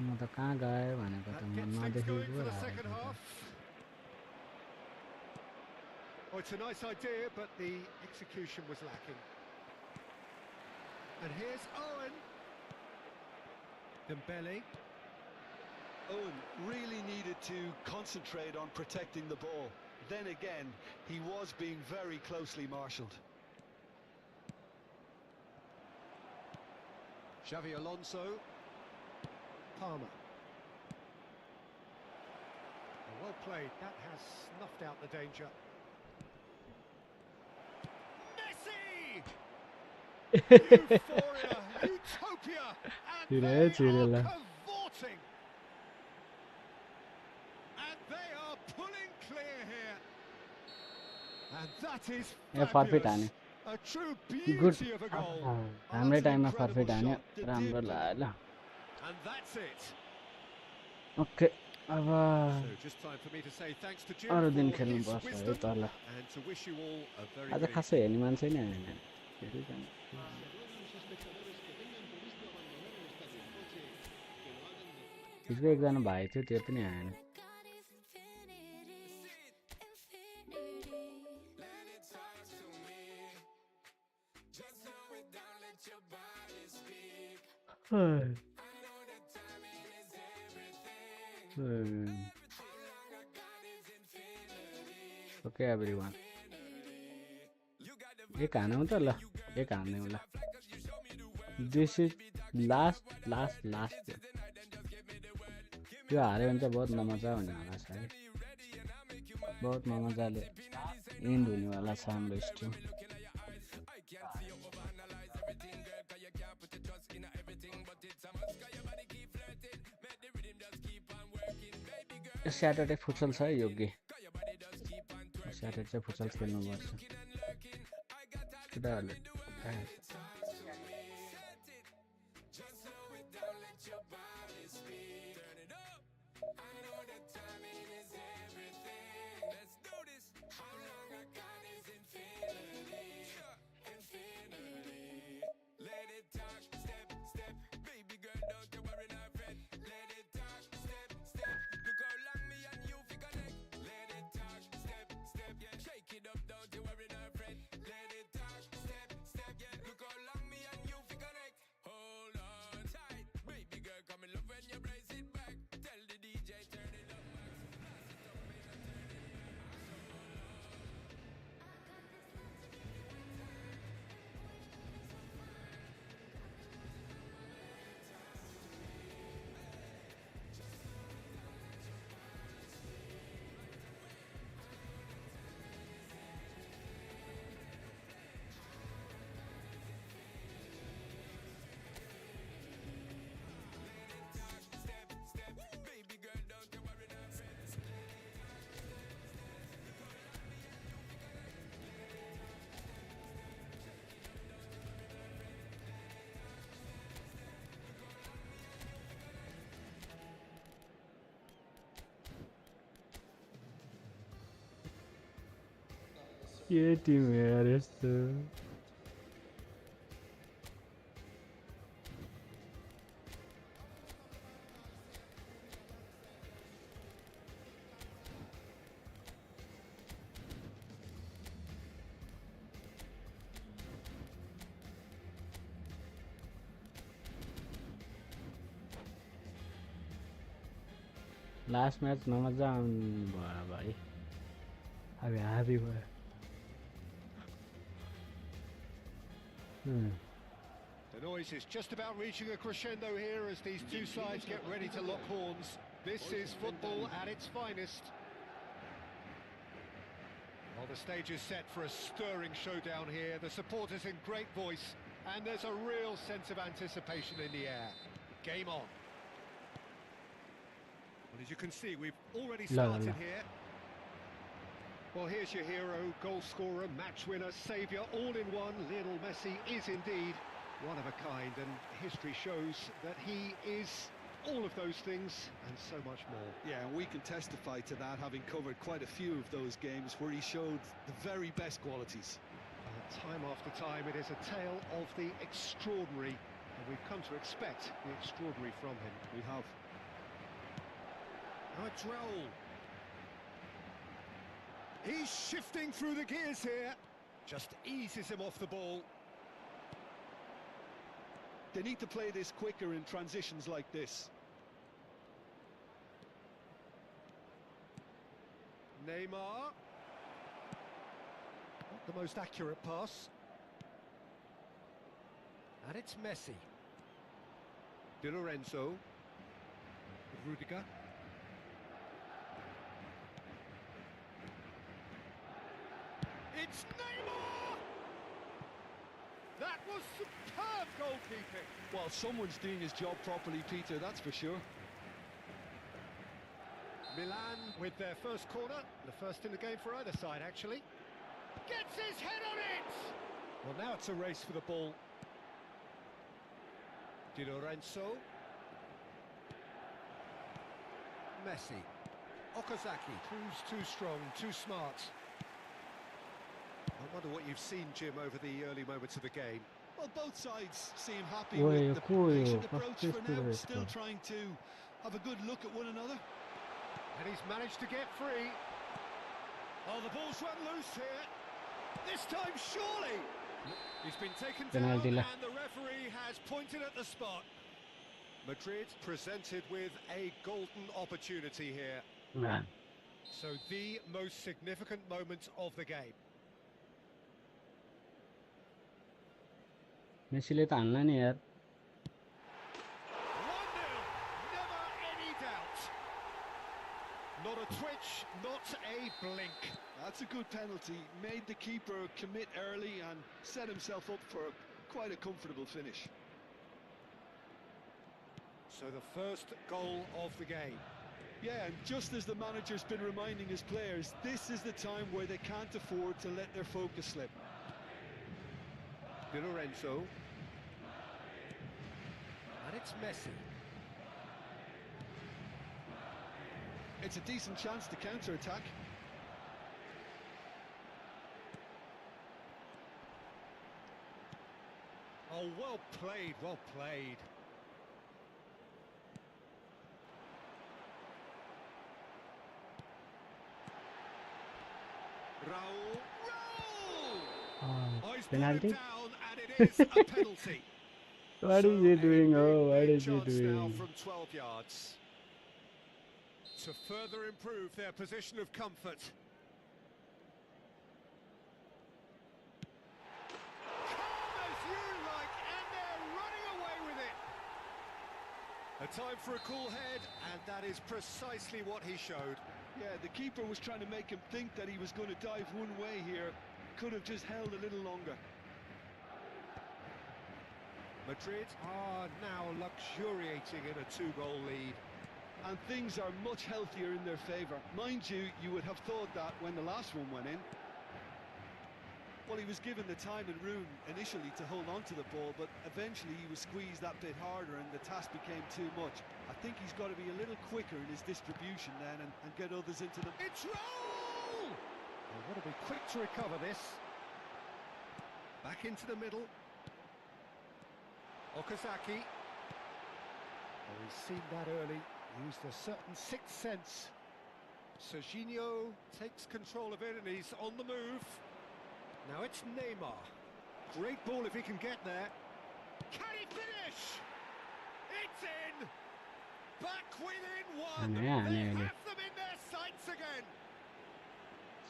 म त कहाँ गएँ भनेको त That म gets things going नदेखेको for the आएको second त। half. Oh, it's a nice idea, but the execution was lacking. And here's Owen. Dembele. Owen really needed to concentrate on protecting the ball. Then again, he was being very closely marshalled. Xavi Alonso. Palmer. Well played. That has snuffed out the danger. Euphoria, utopia, and they are cavorting. And they are pulling clear here. And that is fabulous. A true beauty of a goal. Hamle time ma forfeit haane राम्रो लाग्यो ल. And that's it. Okay. अब So just time for me to say thanks to Jim अरु दिन for खेल्नु his पर्छ है wisdom तल. and to wish you all a very आज good खासै हेर्ने मान्छे नै आएन. हिजो एकजना भाइ थियो त्यो पनि आएन. Okay everyone. एक हानौँ त ल. एक हान्यौँ ल. This is last. त्यो हार्यो भने चाहिँ बहुत नमजा हुने वाला छ है. बहुत नमजाले एन्ड हुने वाला छ हाम्रो स्ट्रिम. स्याटरडे फुटसल छ है योग्य. स्याटरडे चाहिँ फुटसल खेल्नुपर्छ. केटाहरूले के टिम यार यस्तो. लास्ट मैच नमजा भयो भाइ. अब ह्यापी भयो. The noise is just about reaching a crescendo here as these two sides get ready to lock horns. This is football at its finest. Well, the stage is set for a stirring showdown here. The supporters in great voice, and there's a real sense of anticipation in the air. Game on. Well, as you can see, we've already started here. Well, here's your hero, goal scorer, match winner, saviour, all in one. Lionel Messi is indeed one of a kind, and history shows that he is all of those things and so much more. Yeah, and we can testify to that, having covered quite a few of those games where he showed the very best qualities. Time after time, it is a tale of the extraordinary, and we've come to expect the extraordinary from him. We have. Now it's Raul. He's shifting through the gears here. Just eases him off the ball. They need to play this quicker in transitions like this. Neymar. Not the most accurate pass. And it's Messi. Di Lorenzo. Rudiger. It's Neymar! That was superb goalkeeping. Well, someone's doing his job properly, Peter, that's for sure. Milan with their first corner, the first in the game for either side, actually. Gets his head on it! Well, now it's a race for the ball. Di Lorenzo. Messi. Okazaki. Too strong, too smart. I wonder what you've seen, Jim, over the early moments of the game. Well, both sides seem happy Oi, with the cool, patient first approach place for to now, the still rest. trying to have a good look at one another. And he's managed to get free. Oh, the ball's run loose here. This time, surely. He's been taken down, Penalty and la. the referee has pointed at the spot. Madrid presented with a golden opportunity here. Man. So the most significant moment of the game. मेसीले त हान्ला नि यार 1-0. Never any doubt. Not a twitch, not a blink. That's a good penalty. Made the keeper commit early and set himself up for quite a comfortable finish. So the first goal of the game. Yeah, and just as the manager's been reminding his players, this is the time where they can't afford to let their focus slip. Di Lorenzo. And it's Messi. It's a decent chance to counter-attack. Oh, well played, well played. Raul. Oh, he's brought him penalty. down, and it is a penalty. What is he doing? Oh, what is he Now doing? from 12 yards to further improve their position of comfort. Calm as you like, and they're running away with it. A time for a cool head, and that is precisely what he showed. Yeah, the keeper was trying to make him think that he was going to dive one way here. Could have just held a little longer. Madrid are now luxuriating in a 2-goal lead. And things are much healthier in their favour. Mind you, you would have thought that when the last one went in. Well, he was given the time and room initially to hold on to the ball, but eventually he was squeezed that bit harder and the task became too much. I think he's got to be a little quicker in his distribution then and get others into the... It's Raul! They want to be quick to recover this. Back into the middle. Okazaki. Oh, he's seen that early. Used a certain sixth sense. Serginho takes control of it and he's on the move. Now it's Neymar. Great ball if he can get there. Can he finish? It's in! Back within one! They have them in their sights again!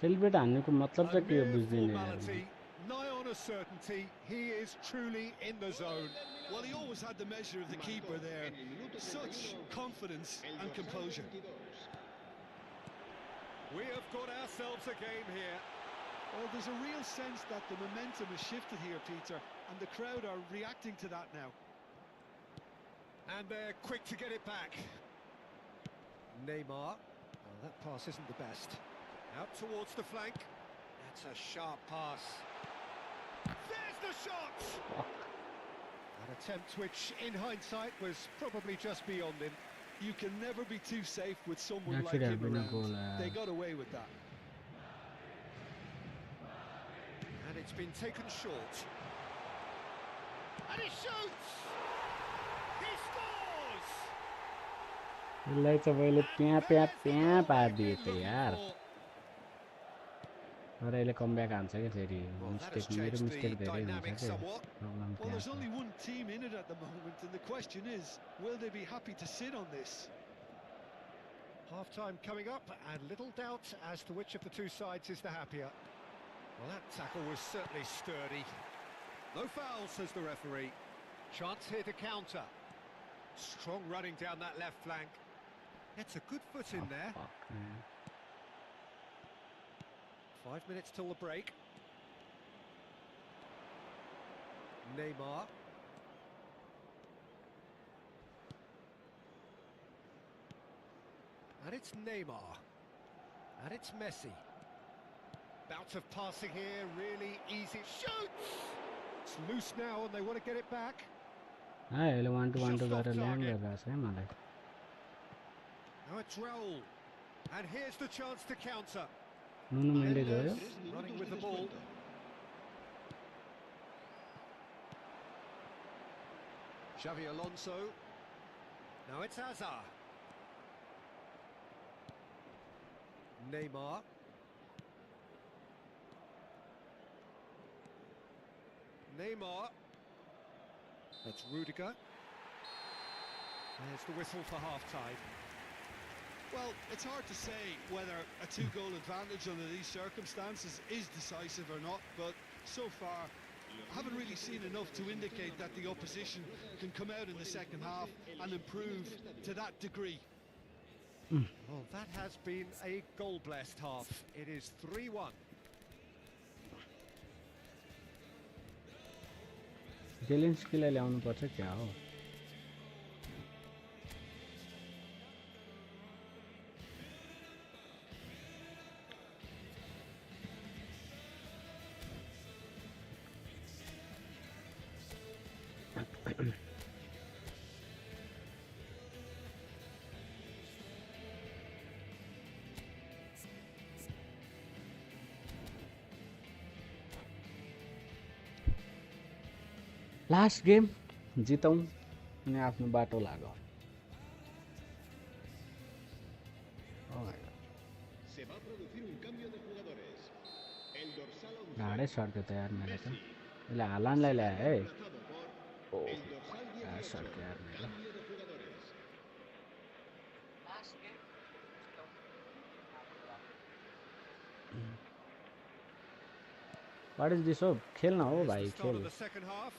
Celebrate हान्नुको मतलब A चाहिँ के हो mere बुझ्दिनँ यार formality, nigh on a certainty, he is truly in the zone. Well, he always had the measure of the keeper there. Such confidence and composure. We have got ourselves a game here. Well, there's a real sense that the momentum has shifted here, Peter, and the crowd are reacting to that now. And they're quick to get it back. Neymar. Oh, that pass isn't the best. Out towards the flank. That's a sharp pass. There's the shot! An attempt which, in hindsight, was probably just beyond him. You can never be too safe with someone That like should have him been a around. goal, They got away with that. And it's been taken short. And he shoots! He scores! यसलाई चाहिँ मैले प्या प्या प्या पारिदिए त यार तर यसले कमब्याक हान्छ क्या फेरि Well, that has मिस्टेक मेरो changed मिस्टेक the धेरै हुन्छ dynamic क्या somewhat. प्रब्लम Well, त्यहाँ there's छ only one team in it at the moment, and the question is, will they be happy to sit on this? Half-time coming up, and little doubt as to which of the two sides is the happier. Well, that tackle was certainly sturdy. No foul, says the referee. Chance here to counter. Strong running down that left flank. Gets a good foot in there. Fuck, man. 5 minutes till the break. Neymar. And it's Neymar. And it's Messi. Bout of passing here, really easy. Shoots! It's loose now and they want to get it back. यसले 1-2 Just off गरेर ल्याङ target. गरिरहेको छ है मलाई Now it's Raul. And here's the chance to counter. नुनु मेन्डेज हो यो Mendes running with the ball. Xavi Alonso. Now it's Hazard. Neymar. Neymar. That's Rudiger. There's the whistle for half-time. Well, it's hard to say whether a two-goal advantage under these circumstances is decisive or not, but so far I haven't really seen enough to indicate that the opposition can come out in the second half and improve to that degree. Well, that has been a goal-blessed half. It is 3-1. जेलेन्स्कीलाई ल्याउनु पर्छ क्या हो last game जितौँ अनि आफ्नो बाटो लाग्यो ढाडै सर्क्यो त यार मैले त यसले हालान्डलाई ल्याए है ओ ढाड सर्क्यो यार मेरो वाट इज दिस हो खेल्न हो Here's भाइ the start खेल of the second half.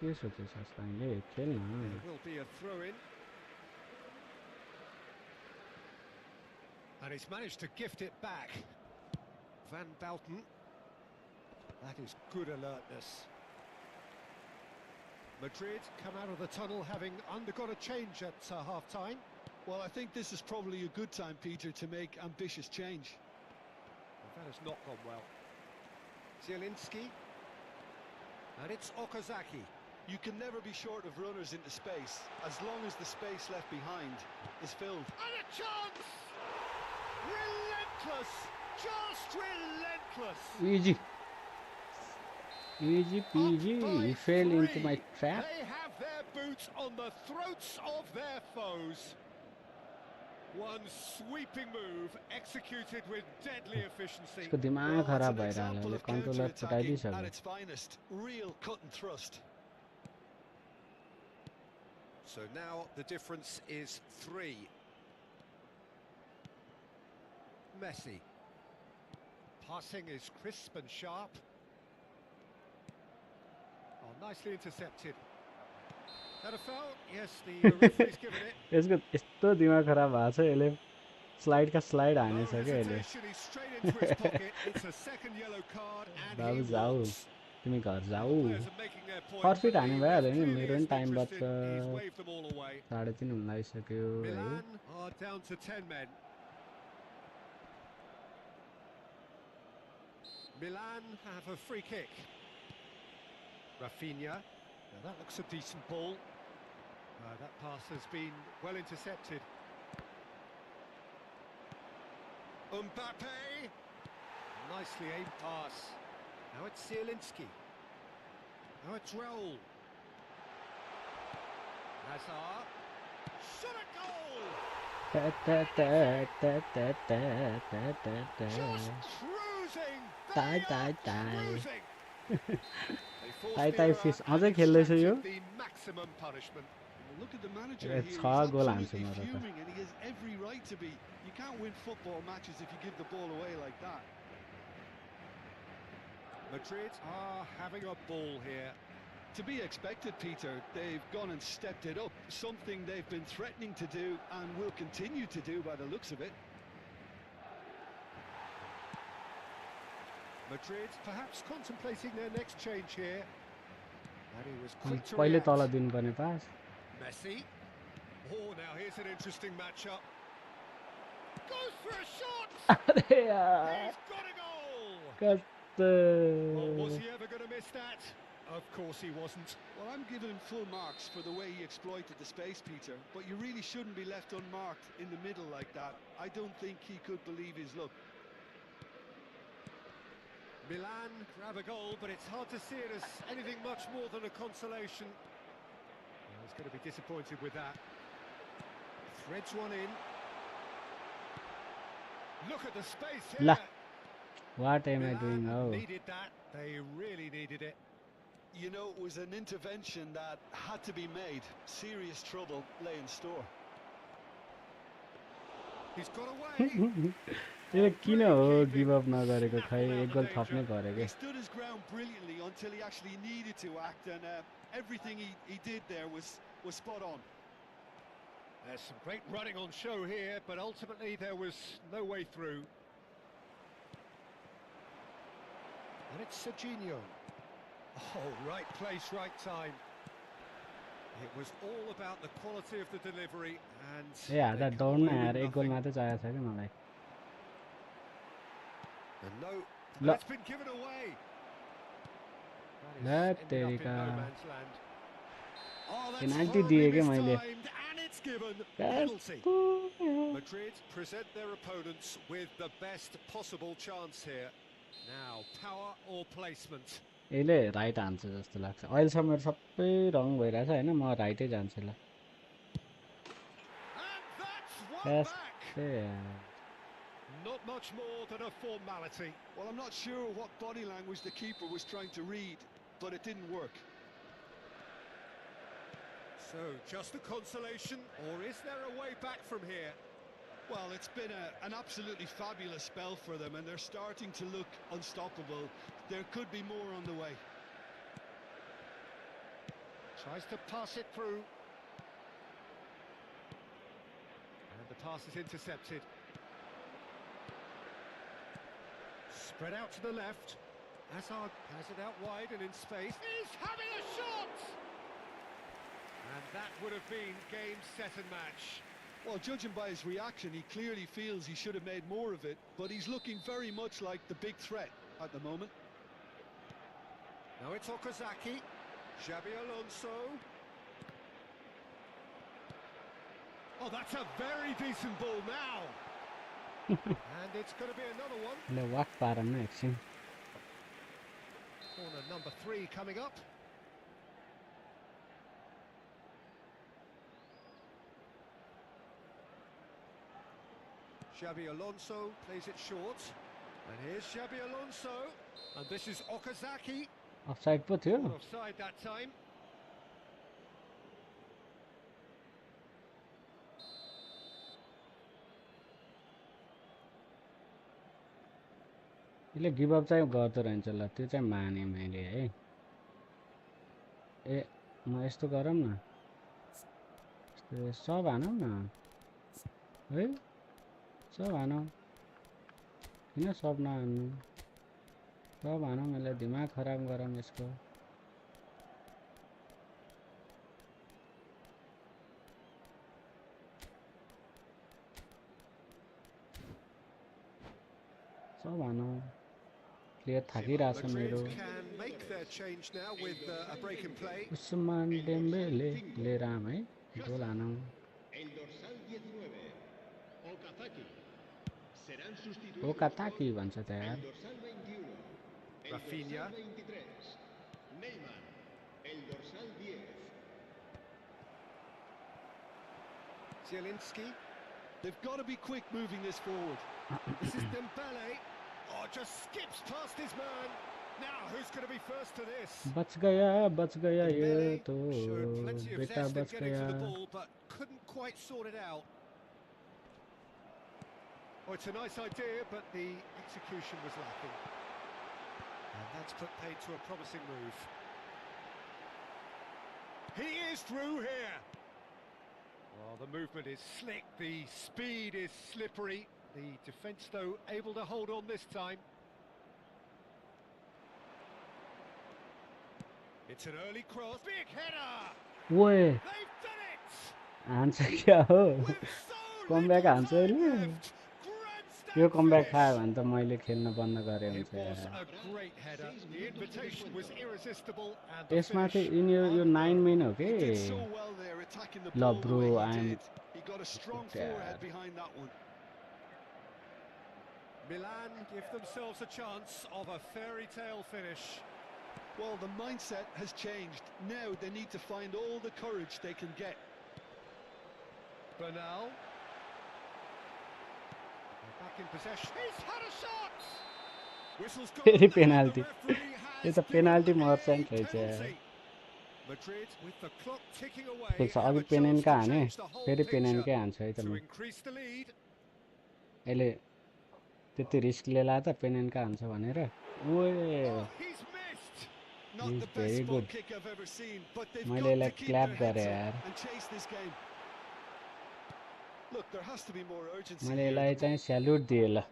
के सोचेछस् तैँले खेल्न There will be a throw-in. And he's managed to gift it back. Van Bouten. That is good alertness. Madrid come out of the tunnel having undergone a change at half-time. Well, I think this is probably a good time, Peter, to make ambitious change. Well, that has not gone well. Zielinski. And it's Okazaki. You can never be short of runners into space, as long as the space left behind is filled. And a chance! Relentless! Just relentless! Easy. Easy peasy. He fell into my trap. They have their boots on the throats of their foes. One sweeping move executed with deadly efficiency. इसको दिमाग Well, खराब it's an भइरहेको example ले of controller counter-attacking फुटाइदिइसक्यो at its finest. Real cut and thrust. So now the difference is 3. Messi. Passing is crisp and sharp. Oh, nicely intercepted. That a foul? Yes, the referee's given it. यसको यस्तो दिमाग खराब भएको छ यसले स्लाइडका slide No हानेछ क्या यसले hesitation, he's straight into his pocket. It's a second yellow card and बाबु he जाऊ walks. तिमी घर The जाऊ players are making their point, फर्फिट but हाने the भइहाल्यो ref नि clearly मेरो पनि isn't टाइम बच्छ interested. He's waved them all away. 3:30 हुन लागिसक्यो है Milan are down to 10 men. Milan have a free kick. Rafinha. Now that looks a decent ball. That pass has been well intercepted. Mbappe. Nicely aimed pass. Now it's Zielinski. Now it's Raul. Hazard. Shot a goal! Just cruising. Die, They die, are die. cruising. They forced Tai the tai error fish and अझै खेल्दैछु यो extracted the maximum punishment. Well, look at the manager A, here. 6 He's goal हान्छु absolutely म त fuming, and he has every right to be. You can't win football matches if you give the ball away like that. Madrid are having a ball here. To be expected, Peter. They've gone and stepped it up. Something they've been threatening to do and will continue to do by the looks of it. Madrid perhaps contemplating their next change here. And he was quick to पहिले react. तल दिनुपर्ने पास Messi. Oh, now here's an interesting matchup. Goes for a shot. अरे यार He's got a goal. कस्तो Well, was he ever going to miss that? Of course he wasn't. Well, I'm giving him full marks for the way he exploited the space, Peter. But you really shouldn't be left unmarked in the middle like that. I don't think he could believe his luck. Milan grab a goal, but it's hard to see it as anything much more than a consolation. Well, he's going to be disappointed with that. Threads one in. Look at the space here. La. What am I Milan doing now? needed that. They really needed it. You know, it was an intervention that had to be made. Serious trouble lay in store. He's got away. यो किन हो give up नगरेको खै एक गोल थप्नै पर्यो He के stood his ground brilliantly until he actually needed to act, and everything he did there was spot on. There's some great running on show here, but ultimately there was no way through. And it's Serginho. Oh, right place, right time. It was all about the quality of the delivery, and ए हात they come दौड्न away with आएर एक गोल nothing. मात्रै चाहिएको छ कि मलाई And no, La. it's been given away. La That is ended up in तेरिका no man's land. Oh, that's penalty horribly दिए के मैले mistimed, and it's given penalty. Madrid present their opponents with the best possible chance here. Now, power or placement? यसले right हान्छ जस्तो लाग्छ अहिलेसम्म मेरो सबै रङ भइरहेछ होइन म राइटै जान्छु ल And that's one back. त्यस्तै यार Not much more than a formality. Well, I'm not sure what body language the keeper was trying to read, but it didn't work. So, just a consolation, or is there a way back from here? Well, it's been an absolutely fabulous spell for them, and they're starting to look unstoppable. There could be more on the way. Tries to pass it through. And the pass is intercepted. Spread out to the left. Hazard has it out wide and in space. He's having a shot! And that would have been game, set and match. Well, judging by his reaction, he clearly feels he should have made more of it, but he's looking very much like the big threat at the moment. Now it's Okazaki. Xabi Alonso. Oh, that's a very decent ball now. And it's going to be another one. यसले वाक पारौँ न एकछिन Corner number 3 coming up. Xabi Alonso plays it short. And here's Xabi Alonso. And this is Okazaki. Offside पो थियो Not offside that time. यसले give up चाहिँ गर्दो रहेछ ल त्यो चाहिँ माने मैले है ए म यस्तो गरौँ न यस्तो सब हानौँ न है सब हानौँ किन सब नहान्नु सब हानौँ यसलाई दिमाग खराब गरौँ यसको सब हानौँ प्लेयर थाकिरहेछ मेरो Madrid can make their change now with a break in play. Ousmane Dembele लिएर आऊँ है गोल हानौँ El dorsal 19, Okazaki. Serán sustituidos ओकाताकी por भन्छ त यार el dorsal 21, el Rafinha. dorsal 23, Neymar, el dorsal 10. Zielinski. They've got to be quick moving this forward. This is Dembele. Oh, just skips past his man. Now, who's going to be first to this? बच गया ये Dembele तो showed plenty of बेटा zest in बच getting to the गया. ball, but couldn't quite sort it out. Oh, it's a nice idea, but the execution was lacking. And that's put paid to a promising move. He is through here. Well, the movement is slick, the speed is slippery. The defence, though, able to hold on this time. It's an early cross. Big header! ओए They've done it! हान्छ क्या हो With so comeback little हान्छ time अहिले left. Grand यो stand comeback finish. खायो भने त मैले खेल्न बन्द गरे It हुन्छ was यार. a great header. The invitation was irresistible, and the यसमा finish. चाहिँ यो 9 min हो He did so के. well there, attacking the ल ball the bro way he I am did. He got a strong Dad. forehead behind that one. Milan give themselves a chance of a fairy tale finish. Well, the mindset has changed. Now they need to find all the courage they can get. Bernal. They're back in possession. He's had a shot! Whistle's gone. फेरि and the penalty. referee yo has त given penalty a merchant रहेछ यार. penalty. Madrid with the clock ticking away ठिक छ have अघि a chance पेनेन्का to हाने change the whole फेरि picture पेनेन्कै हान्छ है त to म. increase the lead. यसले त्यति रिस्क लिएला त पेनेन्का हान्छ भनेर. ओए Oh, he's missed. Not He's the very best spot good. kick I've ever seen, but they've मैले got to यसलाई keep क्ल्याप their गरेँ heads यार. up and chase this game. Look, there has to be more urgency मैले here. यसलाई The चाहिँ ball- स्याल्युट दिएँ ल.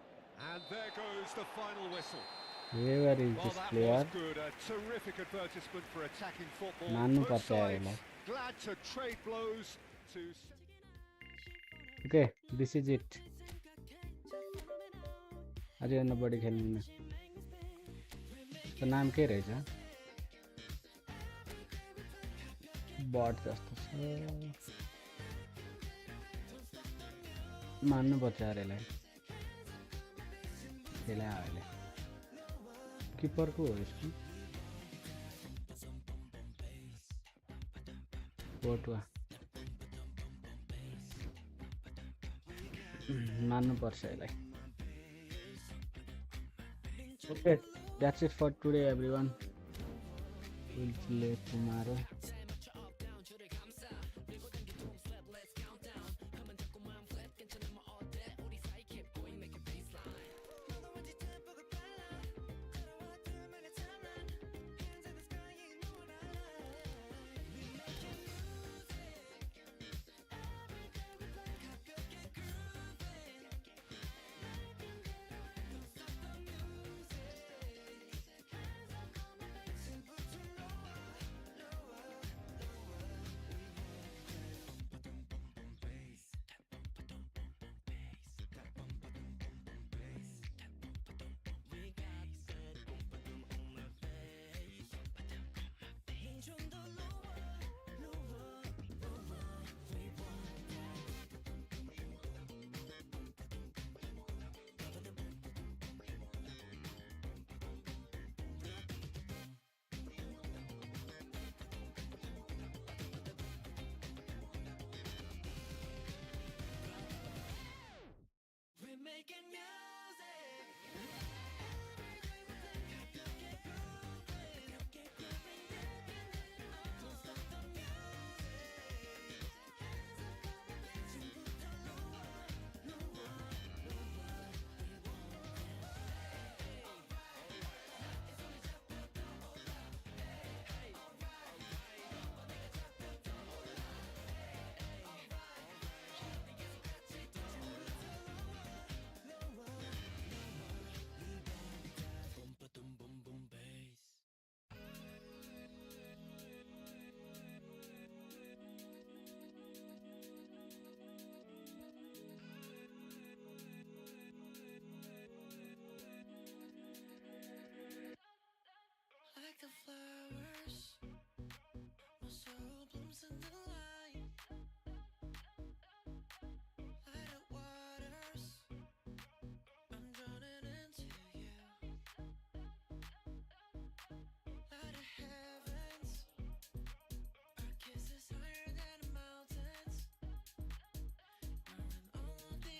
And there goes the final whistle. Whoever is Well, this that player, was good. A terrific advertisement for attacking football. मान्नु Both पर्छ यार sides यसलाई. glad to trade blows to. Okay, this is it. अझै भन्दा बढी खेल्नु. यसको नाम के रहेछ? बट जस्तो छ. मान्नु पर्छ यार यसलाई. खेलायो अहिले. किपरको हो यसको. कोटवा. मान्नु पर्छ यसलाई. Okay, that's it for today everyone. We'll see you tomorrow. Like the flowers, my soul blooms in the light. Light up waters, I'm drowning into you. Light of heavens, our kiss is higher than the mountains. We're in all of the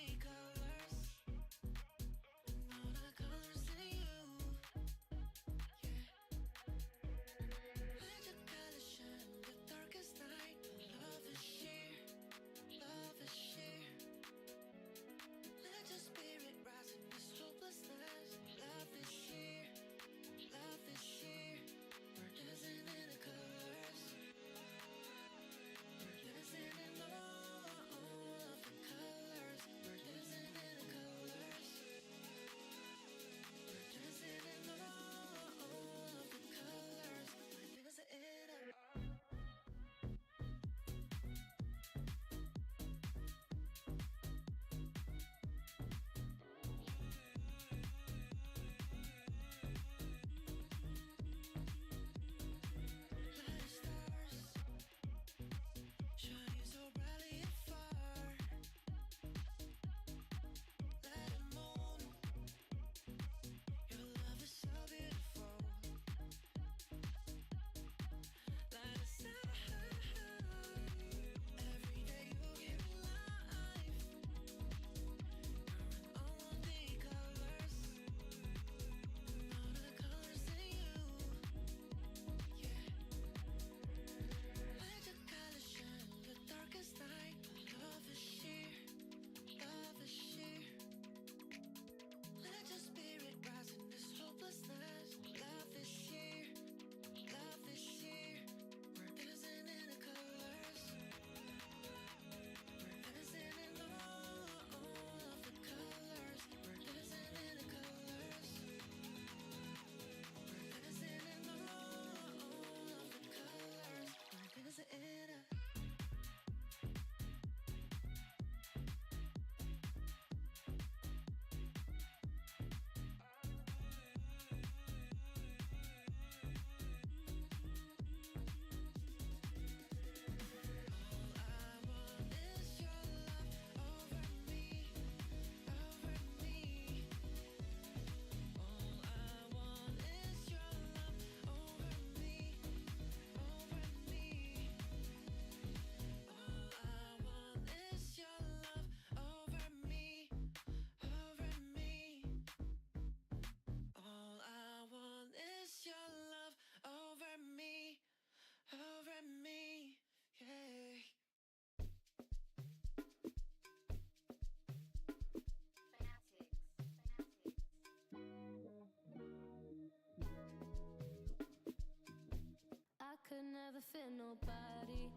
nobody.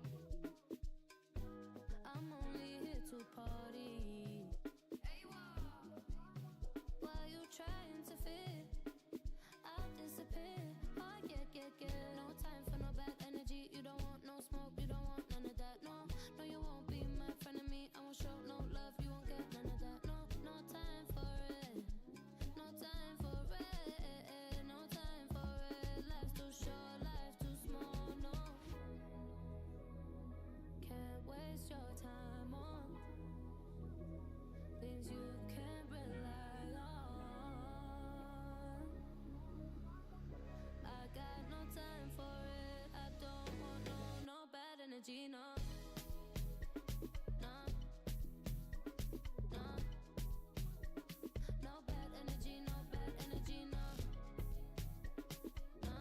I'm only here to party. While you trying to fit, I'll disappear. Oh yeah. No time for no bad energy. You don't want no smoke, you don't want none of that. No, no, you won't be my friend of me. I won't show no love, you won't get none of that. No, no time for it. No time for it. No time for it. Life's too short, life's too small. No, can't waste your time on things you can't rely on. I got no time for it. I don't want no bad energy, no. No, no. No bad energy, no bad energy, no. No,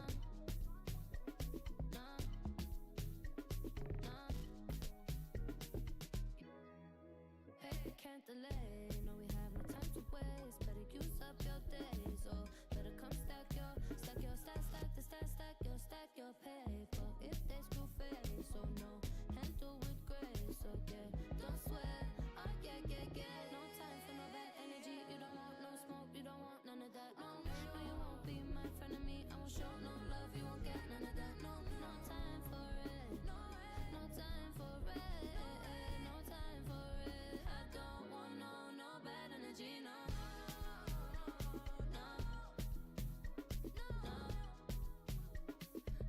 no, no. Hey, can't delay. No, we have no time to waste. Better use up your days, or better come stack your stack your stack your paper. If they screw face, so no, handle with grace. So yeah, don't sweat. Oh yeah. No time for no bad energy. You don't want no smoke, you don't want none of that. No, no, you won't be my friend of me. I won't show no love, you won't get none of that. No, no time for it. No time for it. No time for it. I don't want no bad energy. No. No. No.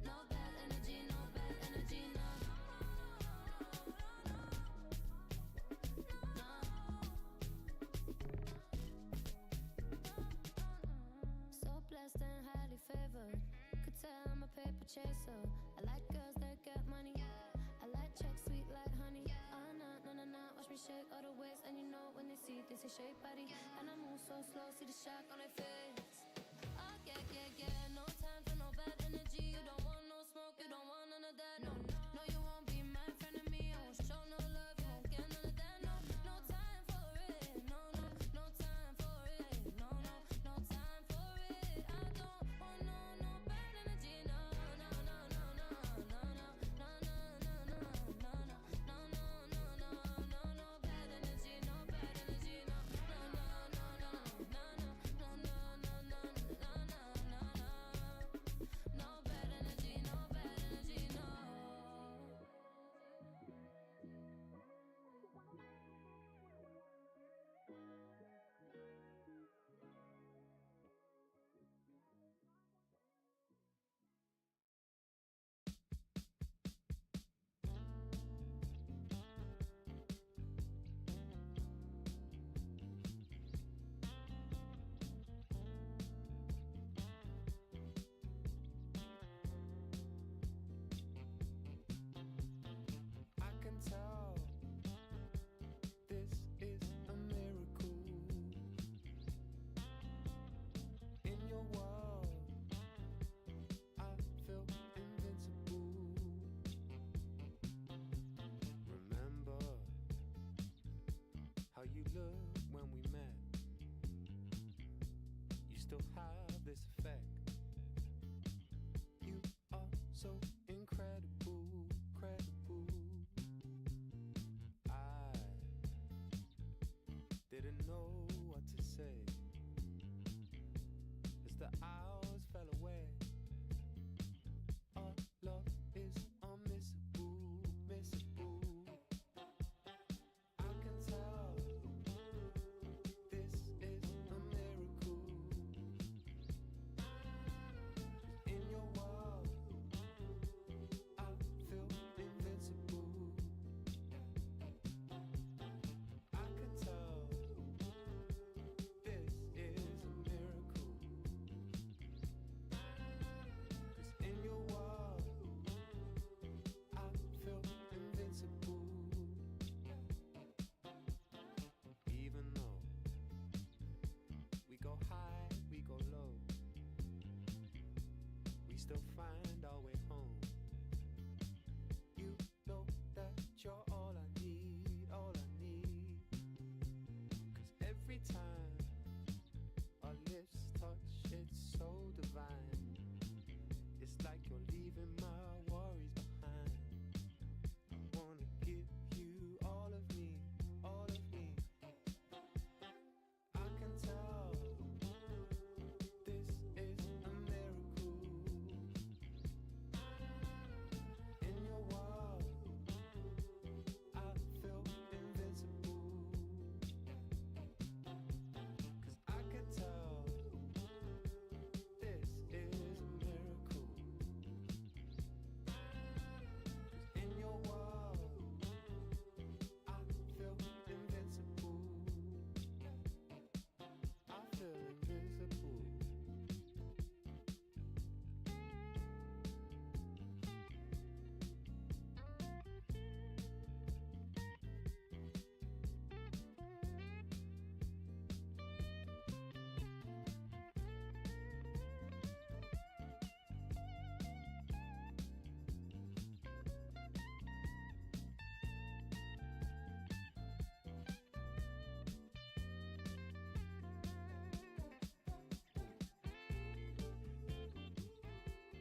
No bad energy, no bad energy, no. No. So blessed and highly favored. Could tell I'm a paper chaser. I like girls that get money. I like checks sweet like honey. Oh no. Watch me shake all the ways, and you know when they see this, they shake body. And I move so slow, see the shock on their face. Oh yeah. No time for no bad energy. You don't want no smoke, you don't want none of that. No, you won't be my friend of me. I won't show no love, you won't get none of that. No time for it. No time for it. No time for it. I don't want no bad energy. No bad energy. No bad energy. No bad energy, no bad energy, no. I can tell this is a miracle. In your world, I feel invincible. Remember how you looked when we met. You still have this effect. You are so